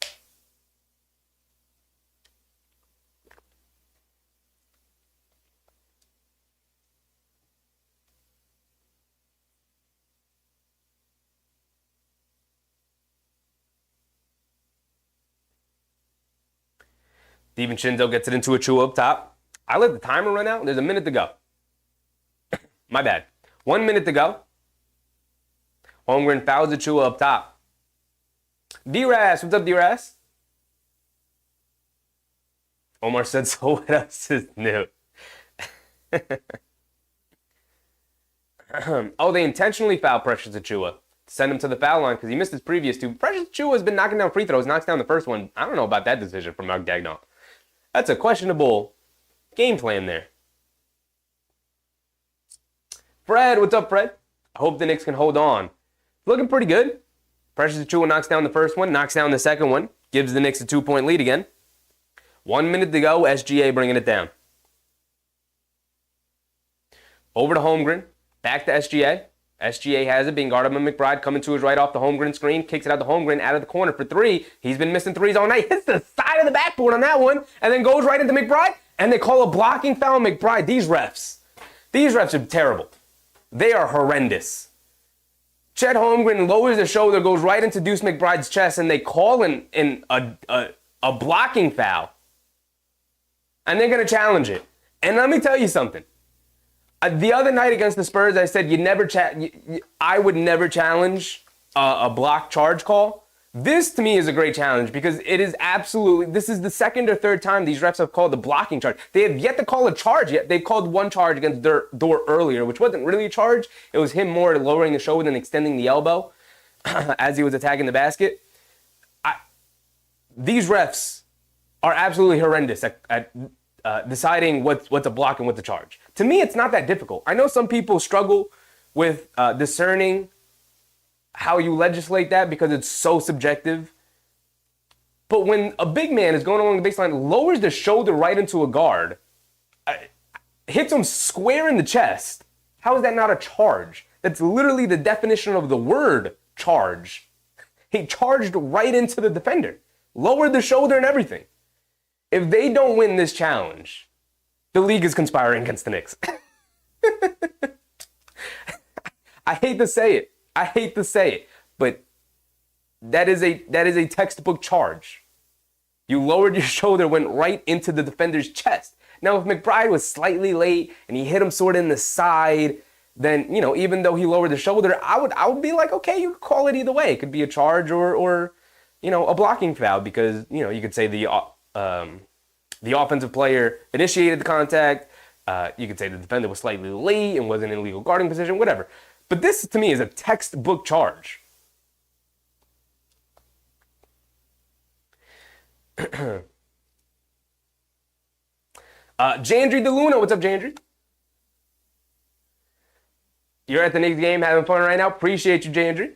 DiVincenzo gets it into Achua up top. I let the timer run out. There's a minute to go. My bad. 1 minute to go. Holmgren fouls Achua up top. D-Ras, what's up, D-Ras? Omar said, so what else is new? Oh, they intentionally fouled Precious Achua. Send him to the foul line because he missed his previous 2. Precious Achua has been knocking down free throws, knocks down the first one. I don't know about that decision from Mark Daigneault. That's a questionable game plan there. Fred, what's up, Fred? I hope the Knicks can hold on. Looking pretty good. Precious Achua knocks down the first one, knocks down the second one, gives the Knicks a 2-point lead again. 1 minute to go, SGA bringing it down. Over to Holmgren, back to SGA. SGA has it, being guarded by McBride, coming to his right off the Holmgren screen, kicks it out to Holmgren, out of the corner for 3. He's been missing threes all night, hits the side of the backboard on that one, and then goes right into McBride, and they call a blocking foul on McBride. These refs are terrible. They are horrendous. Chet Holmgren lowers the shoulder, goes right into Deuce McBride's chest, and they call in a blocking foul. And they're going to challenge it. And let me tell you something. The other night against the Spurs, I said I would never challenge a block charge call. This, to me, is a great challenge because this is the second or third time these refs have called the blocking charge. They have yet to call a charge yet. They called one charge against Dort earlier, which wasn't really a charge. It was him more lowering the shoulder and extending the elbow as he was attacking the basket. These refs are absolutely horrendous at deciding what's a block and what's a charge. To me, it's not that difficult. I know some people struggle with discerning how you legislate that because it's so subjective. But when a big man is going along the baseline, lowers the shoulder right into a guard, hits him square in the chest, how is that not a charge? That's literally the definition of the word charge. He charged right into the defender, lowered the shoulder and everything. If they don't win this challenge, the league is conspiring against the Knicks. I hate to say it, but that is a textbook charge. You lowered your shoulder, went right into the defender's chest. Now, if McBride was slightly late and he hit him sort of in the side, then, even though he lowered the shoulder, I would be like, okay, you could call it either way. It could be a charge or a blocking foul because, you could say the offensive player initiated the contact. You could say the defender was slightly late and wasn't in a legal guarding position, whatever. But this, to me, is a textbook charge. Jandry DeLuna, what's up, Jandry? You're at the Knicks game having fun right now. Appreciate you, Jandry.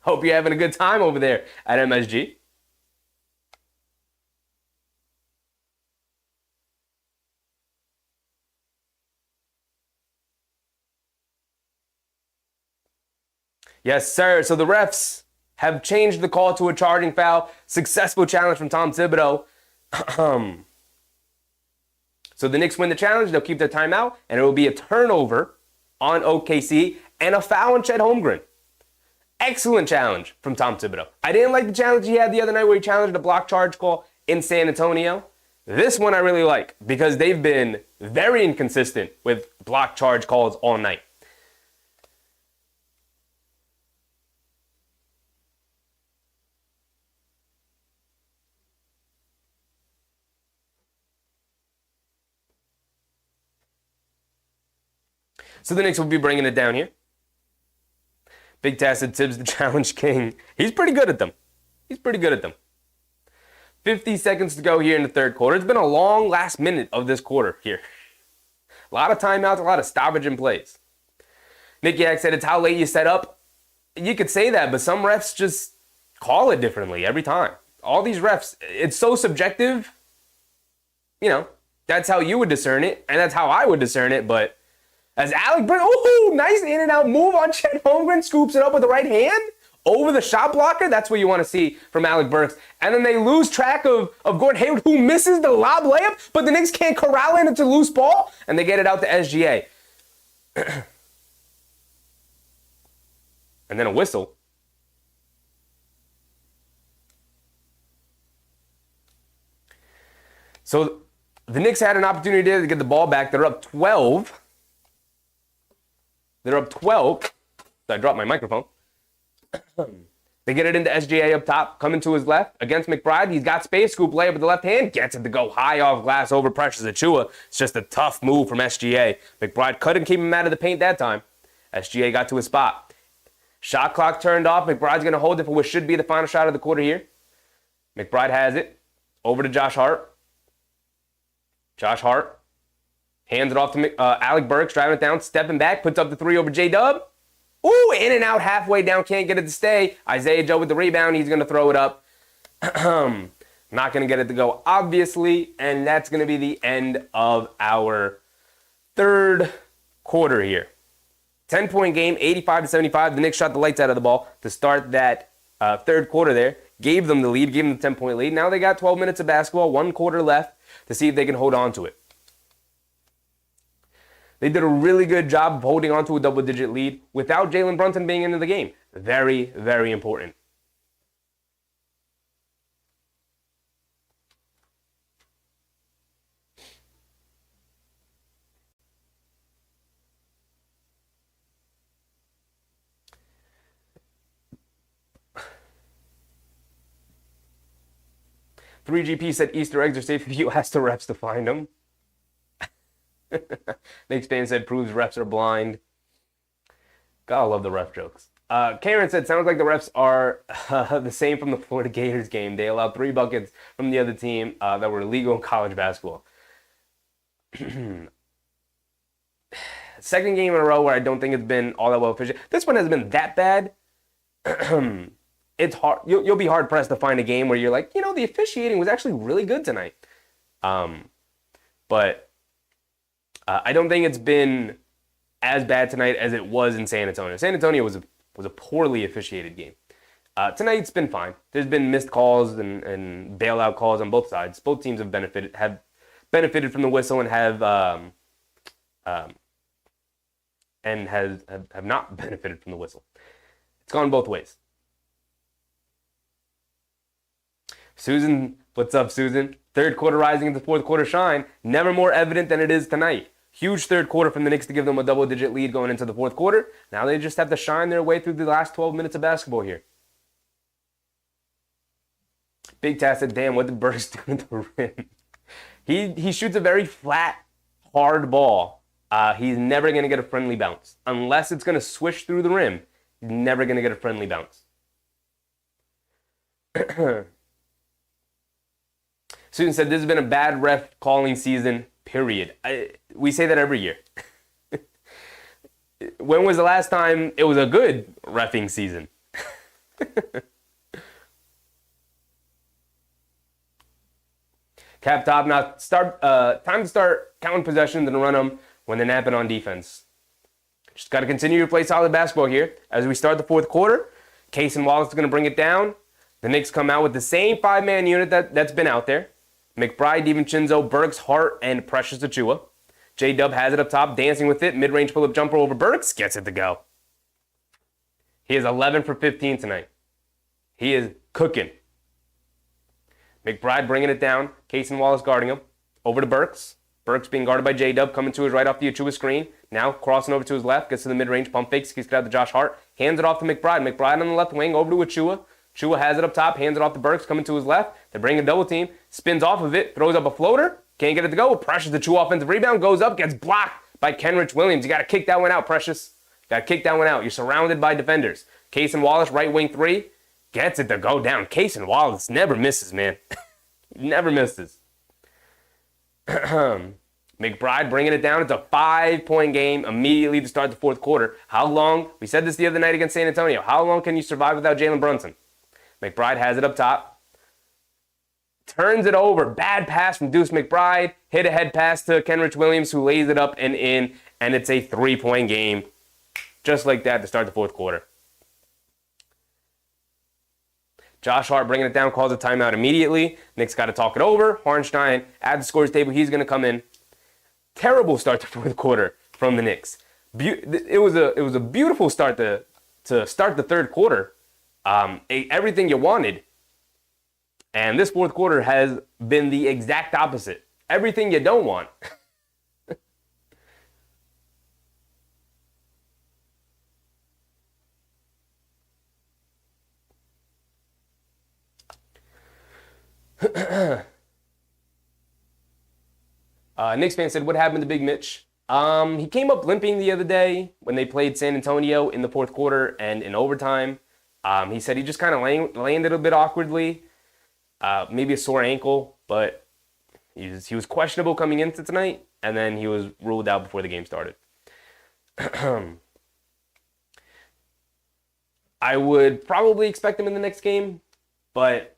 Hope you're having a good time over there at MSG. Yes, sir. So the refs have changed the call to a charging foul. Successful challenge from Tom Thibodeau. So the Knicks win the challenge. They'll keep their timeout, and it will be a turnover on OKC and a foul on Chet Holmgren. Excellent challenge from Tom Thibodeau. I didn't like the challenge he had the other night where he challenged a block charge call in San Antonio. This one I really like because they've been very inconsistent with block charge calls all night. So the Knicks will be bringing it down here. Big Tacit Tibbs, the challenge king. He's pretty good at them. 50 seconds to go here in the third quarter. It's been a long last minute of this quarter here. A lot of timeouts, a lot of stoppage in plays. Nick Yak said it's how late you set up. You could say that, but some refs just call it differently every time. All these refs, it's so subjective. That's how you would discern it, and that's how I would discern it, but as Alec Burks, nice in and out move on Chet Holmgren, scoops it up with the right hand over the shot blocker. That's what you want to see from Alec Burks. And then they lose track of Gordon Hayward, who misses the lob layup, but the Knicks can't corral it into loose ball, and they get it out to SGA. And then a whistle. So the Knicks had an opportunity to get the ball back. They're up 12. I dropped my microphone. They get it into SGA up top, coming to his left against McBride. He's got space, scoop layup with the left hand, gets it to go high off glass, over pressures Achua. It's just a tough move from SGA. McBride couldn't keep him out of the paint that time. SGA got to his spot. Shot clock turned off. McBride's going to hold it for what should be the final shot of the quarter here. McBride has it. Over to Josh Hart. Josh Hart hands it off to Alec Burks, driving it down, stepping back, puts up the three over J-Dub. Ooh, in and out halfway down, can't get it to stay. Isaiah Joe with the rebound, he's going to throw it up. Not going to get it to go, obviously, and that's going to be the end of our third quarter here. 10-point game, 85-75. The Knicks shot the lights out of the ball to start that third quarter there. Gave them the lead, gave them the 10-point lead. Now they got 12 minutes of basketball, 1 quarter left to see if they can hold on to it. They did a really good job of holding on to a double-digit lead without Jalen Brunson being into the game. Very, very important. $3GP said Easter eggs are safe if you ask the refs to find them. Knicks fan said proves refs are blind. Gotta love the ref jokes. Karen said sounds like the refs are the same from the Florida Gators game. They allowed 3 buckets from the other team that were illegal in college basketball. Second game in a row where I don't think it's been all that well officiated. This one hasn't been that bad, It's hard. You'll be hard pressed to find a game where you're like, the officiating was actually really good tonight. But I don't think it's been as bad tonight as it was in San Antonio. San Antonio was a poorly officiated game. Tonight's been fine. There's been missed calls and bailout calls on both sides. Both teams have benefited from the whistle and have not benefited from the whistle. It's gone both ways. Susan, what's up, Susan? Third quarter rising into fourth quarter shine. Never more evident than it is tonight. Huge third quarter from the Knicks to give them a double-digit lead going into the fourth quarter. Now they just have to shine their way through the last 12 minutes of basketball here. Big Taz said, damn, what did Burks do at the rim? He shoots a very flat, hard ball. He's never going to get a friendly bounce. Unless it's going to swish through the rim, he's never going to get a friendly bounce. Susan said, this has been a bad ref calling season, period. We say that every year. When was the last time it was a good reffing season? Cap top, now time to start counting possessions and run them when they're napping on defense. Just got to continue to play solid basketball here. As we start the fourth quarter, Case and Wallace are going to bring it down. The Knicks come out with the same five-man unit that's been out there. McBride, DiVincenzo, Burks, Hart, and Precious Achiuwa. J-Dub has it up top, dancing with it. Mid-range pull-up jumper over Burks, gets it to go. He is 11 for 15 tonight. He is cooking. McBride bringing it down. Case and Wallace guarding him. Over to Burks. Burks being guarded by J-Dub, coming to his right off the Achiuwa screen. Now crossing over to his left, gets to the mid-range, pump fakes, kicks it out to Josh Hart. Hands it off to McBride. McBride on the left wing, over to Achiuwa. Achiuwa has it up top, hands it off to Burks, coming to his left. They're bringing a double team, spins off of it, throws up a floater, can't get it to go. Precious Achiuwa offensive rebound, goes up, gets blocked by Kenrich Williams. You got to kick that one out, Precious. Got to kick that one out. You're surrounded by defenders. Case and Wallace, right wing three, gets it to go down. Case and Wallace never misses, man. Never misses. McBride bringing it down. It's a 5-point game immediately to start the fourth quarter. How long? We said this the other night against San Antonio. How long can you survive without Jalen Brunson? McBride has it up top. Turns it over. Bad pass from Deuce McBride. Hit a head pass to Kenrich Williams, who lays it up and in. And it's a 3-point game. Just like that to start the fourth quarter. Josh Hart bringing it down, calls a timeout immediately. Knicks got to talk it over. Harnstein at the scores table. He's going to come in. Terrible start to fourth quarter from the Knicks. It was a beautiful start to start the third quarter. Everything you wanted. And this fourth quarter has been the exact opposite. Everything you don't want. Knicks fan said, what happened to Big Mitch? He came up limping the other day when they played San Antonio in the fourth quarter and in overtime. He said he just kind of landed a bit awkwardly. Maybe a sore ankle, but he was questionable coming into tonight, and then he was ruled out before the game started. I would probably expect him in the next game, but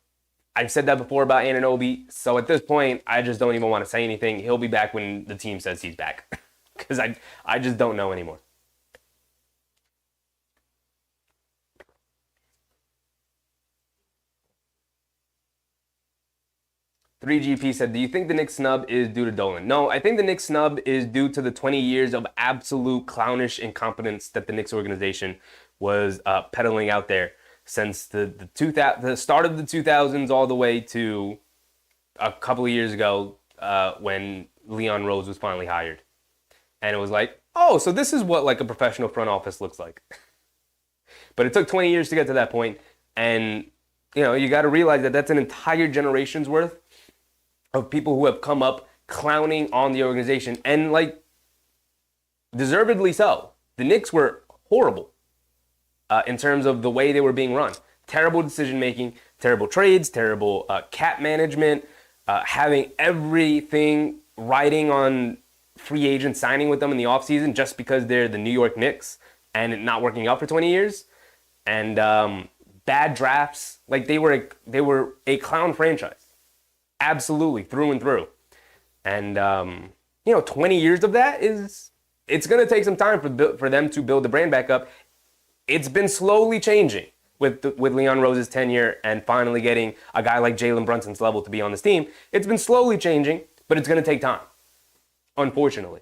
I've said that before about Anunoby, so at this point, I just don't even want to say anything. He'll be back when the team says he's back, because I just don't know anymore. 3GP said, do you think the Knicks snub is due to Dolan? No, I think the Knicks snub is due to the 20 years of absolute clownish incompetence that the Knicks organization was peddling out there since the start of the 2000s all the way to a couple of years ago when Leon Rose was finally hired. And it was like, oh, so this is what like a professional front office looks like. But it took 20 years to get to that point. And, you got to realize that that's an entire generation's worth of people who have come up clowning on the organization. And, deservedly so. The Knicks were horrible in terms of the way they were being run. Terrible decision-making, terrible trades, terrible cap management, having everything riding on free agents signing with them in the offseason just because they're the New York Knicks and it not working out for 20 years. and bad drafts. Like they were a clown franchise, absolutely through and through. And 20 years of that it's going to take some time for them to build the brand back up. It's been slowly changing with Leon Rose's tenure and finally getting a guy like Jalen Brunson's level to be on this team. It's been slowly changing, but it's going to take time, unfortunately.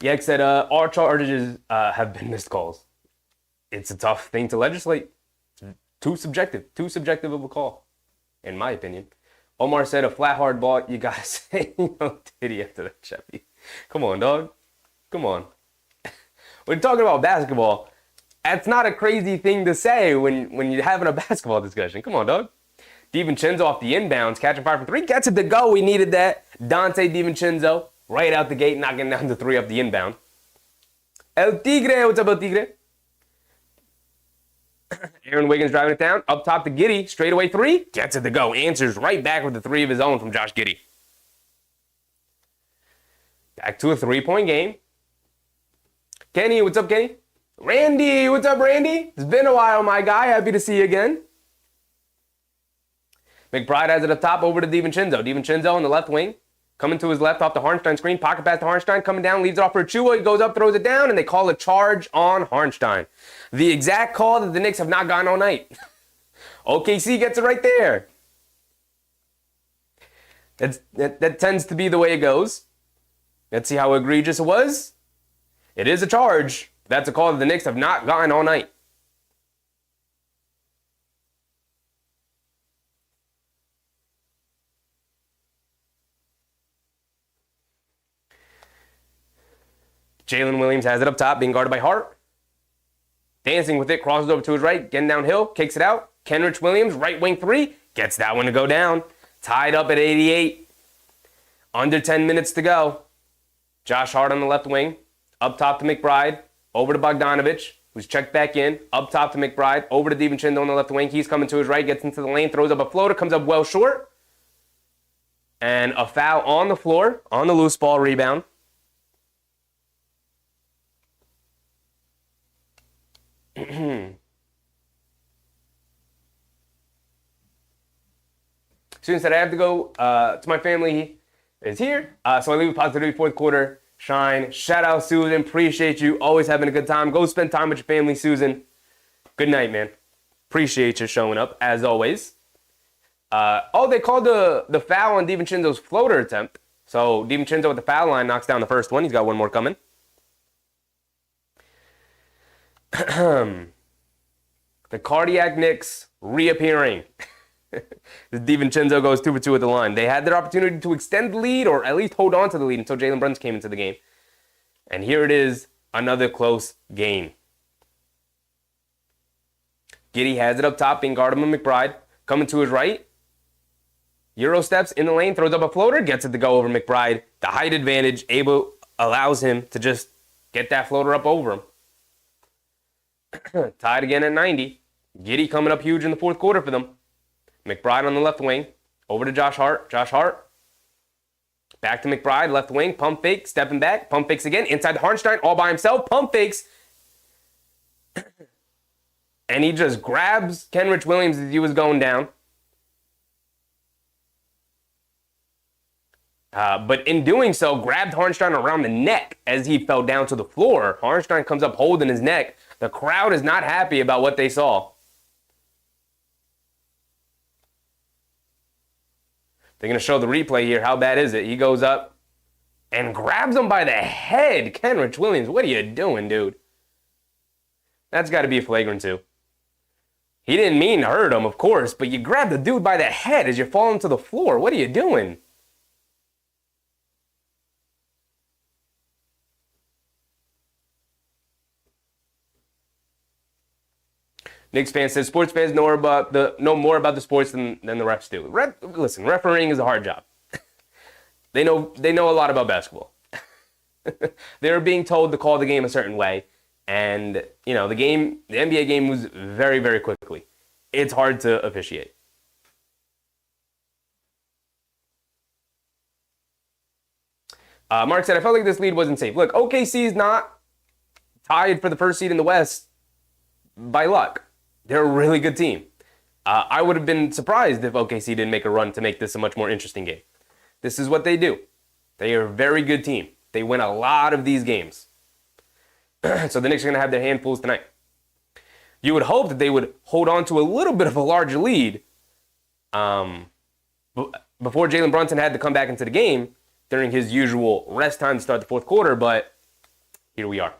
Yek said, our charges have been missed calls. It's a tough thing to legislate. Too subjective of a call, in my opinion. Omar said, a flat hard ball, you gotta say no titty after that, Chevy. Come on, dog. Come on. When you're talking about basketball, that's not a crazy thing to say when you're having a basketball discussion. Come on, dog. DiVincenzo off the inbounds, catching fire from three, gets it to go. We needed that. Dante DiVincenzo, right out the gate, knocking down the three up the inbound. El Tigre, what's up, El Tigre? Aaron Wiggins driving it down. Up top to Giddey. Straightaway three. Gets it to go. Answers right back with the three of his own from Josh Giddey. Back to a three-point game. Kenny, what's up, Kenny? Randy, what's up, Randy? It's been a while, my guy. Happy to see you again. McBride has it up top over to DiVincenzo. DiVincenzo on the left wing. Coming to his left off the Harnstein screen. Pocket pass to Harnstein. Coming down. Leaves it off for Achua. He goes up, throws it down, and they call a charge on Harnstein. The exact call that the Knicks have not gotten all night. OKC gets it right there. That tends to be the way it goes. Let's see how egregious it was. It is a charge. That's a call that the Knicks have not gotten all night. Jalen Williams has it up top, being guarded by Hart. Dancing with it, crosses over to his right, getting downhill, kicks it out. Kenrich Williams, right wing three, gets that one to go down. Tied up at 88. Under 10 minutes to go. Josh Hart on the left wing. Up top to McBride. Over to Bogdanovich, who's checked back in. Up top to McBride. Over to DiVincenzo on the left wing. He's coming to his right, gets into the lane, throws up a floater, comes up well short. And a foul on the floor, on the loose ball rebound. Student said, I have to go to my family is here. So I leave a positivity fourth quarter shine. Shout out, Susan. Appreciate you. Always having a good time. Go spend time with your family, Susan. Good night, man. Appreciate you showing up, as always. They called the foul on DiVincenzo's floater attempt. So DiVincenzo at the foul line knocks down the first one. He's got one more coming. The cardiac Knicks reappearing. DiVincenzo goes 2 for 2 at the line. They had their opportunity to extend the lead or at least hold on to the lead until Jalen Brunson came into the game. And here it is, another close game. Giddey has it up top, being guarded by McBride. Coming to his right. Euro steps in the lane, throws up a floater, gets it to go over McBride. The height advantage allows him to just get that floater up over him. Tied again at 90. Giddey coming up huge in the fourth quarter for them. McBride on the left wing. Over to Josh Hart. Josh Hart. Back to McBride, left wing. Pump fake, stepping back. Pump fakes again. Inside to Harnstein, all by himself. Pump fakes. And he just grabs Kenrich Williams as he was going down. But in doing so, grabbed Harnstein around the neck as he fell down to the floor. Harnstein comes up holding his neck. The crowd is not happy about what they saw. They're going to show the replay here. How bad is it? He goes up and grabs him by the head. Kenrich Williams, what are you doing, dude? That's got to be a flagrant 2. He didn't mean to hurt him, of course, but you grab the dude by the head as you're falling to the floor. What are you doing? Knicks fan says sports fans know more about the sports than the refs do. Listen, refereeing is a hard job. They know a lot about basketball. They were being told to call the game a certain way, and the NBA game moves very, very quickly. It's hard to officiate. Mark said, I felt like this lead wasn't safe. Look, OKC is not tied for the first seed in the West by luck. They're a really good team. I would have been surprised if OKC didn't make a run to make this a much more interesting game. This is what they do. They are a very good team. They win a lot of these games. So the Knicks are going to have their handfuls tonight. You would hope that they would hold on to a little bit of a larger lead before Jalen Brunson had to come back into the game during his usual rest time to start the fourth quarter, but here we are.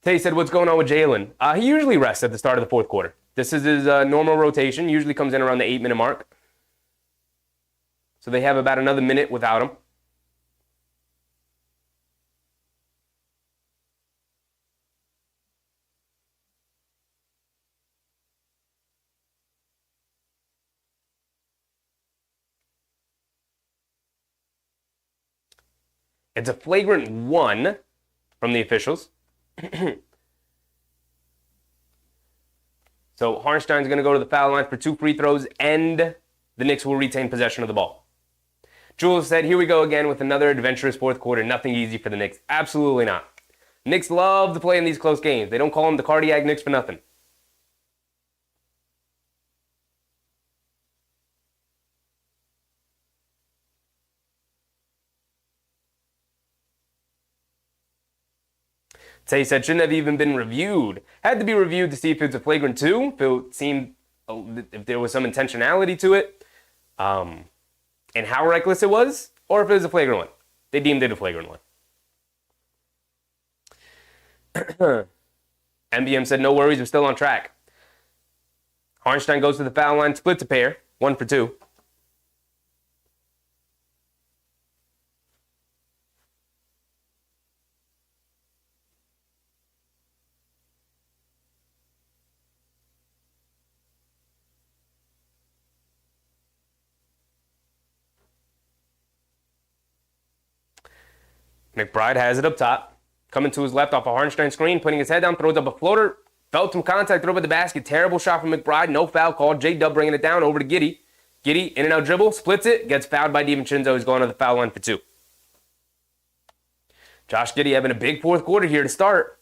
Tay said, what's going on with Jalen? He usually rests at the start of the fourth quarter. This is his normal rotation. Usually comes in around the 8-minute mark. So they have about another minute without him. It's a flagrant 1 from the officials. So Hartenstein's going to go to the foul line for 2 free throws, and the Knicks will retain possession of the ball. Jules said, here we go again with another adventurous fourth quarter. Nothing easy for the Knicks. Absolutely not. Knicks love to play in these close games. They don't call them the cardiac Knicks for nothing. Tay said, shouldn't have even been reviewed. Had to be reviewed to see if it's a flagrant 2, if it seemed, if there was some intentionality to it, and how reckless it was, or if it was a flagrant 1. They deemed it a flagrant 1. MBM said, no worries, we're still on track. Hartenstein goes to the foul line, splits a pair, 1 for 2. McBride has it up top. Coming to his left off a Hartenstein screen, putting his head down, throws up a floater. Felt some contact, throw over the basket. Terrible shot from McBride. No foul called. J-Dub bringing it down over to Giddey. Giddey, in and out dribble, splits it, gets fouled by DiVincenzo. He's going to the foul line for 2. Josh Giddey having a big fourth quarter here to start.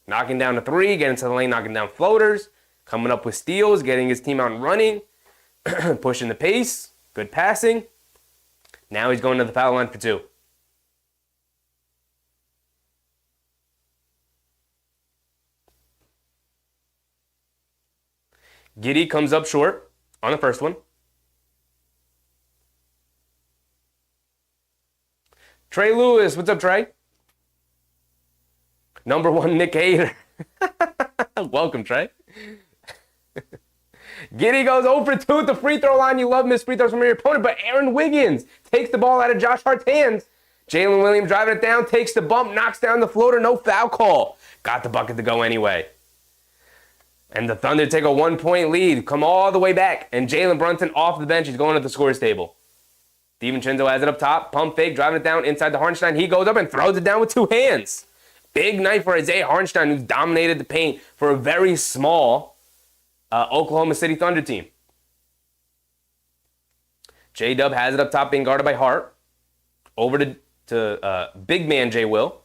Knocking down a 3, getting to the lane, knocking down floaters. Coming up with steals, getting his team out and running. Pushing the pace. Good passing. Now he's going to the foul line for 2. Giddey comes up short on the first one. Trey Lewis, what's up, Trey? Number 1 Nick hater. Welcome, Trey. Giddey goes 0 for 2 at the free throw line. You love missed free throws from your opponent, but Aaron Wiggins takes the ball out of Josh Hart's hands. Jalen Williams driving it down, takes the bump, knocks down the floater, no foul call. Got the bucket to go anyway. And the Thunder take a 1-point lead, come all the way back, and Jalen Brunson off the bench. He's going to the scores table. DiVincenzo has it up top, pump fake, driving it down inside the Hartenstein. He goes up and throws it down with 2 hands. Big night for Isaiah Hartenstein, who's dominated the paint for a very small Oklahoma City Thunder team. J-Dub has it up top, being guarded by Hart. Over to big man Jay Will.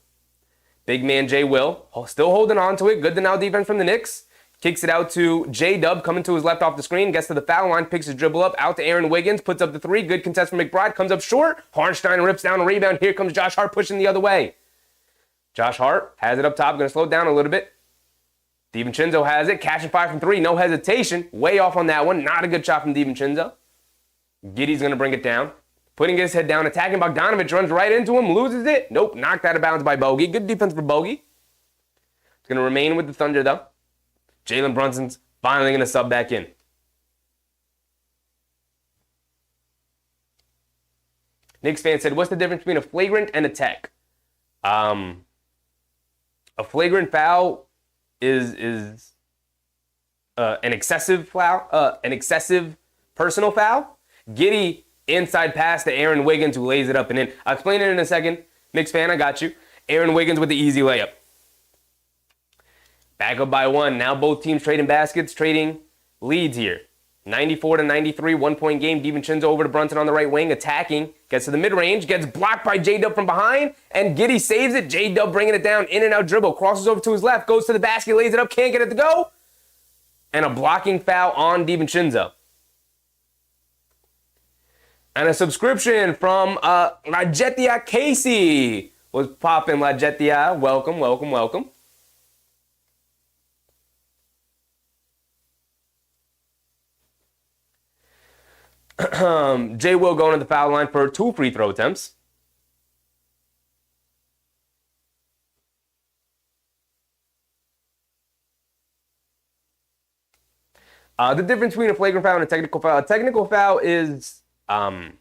Big man Jay Will, still holding on to it. Good denial defense from the Knicks. Kicks it out to J-Dub, coming to his left off the screen, gets to the foul line, picks his dribble up, out to Aaron Wiggins, puts up the 3, good contest from McBride, comes up short, Hartenstein rips down a rebound, here comes Josh Hart pushing the other way. Josh Hart has it up top, going to slow it down a little bit. DiVincenzo has it, catching fire from 3, no hesitation, way off on that one, not a good shot from DiVincenzo. Giddey's going to bring it down, putting his head down, attacking Bogdanovich, runs right into him, loses it, nope, knocked out of bounds by Bogey, good defense for Bogey. It's going to remain with the Thunder though. Jalen Brunson's finally going to sub back in. Knicks fan said, what's the difference between a flagrant and a tech? A flagrant foul is an excessive foul, an excessive personal foul. Giddey inside pass to Aaron Wiggins, who lays it up and in. I'll explain it in a second. Knicks fan, I got you. Aaron Wiggins with the easy layup. Back up by 1. Now both teams trading baskets, trading leads here. 94-93, 1-point game. DiVincenzo over to Brunson on the right wing, attacking, gets to the mid-range, gets blocked by J-Dub from behind, and Giddey saves it. J-Dub bringing it down, in and out dribble, crosses over to his left, goes to the basket, lays it up, can't get it to go, and a blocking foul on DiVincenzo. And a subscription from Lajetia Casey. Was popping, Lajetia. Welcome, welcome, welcome. Jay Will going to the foul line for 2 free throw attempts. The difference between a flagrant foul and a technical foul is can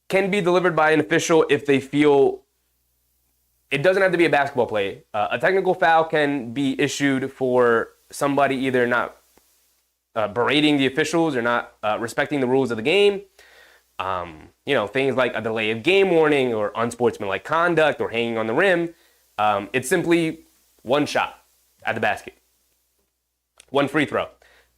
be delivered by an official if they feel it doesn't have to be a basketball play. A technical foul can be issued for somebody either not berating the officials or not respecting the rules of the game. Things like a delay of game warning or unsportsmanlike conduct or hanging on the rim. It's simply one shot at the basket, one free throw.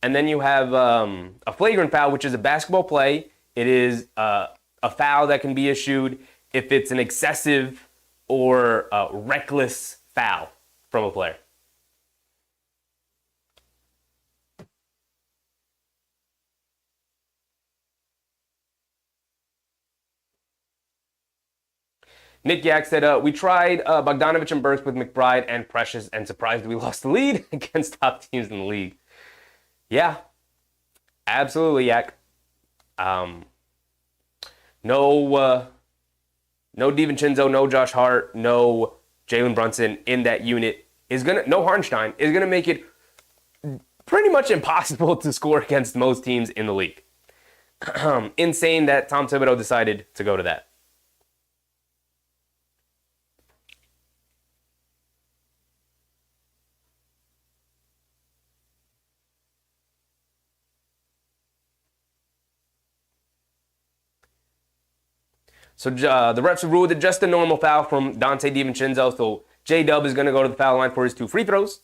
And then you have a flagrant foul, which is a basketball play. It is a foul that can be issued if it's an excessive or reckless foul from a player. Nick Yak said, we tried Bogdanovich and Burks with McBride and Precious and surprised we lost the lead against top teams in the league. Yeah, absolutely, Yak. No DiVincenzo, no Josh Hart, no Jalen Brunson in that unit no Hartenstein is gonna make it pretty much impossible to score against most teams in the league. Insane that Tom Thibodeau decided to go to that. So the refs have ruled it just a normal foul from Dante DiVincenzo. So J-Dub is going to go to the foul line for his 2 free throws.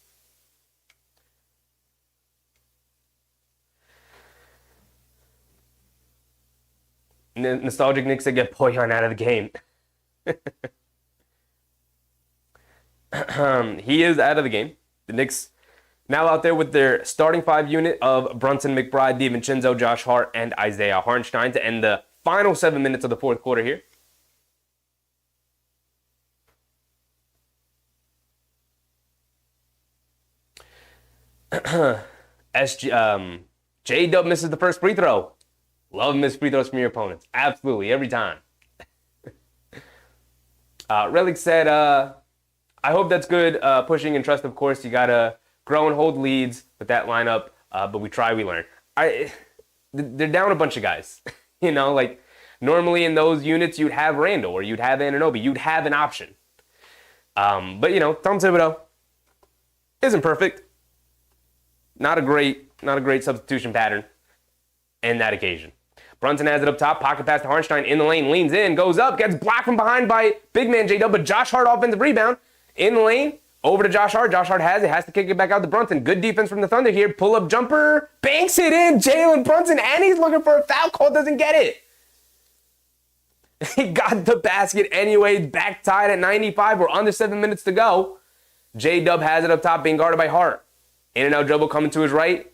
Nostalgic Knicks to get Boyan out of the game. He is out of the game. The Knicks now out there with their starting 5 unit of Brunson, McBride, DiVincenzo, Josh Hart, and Isaiah Hartenstein to end the final 7 minutes of the fourth quarter here. J-Dub misses the first free throw. Love missed free throws from your opponents. Absolutely, every time. Relic said, I hope that's good pushing and trust, of course. You got to grow and hold leads with that lineup, but we try, we learn. They're down a bunch of guys. Normally in those units, you'd have Randall or you'd have Anunoby. You'd have an option. But, Tom Thibodeau isn't perfect. Not a great substitution pattern in that occasion. Brunson has it up top, pocket pass to Hartenstein in the lane, leans in, goes up, gets blocked from behind by big man J-Dub, but Josh Hart offensive rebound in the lane, over to Josh Hart. Josh Hart has to kick it back out to Brunson. Good defense from the Thunder here. Pull up jumper, banks it in, Jalen Brunson, and he's looking for a foul call, doesn't get it. He got the basket anyway, back tied at 95. We're under 7 minutes to go. J-Dub has it up top, being guarded by Hart. In and out dribble coming to his right.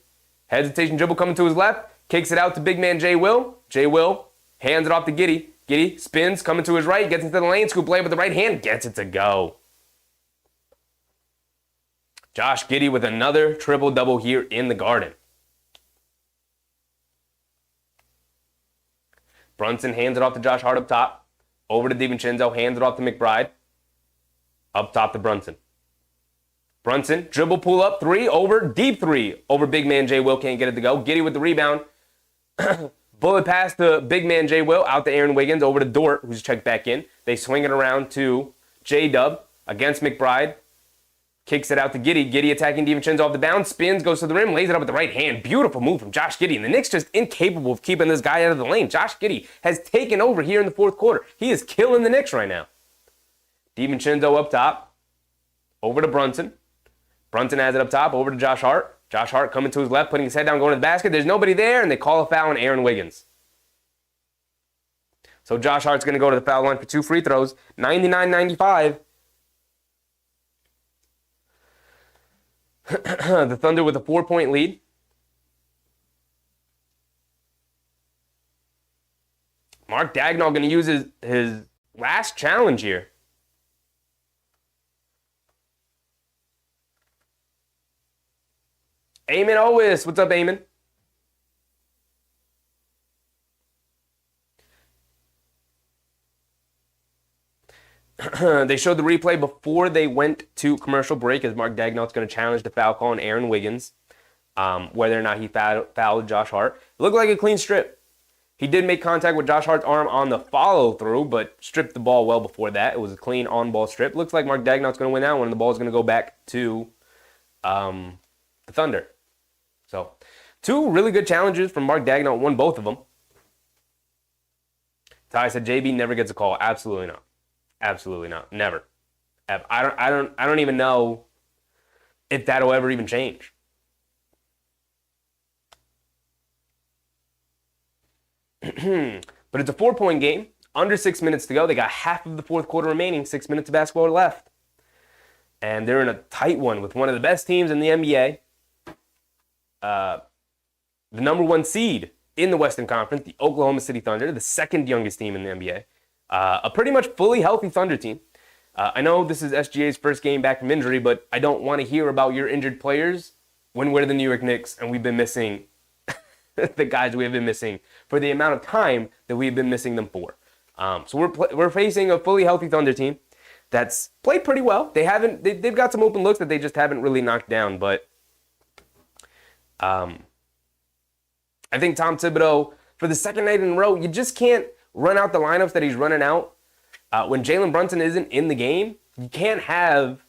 Hesitation dribble coming to his left. Kicks it out to big man Jay Will. Jay Will hands it off to Giddey. Giddey spins, coming to his right, gets into the lane, scoop layup with the right hand, gets it to go. Josh Giddey with another triple-double here in the Garden. Brunson hands it off to Josh Hart up top. Over to DiVincenzo, hands it off to McBride. Up top to Brunson. Brunson, dribble, pull up, 3, over, deep 3. Over big man Jay Will, can't get it to go. Giddey with the rebound. Bullet pass to big man Jay Will, out to Aaron Wiggins, over to Dort, who's checked back in. They swing it around to J-Dub against McBride. Kicks it out to Giddey. Giddey attacking DiVincenzo off the bounce, spins, goes to the rim, lays it up with the right hand. Beautiful move from Josh Giddey. And the Knicks just incapable of keeping this guy out of the lane. Josh Giddey has taken over here in the fourth quarter. He is killing the Knicks right now. DiVincenzo up top. Over to Brunson. Brunson has it up top. Over to Josh Hart. Josh Hart coming to his left, putting his head down, going to the basket. There's nobody there, and they call a foul on Aaron Wiggins. So Josh Hart's going to go to the foul line for 2 free throws. 99-95. The Thunder with a 4-point lead. Mark Daigneault going to use his last challenge here. Eamon Owis. What's up, Eamon? They showed the replay before they went to commercial break as Mark Daigneault's going to challenge the foul call on Aaron Wiggins, whether or not he fouled Josh Hart. It looked like a clean strip. He did make contact with Josh Hart's arm on the follow-through, but stripped the ball well before that. It was a clean on-ball strip. Looks like Mark Daigneault's going to win that one, and the ball's going to go back to the Thunder. So, 2 really good challenges from Mark Daigneault. Won both of them. Ty said JB never gets a call. Absolutely not. Absolutely not. Never. I don't even know if that'll ever even change. But it's a 4-point game. Under 6 minutes to go. They got half of the fourth quarter remaining. 6 minutes of basketball left. And they're in a tight one with one of the best teams in the NBA. The number 1 seed in the Western Conference, the Oklahoma City Thunder, the second youngest team in the NBA. A pretty much fully healthy Thunder team. I know this is SGA's first game back from injury, but I don't want to hear about your injured players when we're the New York Knicks and we've been missing the guys we have been missing for the amount of time that we've been missing them for. So we're facing a fully healthy Thunder team that's played pretty well. They've got some open looks that they just haven't really knocked down, but I think Tom Thibodeau, for the second night in a row, you just can't run out the lineups that he's running out. When Jalen Brunson isn't in the game, you can't have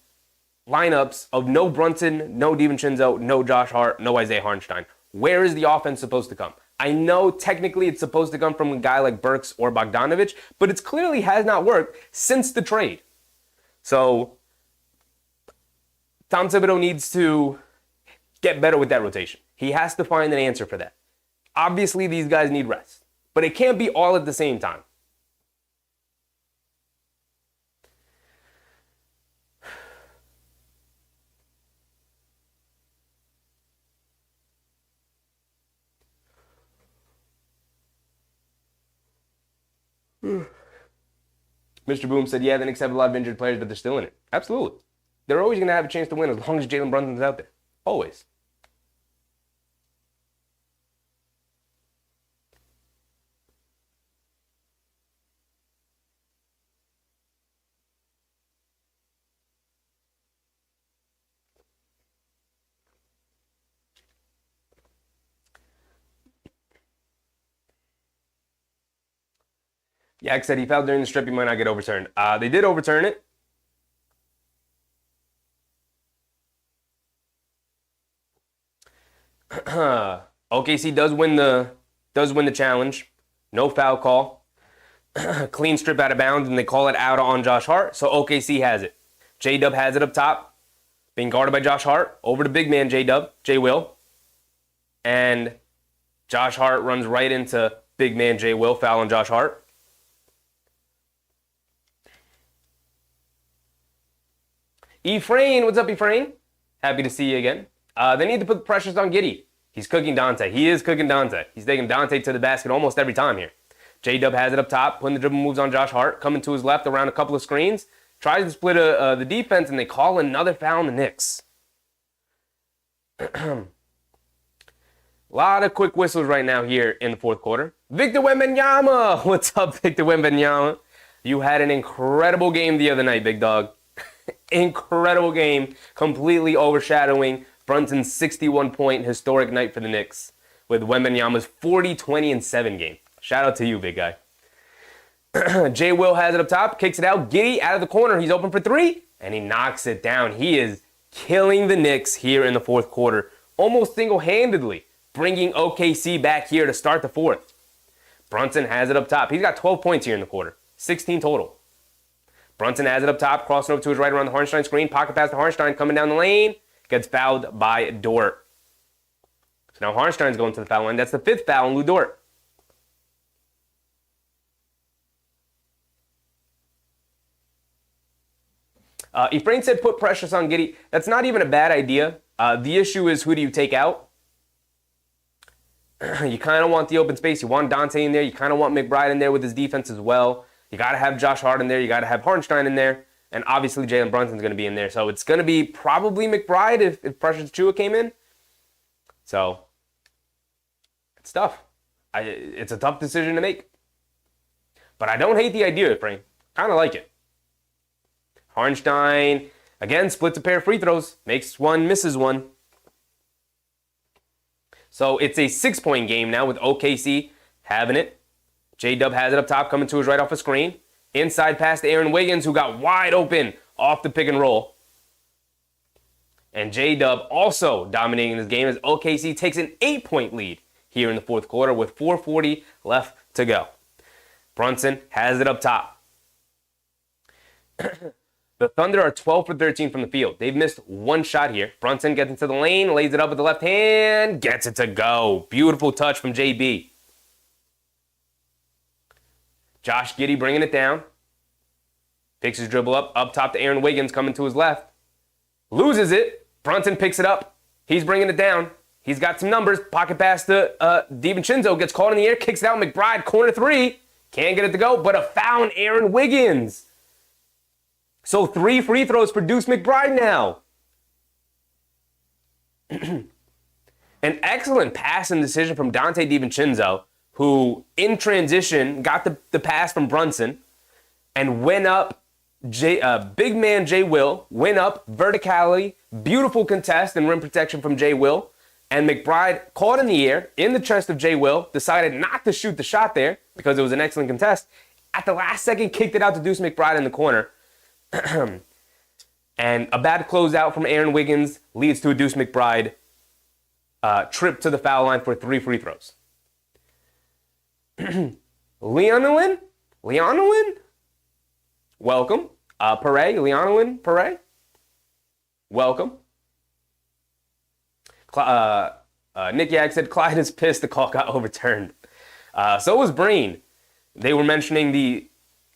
lineups of no Brunson, no DiVincenzo, no Josh Hart, no Isaiah Hartenstein. Where is the offense supposed to come? I know technically it's supposed to come from a guy like Burks or Bogdanovich, but it clearly has not worked since the trade. So Tom Thibodeau needs to get better with that rotation. He has to find an answer for that. Obviously, these guys need rest, but it can't be all at the same time. Mr. Boom said, yeah, the Knicks have a lot of injured players, but they're still in it. Absolutely. They're always going to have a chance to win as long as Jalen Brunson's out there. Always. Yak said he fouled during the strip, he might not get overturned. They did overturn it. OKC does win the challenge. No foul call. Clean strip out of bounds, and they call it out on Josh Hart. So OKC has it. J-Dub has it up top, being guarded by Josh Hart. Over to big man J-Dub, J-Will. And Josh Hart runs right into big man J-Will, foul on Josh Hart. Ephraim, what's up, Ephraim? Happy to see you again. They need to put pressures on Giddey. He's cooking Dante. He is cooking Dante. He's taking Dante to the basket almost every time here. J-Dub has it up top, putting the dribble moves on Josh Hart, coming to his left around a couple of screens, tries to split the defense, and they call another foul on the Knicks. A lot of quick whistles right now here in the fourth quarter. Victor Wembanyama! What's up, Victor Wembanyama? You had an incredible game the other night, big dog. Incredible game, completely overshadowing Brunson's 61-point historic night for the Knicks with Wembanyama's 40, 20, and 7 game. Shout out to you, big guy. J. Will has it up top, kicks it out. Giddey out of the corner. He's open for 3, and he knocks it down. He is killing the Knicks here in the fourth quarter, almost single-handedly, bringing OKC back here to start the fourth. Brunson has it up top. He's got 12 points here in the quarter, 16 total. Brunson has it up top, crossing over to his right around the Hartenstein screen. Pocket pass to Hartenstein, coming down the lane. Gets fouled by Dort. So now Harnstein's going to the foul line. That's the 5th foul on Lou Dort. Efrain said put pressures on Giddey. That's not even a bad idea. The issue is, who do you take out? You kind of want the open space. You want Dante in there. You kind of want McBride in there with his defense as well. You got to have Josh Hart in there. You got to have Harnstein in there. And obviously Jalen Brunson's going to be in there. So it's going to be probably McBride if Precious Chua came in. So it's tough. It's a tough decision to make. But I don't hate the idea, Efrain. Kind of like it. Harnstein, again, splits a pair of free throws. Makes one, misses one. So it's a 6-point game now with OKC having it. J-Dub has it up top, coming to his right off a screen. Inside pass to Aaron Wiggins, who got wide open off the pick and roll. And J-Dub also dominating this game as OKC takes an 8-point lead here in the fourth quarter with 4:40 left to go. Brunson has it up top. The Thunder are 12 for 13 from the field. They've missed one shot here. Brunson gets into the lane, lays it up with the left hand, gets it to go. Beautiful touch from JB. Josh Giddey bringing it down. Picks his dribble up top to Aaron Wiggins coming to his left. Loses it. Brunson picks it up. He's bringing it down. He's got some numbers. Pocket pass to DiVincenzo. Gets caught in the air. Kicks it out. McBride, corner 3. Can't get it to go, but a foul on Aaron Wiggins. So 3 free throws for Deuce McBride now. An excellent pass and decision from Dante DiVincenzo, who in transition got the pass from Brunson and went up. Big man Jay Will went up vertically. Beautiful contest and rim protection from Jay Will. And McBride caught in the air in the chest of Jay Will, decided not to shoot the shot there because it was an excellent contest. At the last second, kicked it out to Deuce McBride in the corner. And a bad closeout from Aaron Wiggins leads to a Deuce McBride trip to the foul line for 3 free throws. Leonelin? Welcome. Leonelin welcome. Nick Yag said Clyde is pissed the call got overturned. So was Breen. They were mentioning the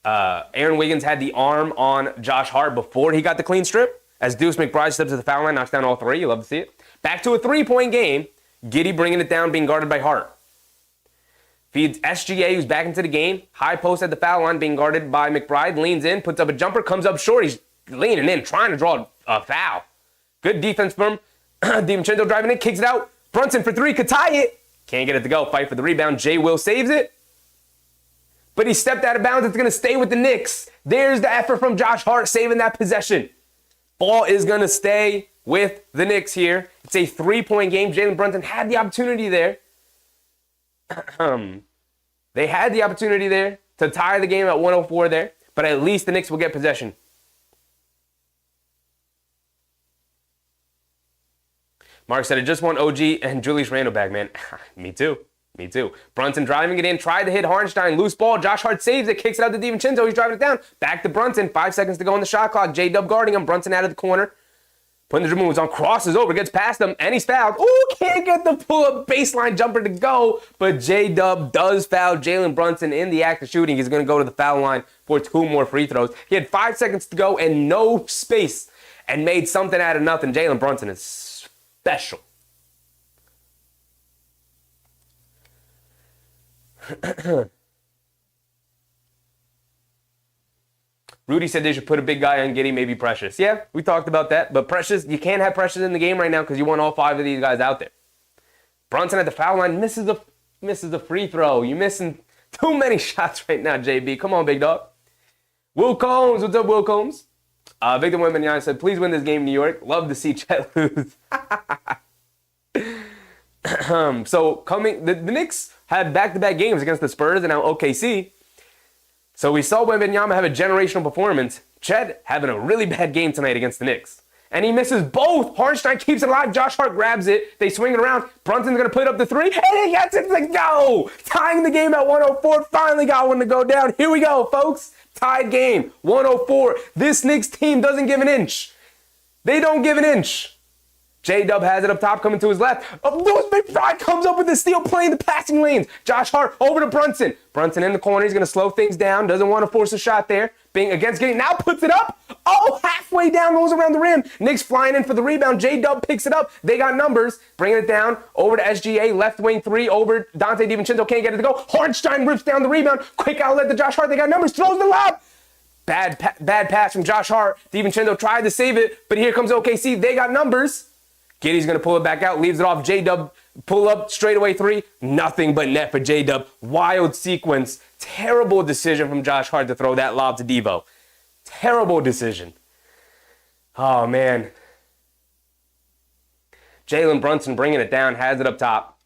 Aaron Wiggins had the arm on Josh Hart before he got the clean strip. As Deuce McBride steps to the foul line, knocks down all 3. You love to see it. Back to a 3-point game. Giddey bringing it down, being guarded by Hart. Feeds SGA, who's back into the game. High post at the foul line, being guarded by McBride. Leans in, puts up a jumper, comes up short. He's leaning in, trying to draw a foul. Good defense from him. DiVincenzo driving in, kicks it out. Brunson for 3, could tie it. Can't get it to go. Fight for the rebound. Jay Will saves it. But he stepped out of bounds. It's going to stay with the Knicks. There's the effort from Josh Hart saving that possession. Ball is going to stay with the Knicks here. It's a 3-point game. Jalen Brunson had the opportunity there. They had the opportunity there to tie the game at 104 there. But at least the Knicks will get possession. Mark said, I just want OG and Julius Randle back, man. Me too. Brunson driving it in, tried to hit Harnstein, loose ball. Josh Hart saves it, kicks it out to DiVincenzo. He's driving it down. Back to Brunson. 5 seconds to go on the shot clock. J-Dub guarding him. Brunson out of the corner. Putting the dribble moves on, crosses over, gets past him, and he's fouled. Ooh, can't get the pull-up baseline jumper to go. But J-Dub does foul Jalen Brunson in the act of shooting. He's going to go to the foul line for 2 more free throws. He had 5 seconds to go and no space and made something out of nothing. Jalen Brunson is special. Rudy said they should put a big guy on Giddey, maybe Precious. Yeah, we talked about that. But Precious, you can't have Precious in the game right now because you want all 5 of these guys out there. Brunson at the foul line misses the free throw. You're missing too many shots right now, JB. Come on, big dog. Will Combs, what's up, Will Combs? Victor Wembanyama said, please win this game, New York. Love to see Chet lose. So the Knicks had back-to-back games against the Spurs and now OKC. So we saw Wembanyama have a generational performance. Chet having a really bad game tonight against the Knicks. And he misses both. Harnstein keeps it alive. Josh Hart grabs it. They swing it around. Brunson's going to put up the 3. And he gets it to go. Tying the game at 104. Finally got one to go down. Here we go, folks. Tied game. 104. This Knicks team doesn't give an inch. They don't give an inch. J-Dub has it up top, coming to his left. Oh, Lewis McBride comes up with the steal, playing the passing lanes. Josh Hart over to Brunson. Brunson in the corner. He's going to slow things down. Doesn't want to force a shot there. Being against Giddey. Now puts it up. Oh, halfway down, rolls around the rim. Knicks flying in for the rebound. J-Dub picks it up. They got numbers. Bringing it down. Over to SGA. Left wing three. Over Dante DiVincenzo. Can't get it to go. Hartenstein rips down the rebound. Quick outlet to Josh Hart. They got numbers. Throws the lob. Bad pass from Josh Hart. DiVincenzo tried to save it, but here comes OKC. They got numbers. Giddey's going to pull it back out, leaves it off. J-Dub, pull up, straightaway three. Nothing but net for J-Dub. Wild sequence. Terrible decision from Josh Hart to throw that lob to Devo. Terrible decision. Oh, man. Jalen Brunson bringing it down, has it up top.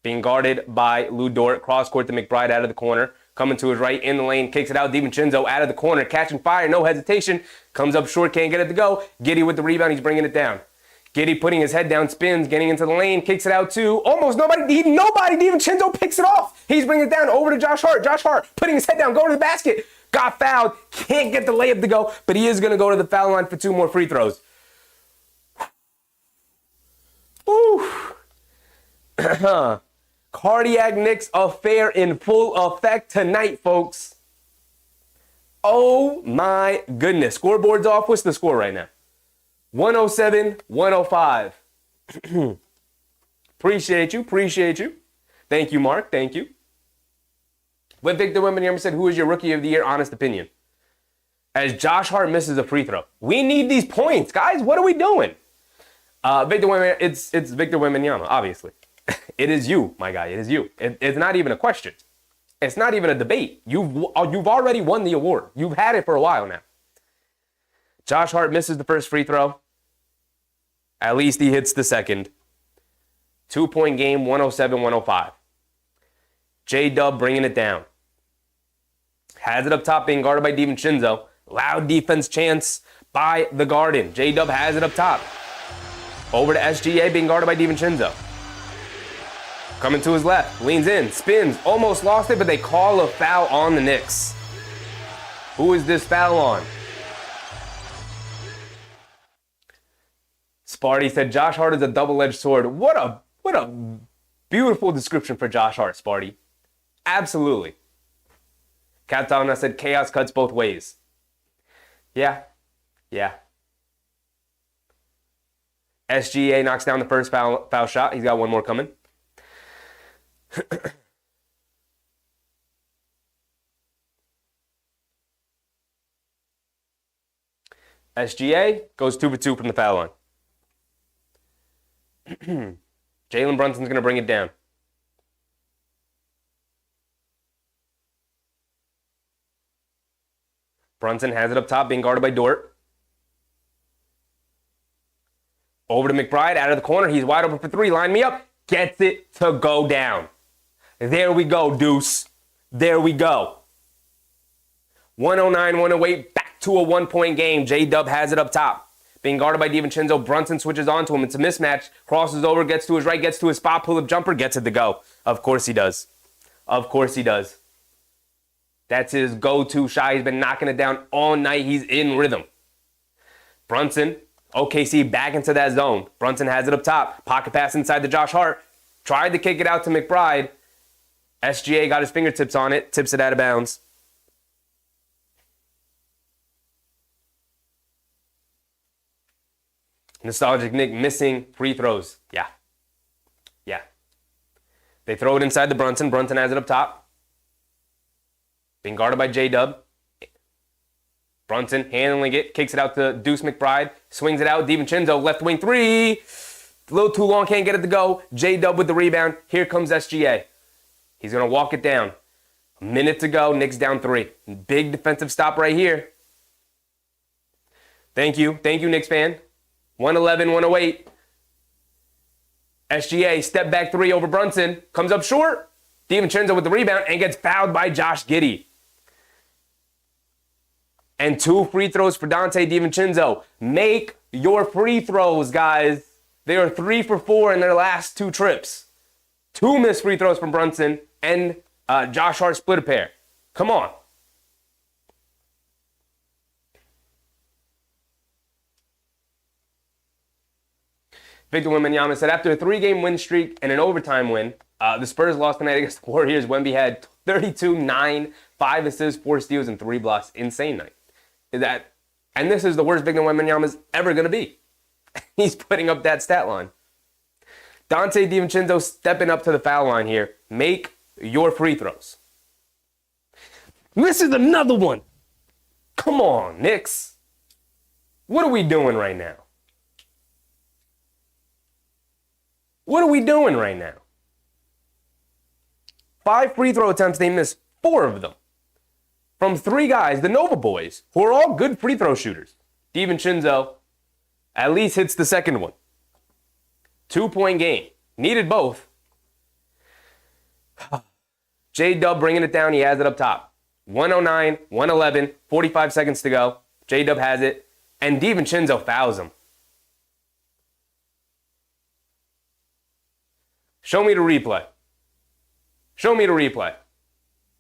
Being guarded by Lou Dort. Cross court to McBride out of the corner. Coming to his right, in the lane, kicks it out. DiVincenzo out of the corner, catching fire, no hesitation. Comes up short, can't get it to go. Giddey with the rebound, he's bringing it down. Giddey putting his head down, spins, getting into the lane, kicks it out to almost nobody. DiVincenzo picks it off. He's bringing it down over to Josh Hart. Josh Hart putting his head down, going to the basket. Got fouled, can't get the layup to go, but he is going to go to the foul line for 2 more free throws. Woo. Cardiac Knicks affair in full effect tonight, folks. Oh my goodness. Scoreboard's off. What's the score right now? 107-105. Appreciate you. Thank you, Mark. Thank you. When Victor Wembanyama said, who is your rookie of the year? Honest opinion. As Josh Hart misses a free throw. We need these points, guys. What are we doing? Victor Wembanyama, it's Victor Wembanyama, obviously. It is you, my guy. It is you. It's not even a question. It's not even a debate. You've already won the award. You've had it for a while now. Josh Hart misses the first free throw. At least he hits the second. 2-point game, 107-105. J-Dub bringing it down. Has it up top, being guarded by DiVincenzo. Loud defense chance by the Garden. J-Dub has it up top. Over to SGA, being guarded by DiVincenzo. Coming to his left, leans in, spins, almost lost it, but they call a foul on the Knicks. Who is this foul on? Sparty said Josh Hart is a double-edged sword. What a beautiful description for Josh Hart, Sparty. Absolutely. Katana said chaos cuts both ways. Yeah. SGA knocks down the first foul shot. He's got one more coming. SGA goes 2 for 2 from the foul line. Jalen Brunson's going to bring it down. Brunson has it up top, being guarded by Dort. Over to McBride, out of the corner. He's wide open for 3. Line me up. Gets it to go down. There we go, Deuce. There we go. 109-108, back to a 1-point game. J-Dub has it up top. Being guarded by DiVincenzo, Brunson switches on to him. It's a mismatch. Crosses over, gets to his right, gets to his spot, pull-up jumper, gets it to go. Of course he does. That's his go-to shot. He's been knocking it down all night. He's in rhythm. Brunson, OKC back into that zone. Brunson has it up top. Pocket pass inside to Josh Hart. Tried to kick it out to McBride. SGA got his fingertips on it. Tips it out of bounds. Nostalgic Nick missing free throws. Yeah. They throw it inside to Brunson. Brunson has it up top. Being guarded by J-Dub. Brunson handling it. Kicks it out to Deuce McBride. Swings it out. DiVincenzo, left wing 3. A little too long. Can't get it to go. J-Dub with the rebound. Here comes SGA. He's going to walk it down. A minute to go. Knicks down 3. Big defensive stop right here. Thank you, Knicks fan. 111-108. SGA, step back 3 over Brunson. Comes up short. DiVincenzo with the rebound and gets fouled by Josh Giddey. And 2 free throws for Dante DiVincenzo. Make your free throws, guys. They are 3 for 4 in their last 2 trips. 2 missed free throws from Brunson and Josh Hart split a pair. Come on. Victor Wembanyama said, after a 3-game win streak and an overtime win, the Spurs lost tonight against the Warriors. Wemby had 32, 9, 5 assists, 4 steals, and 3 blocks. Insane night. And this is the worst Victor Wembanyama's ever going to be. He's putting up that stat line. Dante DiVincenzo stepping up to the foul line here. Make your free throws. This is another one. Come on, Knicks. What are we doing right now? What are we doing right now? 5 free throw attempts, they missed 4 of them. From 3 guys, the Nova boys, who are all good free throw shooters. DiVincenzo at least hits the second one. 2-point game. Needed both. J-Dub bringing it down. He has it up top. 109, 111, 45 seconds to go. J-Dub has it. And DiVincenzo fouls him. Show me the replay. Show me the replay.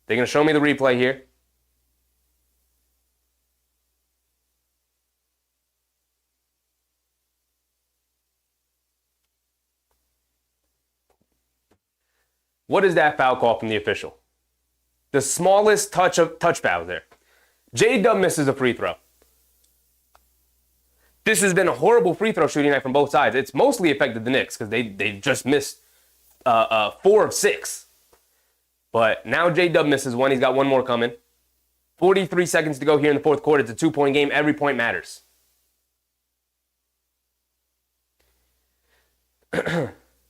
They're going to show me the replay here. What is that foul call from the official? The smallest touch foul there. J-Dub misses a free throw. This has been a horrible free throw shooting night from both sides. It's mostly affected the Knicks because they just missed 4 of 6. But now J-Dub misses one. He's got one more coming. 43 seconds to go here in the fourth quarter. It's a 2-point game. Every point matters.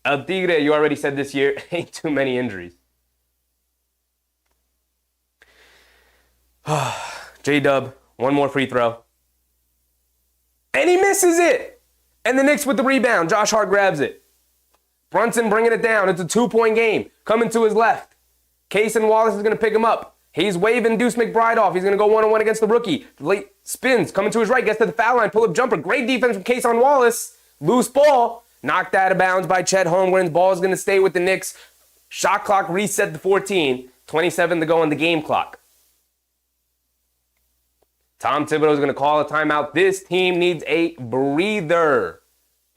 El Tigre, you already said this year, ain't too many injuries. J-Dub, one more free throw. And he misses it. And the Knicks with the rebound. Josh Hart grabs it. Brunson bringing it down. It's a 2-point game. Coming to his left. Cason Wallace is going to pick him up. He's waving Deuce McBride off. He's going to go one-on-one against the rookie. Late spins. Coming to his right. Gets to the foul line. Pull-up jumper. Great defense from Cason Wallace. Loose ball. Knocked out of bounds by Chet Holmgren's. Ball is going to stay with the Knicks. Shot clock reset to 14. 27 to go on the game clock. Tom Thibodeau is going to call a timeout. This team needs a breather.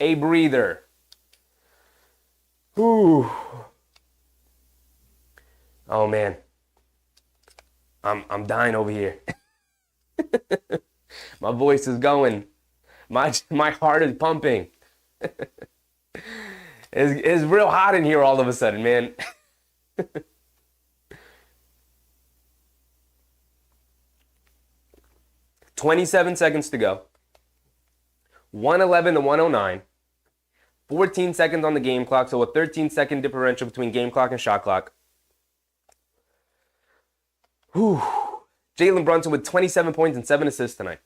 A breather. Ooh. Oh, man. I'm dying over here. My voice is going. My heart is pumping. It's real hot in here all of a sudden, man. 27 seconds to go. 111 to 109. 14 seconds on the game clock, so a 13-second differential between game clock and shot clock. Whew. Jalen Brunson with 27 points and 7 assists tonight.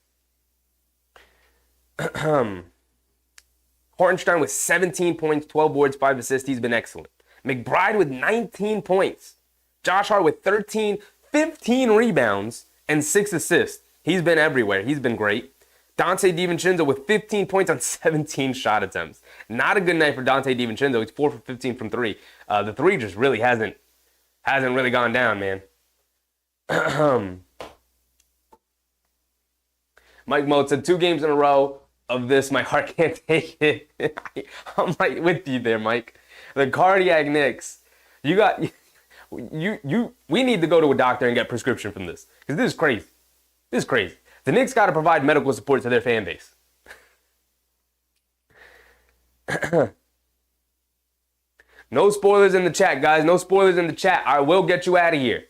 Hartenstein with 17 points, 12 boards, 5 assists. He's been excellent. McBride with 19 points. Josh Hart with 13, 15 rebounds, and 6 assists. He's been everywhere. He's been great. Dante DiVincenzo with 15 points on 17 shot attempts. Not a good night for Dante DiVincenzo. He's 4 for 15 from 3. The 3 just really hasn't really gone down, man. Mike Moat said 2 games in a row of this. My heart can't take it. I'm right with you there, Mike. The cardiac Knicks. We need to go to a doctor and get a prescription from this. Because this is crazy. This is crazy. The Knicks got to provide medical support to their fan base. No spoilers in the chat, guys. No spoilers in the chat. I will get you out of here.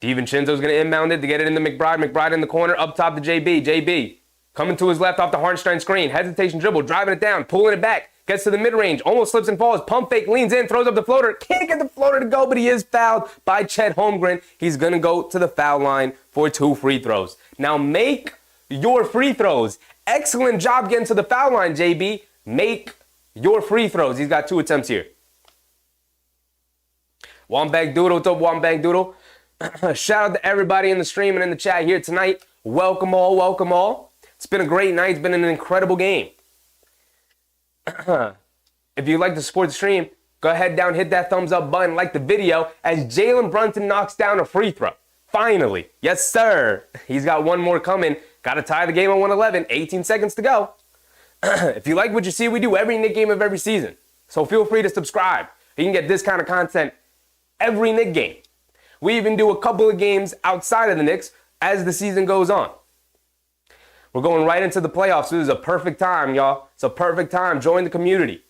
DiVincenzo's going to inbound it to get it into McBride. McBride in the corner, up top to JB. JB coming to his left off the Hartenstein screen. Hesitation dribble, driving it down, pulling it back. Gets to the mid-range, almost slips and falls. Pump fake, leans in, throws up the floater. Can't get the floater to go, but he is fouled by Chet Holmgren. He's going to go to the foul line for 2 free throws. Now make your free throws. Excellent job getting to the foul line, JB. Make your free throws. He's got 2 attempts here. Wambag Doodle, what's up, Wambag Doodle? Shout out to everybody in the stream and in the chat here tonight. Welcome all, welcome all. It's been a great night. It's been an incredible game. If you'd like to support the stream, go ahead down, hit that thumbs up button, like the video as Jalen Brunson knocks down a free throw. Finally. Yes, sir. He's got one more coming. Got to tie the game on 111. 18 seconds to go. If you like what you see, we do every Knick game of every season. So feel free to subscribe. You can get this kind of content every Knick game. We even do a couple of games outside of the Knicks as the season goes on. We're going right into the playoffs. So this is a perfect time, y'all. It's a perfect time. Join the community.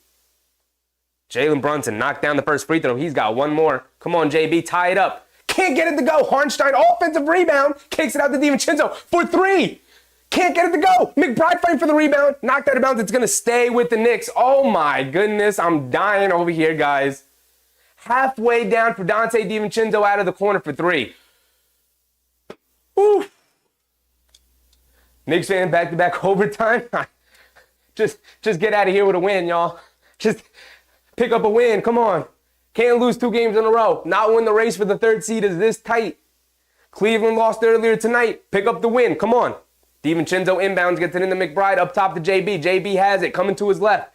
Jalen Brunson knocked down the first free throw. He's got one more. Come on, JB, tie it up. Can't get it to go. Harnstein, offensive rebound. Kicks it out to DiVincenzo for three. Can't get it to go. McBride fighting for the rebound. Knocked out of bounds. It's going to stay with the Knicks. Oh, my goodness. I'm dying over here, guys. Halfway down for Dante DiVincenzo out of the corner for three. Ooh. Knicks fan back-to-back overtime. just get out of here with a win, y'all. Just pick up a win. Come on. Can't lose 2 games in a row. Not when the race for the 3rd seed is this tight. Cleveland lost earlier tonight. Pick up the win. Come on. DiVincenzo inbounds, gets it into McBride, up top to JB. JB has it, coming to his left.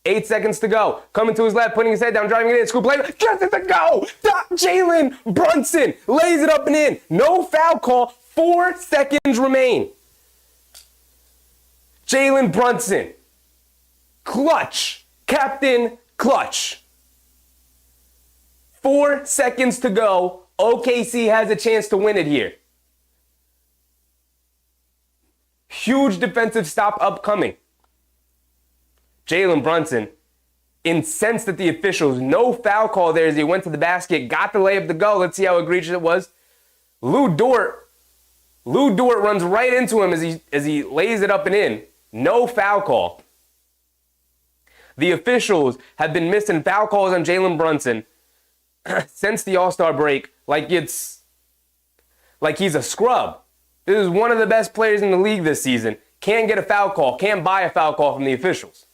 8 seconds to go. Coming to his left, putting his head down, driving it in. Scoop lane, gets it to go. Jalen Brunson lays it up and in. No foul call. 4 seconds remain. Jalen Brunson. Clutch. Captain Clutch. 4 seconds to go. OKC has a chance to win it here. Huge defensive stop upcoming. Jalen Brunson incensed at the officials. No foul call there as he went to the basket. Got the layup to go. Let's see how egregious it was. Lou Dort runs right into him as he lays it up and in. No foul call. The officials have been missing foul calls on Jalen Brunson since the All-Star break like he's a scrub. This is one of the best players in the league this season. Can't get a foul call. Can't buy a foul call from the officials.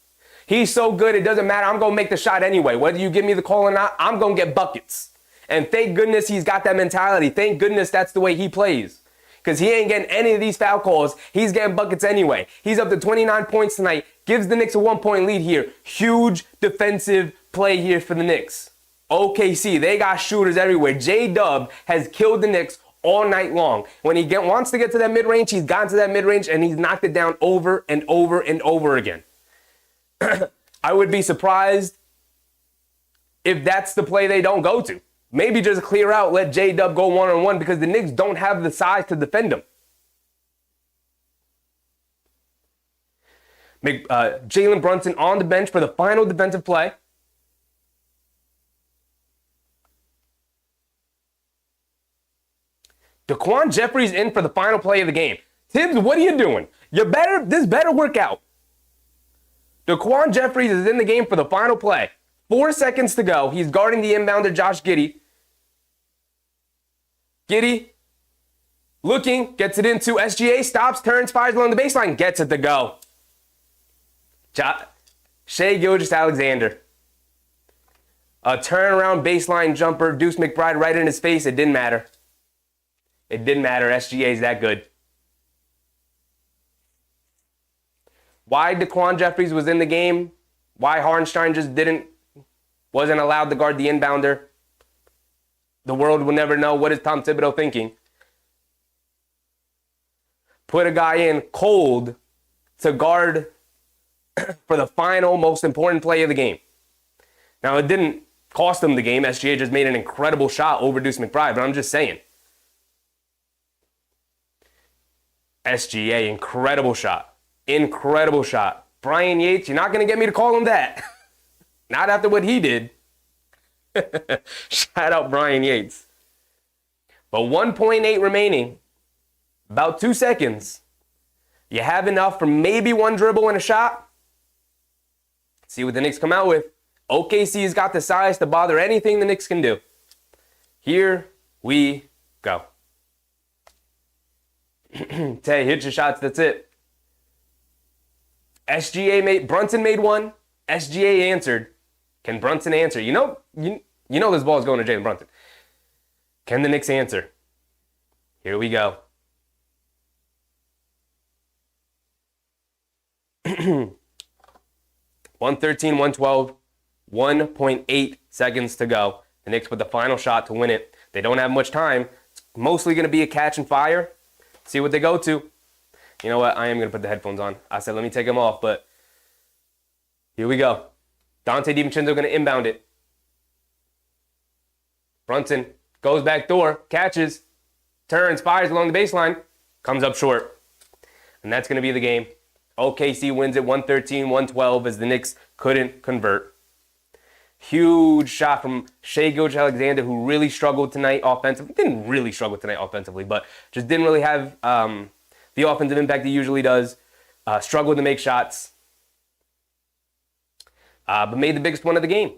He's so good, it doesn't matter. I'm going to make the shot anyway. Whether you give me the call or not, I'm going to get buckets. And thank goodness he's got that mentality. Thank goodness that's the way he plays. Because he ain't getting any of these foul calls. He's getting buckets anyway. He's up to 29 points tonight. Gives the Knicks a 1-point lead here. Huge defensive play here for the Knicks. OKC, they got shooters everywhere. J-Dub has killed the Knicks all night long. When he wants to get to that mid-range, he's gotten to that mid-range and he's knocked it down over and over and over again. I would be surprised if that's the play they don't go to. Maybe just clear out, let J-Dub go one-on-one because the Knicks don't have the size to defend him. Jalen Brunson on the bench for the final defensive play. Daquan Jeffries in for the final play of the game. Tibbs, what are you doing? This better work out. Daquan Jeffries is in the game for the final play. 4 seconds to go. He's guarding the inbounder, Josh Giddey. Giddey looking, gets it into SGA, stops, turns, fires along the baseline, gets it to go. Shai Gilgeous-Alexander. A turnaround baseline jumper, Deuce McBride right in his face. It didn't matter. It didn't matter. SGA's that good. Why Daquan Jeffries was in the game, why Harnstein just wasn't allowed to guard the inbounder, the world will never know. What is Tom Thibodeau thinking? Put a guy in cold to guard for the final, most important play of the game. Now, it didn't cost them the game. SGA just made an incredible shot over Deuce McBride, but I'm just saying. SGA, incredible shot. Incredible shot. Brian Yates, you're not going to get me to call him that. Not after what he did. Shout out Brian Yates. But 1.8 remaining. About 2 seconds. You have enough for maybe one dribble and a shot. See what the Knicks come out with. OKC's got the size to bother anything the Knicks can do. Here we go. Tay, hit your shots, that's it. Brunson made one. SGA answered. Can Brunson answer? You know this ball is going to Jalen Brunson. Can the Knicks answer? Here we go. 113, 112, 1.8 seconds to go. The Knicks with the final shot to win it. They don't have much time. It's mostly going to be a catch and fire. See what they go to. You know what? I am going to put the headphones on. I said, let me take them off, but Here we go. Dante DiVincenzo going to inbound it. Brunson goes back door, catches, turns, fires along the baseline, comes up short. And that's going to be the game. OKC wins it 113-112 as the Knicks couldn't convert. Huge shot from Shai Gilgeous-Alexander, who really struggled tonight offensively. Didn't really struggle tonight offensively, but just didn't really have the offensive impact he usually does. Struggled to make shots. But made the biggest one of the game.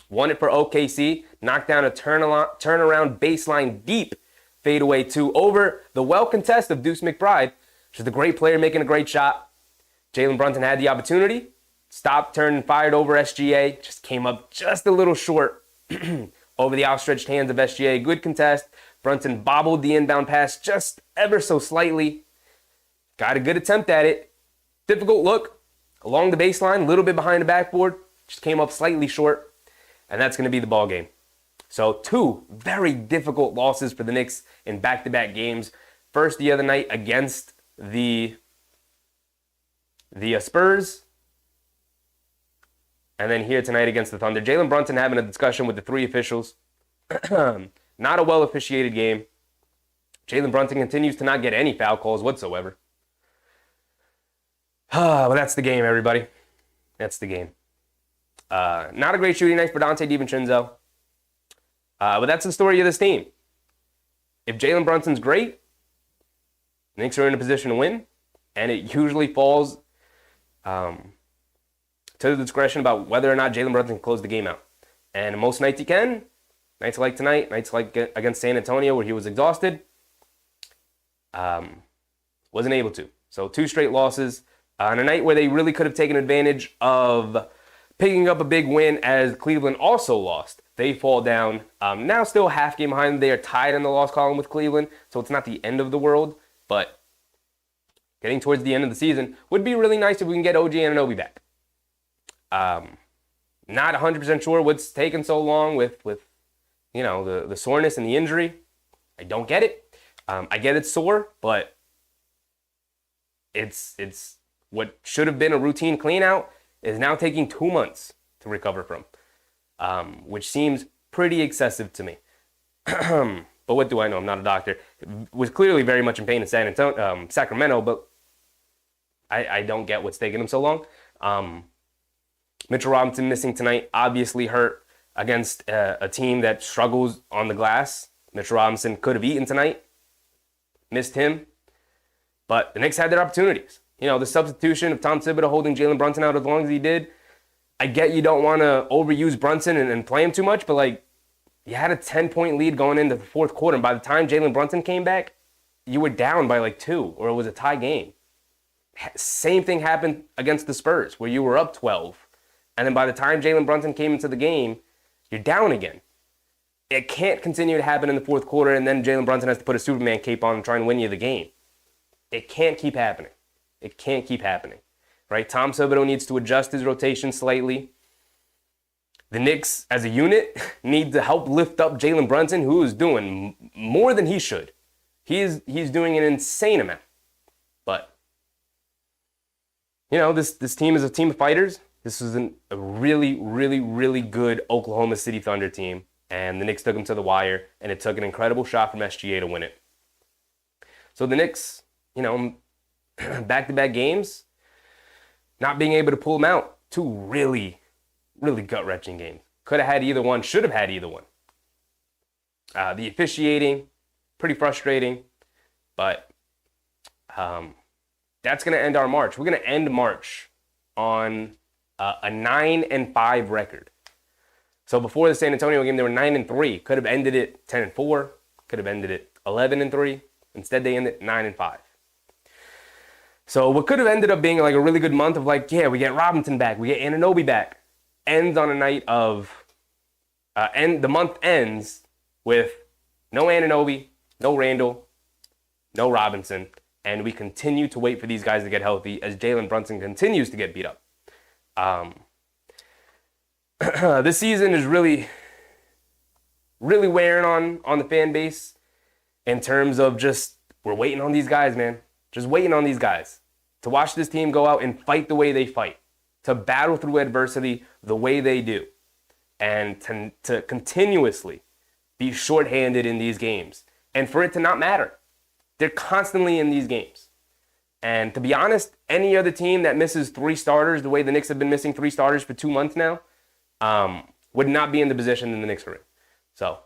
Won it for OKC. Knocked down a turnaround baseline deep fadeaway two over the well-contest of Deuce McBride. Just a great player making a great shot. Jalen Brunson had the opportunity. Stopped, turned, and fired over SGA. Just came up just a little short over the outstretched hands of SGA. Good contest. Brunson bobbled the inbound pass just ever so slightly. Got a good attempt at it. Difficult look. Along the baseline, a little bit behind the backboard. Just came up slightly short. And that's going to be the ball game. So 2 very difficult losses for the Knicks in back-to-back games. First the other night against the Spurs. And then here tonight against the Thunder. Jalen Brunson having a discussion with the 3 officials. Not a well-officiated game. Jalen Brunson continues to not get any foul calls whatsoever. Well, that's the game, everybody. That's the game. Not a great shooting night for Dante DiVincenzo. But that's the story of this team. If Jalen Brunson's great, the Knicks are in a position to win. And it usually falls to the discretion about whether or not Jalen Brunson can close the game out. And most nights he can. Nights like tonight, nights like against San Antonio where he was exhausted. Wasn't able to. So 2 straight losses. On a night where they really could have taken advantage of picking up a big win as Cleveland also lost. They fall down. Now still half game behind. They are tied in the loss column with Cleveland. So it's not the end of the world. But getting towards the end of the season would be really nice if we can get OG Anunoby back. Not 100% sure what's taken so long with the soreness and the injury. I don't get it. I get it's sore, but it's what should have been a routine clean out is now taking 2 months to recover from, which seems pretty excessive to me. But what do I know? I'm not a doctor. Was clearly very much in pain in Sacramento, but I don't get what's taking him so long. Mitchell Robinson missing tonight, obviously hurt against a team that struggles on the glass. Mitchell Robinson could have eaten tonight, missed him, but the Knicks had their opportunities. The substitution of Tom Thibodeau holding Jalen Brunson out as long as he did. I get you don't want to overuse Brunson and play him too much, but you had a 10-point lead going into the fourth quarter, and by the time Jalen Brunson came back, you were down by 2, or it was a tie game. Same thing happened against the Spurs, where you were up 12, and then by the time Jalen Brunson came into the game, you're down again. It can't continue to happen in the fourth quarter, and then Jalen Brunson has to put a Superman cape on and try and win you the game. It can't keep happening. It can't keep happening, right? Tom Thibodeau needs to adjust his rotation slightly. The Knicks, as a unit, need to help lift up Jalen Brunson, who is doing more than he should. He's doing an insane amount. But, this team is a team of fighters. This was a really, really, really good Oklahoma City Thunder team. And the Knicks took them to the wire, and it took an incredible shot from SGA to win it. So the Knicks, back-to-back games, not being able to pull them out. 2 really, really gut-wrenching games. Could have had either one, should have had either one. The officiating, pretty frustrating, but that's going to end our March. We're going to end March on a 9-5 record. So before the San Antonio game, they were 9-3. Could have ended it 10-4. Could have ended it 11-3. Instead, they ended 9-5. So what could have ended up being a really good month of we get Robinson back, we get Anunoby back, ends on a night of, the month ends with no Anunoby, no Randall, no Robinson, and we continue to wait for these guys to get healthy as Jalen Brunson continues to get beat up. This season is really, really wearing on the fan base in terms of just, we're waiting on these guys, man. Just waiting on these guys to watch this team go out and fight the way they fight, to battle through adversity the way they do and to continuously be shorthanded in these games and for it to not matter. They're constantly in these games. And to be honest, any other team that misses 3 starters the way the Knicks have been missing 3 starters for 2 months now would not be in the position the Knicks are in. So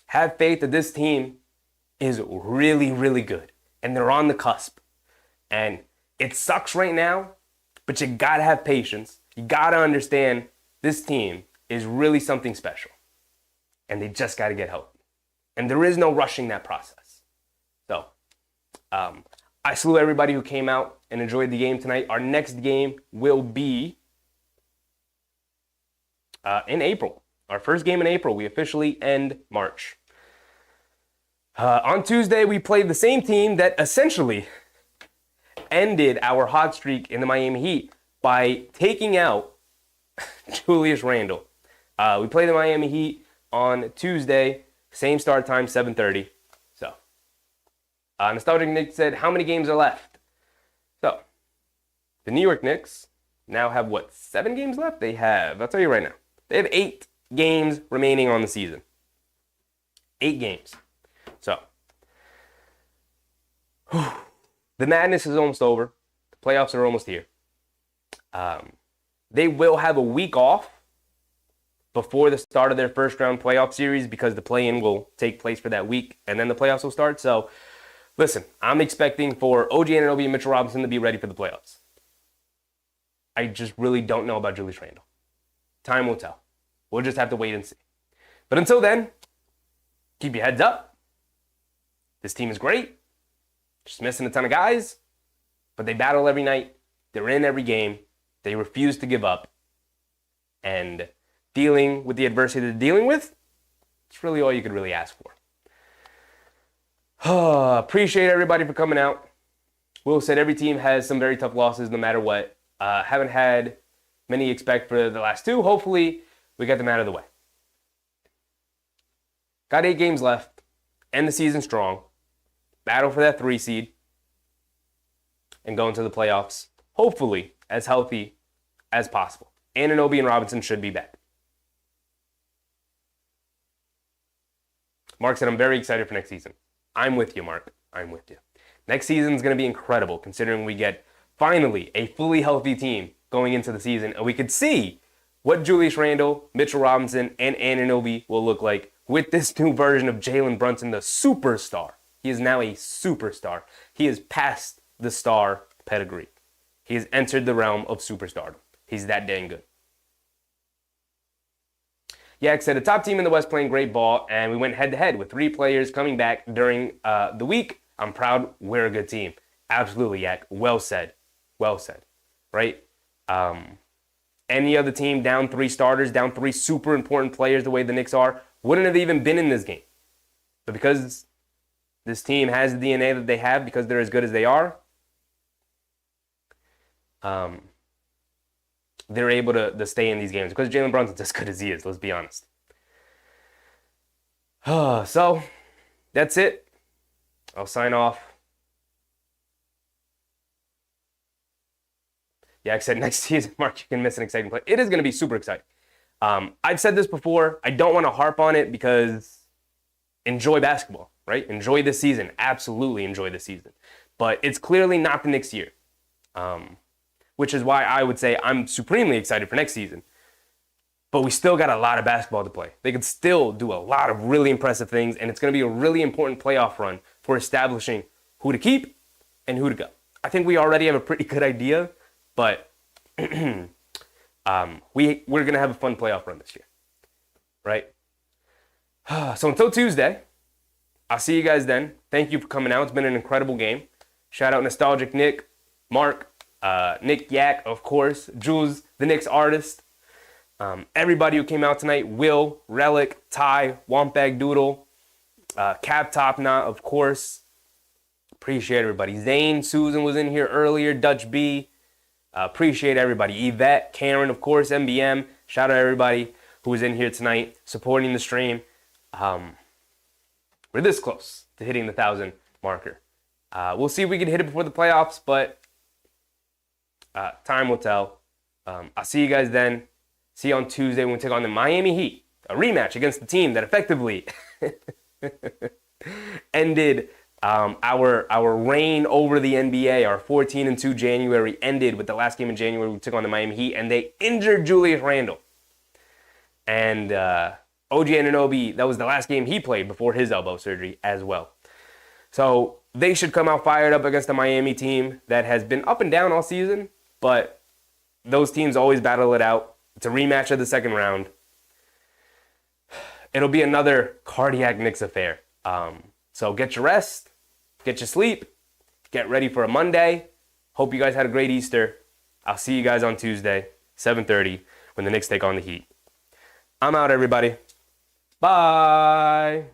have faith that this team is really, really good. And they're on the cusp. And it sucks right now, but you got to have patience. You got to understand this team is really something special. And they just got to get healthy. And there is no rushing that process. So I salute everybody who came out and enjoyed the game tonight. Our next game will be in April. Our first game in April. We officially end March. On Tuesday, we played the same team that essentially ended our hot streak in the Miami Heat by taking out Julius Randle. We played the Miami Heat on Tuesday, same start time, 7:30. So, Nostalgic Nick said, how many games are left? So, the New York Knicks now have, 7 games left? I'll tell you right now, they have 8 games remaining on the season. 8 games. So, the madness is almost over. The playoffs are almost here. They will have a week off before the start of their first round playoff series because the play-in will take place for that week and then the playoffs will start. So, listen, I'm expecting for OG Anunoby and Mitchell Robinson to be ready for the playoffs. I just really don't know about Julius Randle. Time will tell. We'll just have to wait and see. But until then, keep your heads up. This team is great. Just missing a ton of guys, but they battle every night. They're in every game. They refuse to give up. And dealing with the adversity they're dealing with, it's really all you could really ask for. Appreciate everybody for coming out. Will said every team has some very tough losses no matter what. Haven't had many expect for the last 2. Hopefully, we get them out of the way. Got 8 games left. End the season strong. Battle for that 3 seed. And go into the playoffs, hopefully, as healthy as possible. Anunoby and Robinson should be back. Mark said, I'm very excited for next season. I'm with you, Mark. I'm with you. Next season is going to be incredible, considering we get, finally, a fully healthy team going into the season. And we could see what Julius Randle, Mitchell Robinson, and Anunoby will look like with this new version of Jalen Brunson, the superstar. He is now a superstar. He is past the star pedigree. He has entered the realm of superstardom. He's that dang good. Yak said, a top team in the West playing great ball, and we went head-to-head with 3 players coming back during the week. I'm proud we're a good team. Absolutely, Yak. Well said. Well said. Right? Any other team down 3 starters, down 3 super important players the way the Knicks are, wouldn't have even been in this game. But because this team has the DNA that they have, because they're as good as they are, they're able to stay in these games. Because Jalen Brunson's as good as he is, let's be honest. So, that's it. I'll sign off. Yeah, I said next season, Mark, you can miss an exciting play. It is going to be super exciting. I've said this before. I don't want to harp on it because enjoy basketball, right? Enjoy this season. Absolutely enjoy the season. But it's clearly not the Knicks' year, which is why I would say I'm supremely excited for next season. But we still got a lot of basketball to play. They could still do a lot of really impressive things, and it's going to be a really important playoff run for establishing who to keep and who to go. I think we already have a pretty good idea, but we're going to have a fun playoff run this year, right? So until Tuesday, I'll see you guys then. Thank you for coming out. It's been an incredible game. Shout out Nostalgic Nick, Mark, Nick Yak, of course, Jules, the Knicks artist. Everybody who came out tonight, Will, Relic, Ty, Wampag Doodle, Cap Top Knot, of course. Appreciate everybody. Zane, Susan was in here earlier, Dutch B. Appreciate everybody. Yvette, Karen, of course, MBM. Shout out everybody who was in here tonight supporting the stream. We're this close to hitting the 1,000 marker. We'll see if we can hit it before the playoffs, but time will tell. I'll see you guys then. See you on Tuesday when we take on the Miami Heat. A rematch against the team that effectively ended our reign over the NBA. Our 14-2 January ended with the last game in January. We took on the Miami Heat, and they injured Julius Randle. And OG Anunoby, that was the last game he played before his elbow surgery as well. So they should come out fired up against the Miami team that has been up and down all season, but those teams always battle it out. It's a rematch of the second round. It'll be another cardiac Knicks affair. So get your rest, get your sleep, get ready for a Monday. Hope you guys had a great Easter. I'll see you guys on Tuesday, 7:30, when the Knicks take on the Heat. I'm out, everybody. Bye.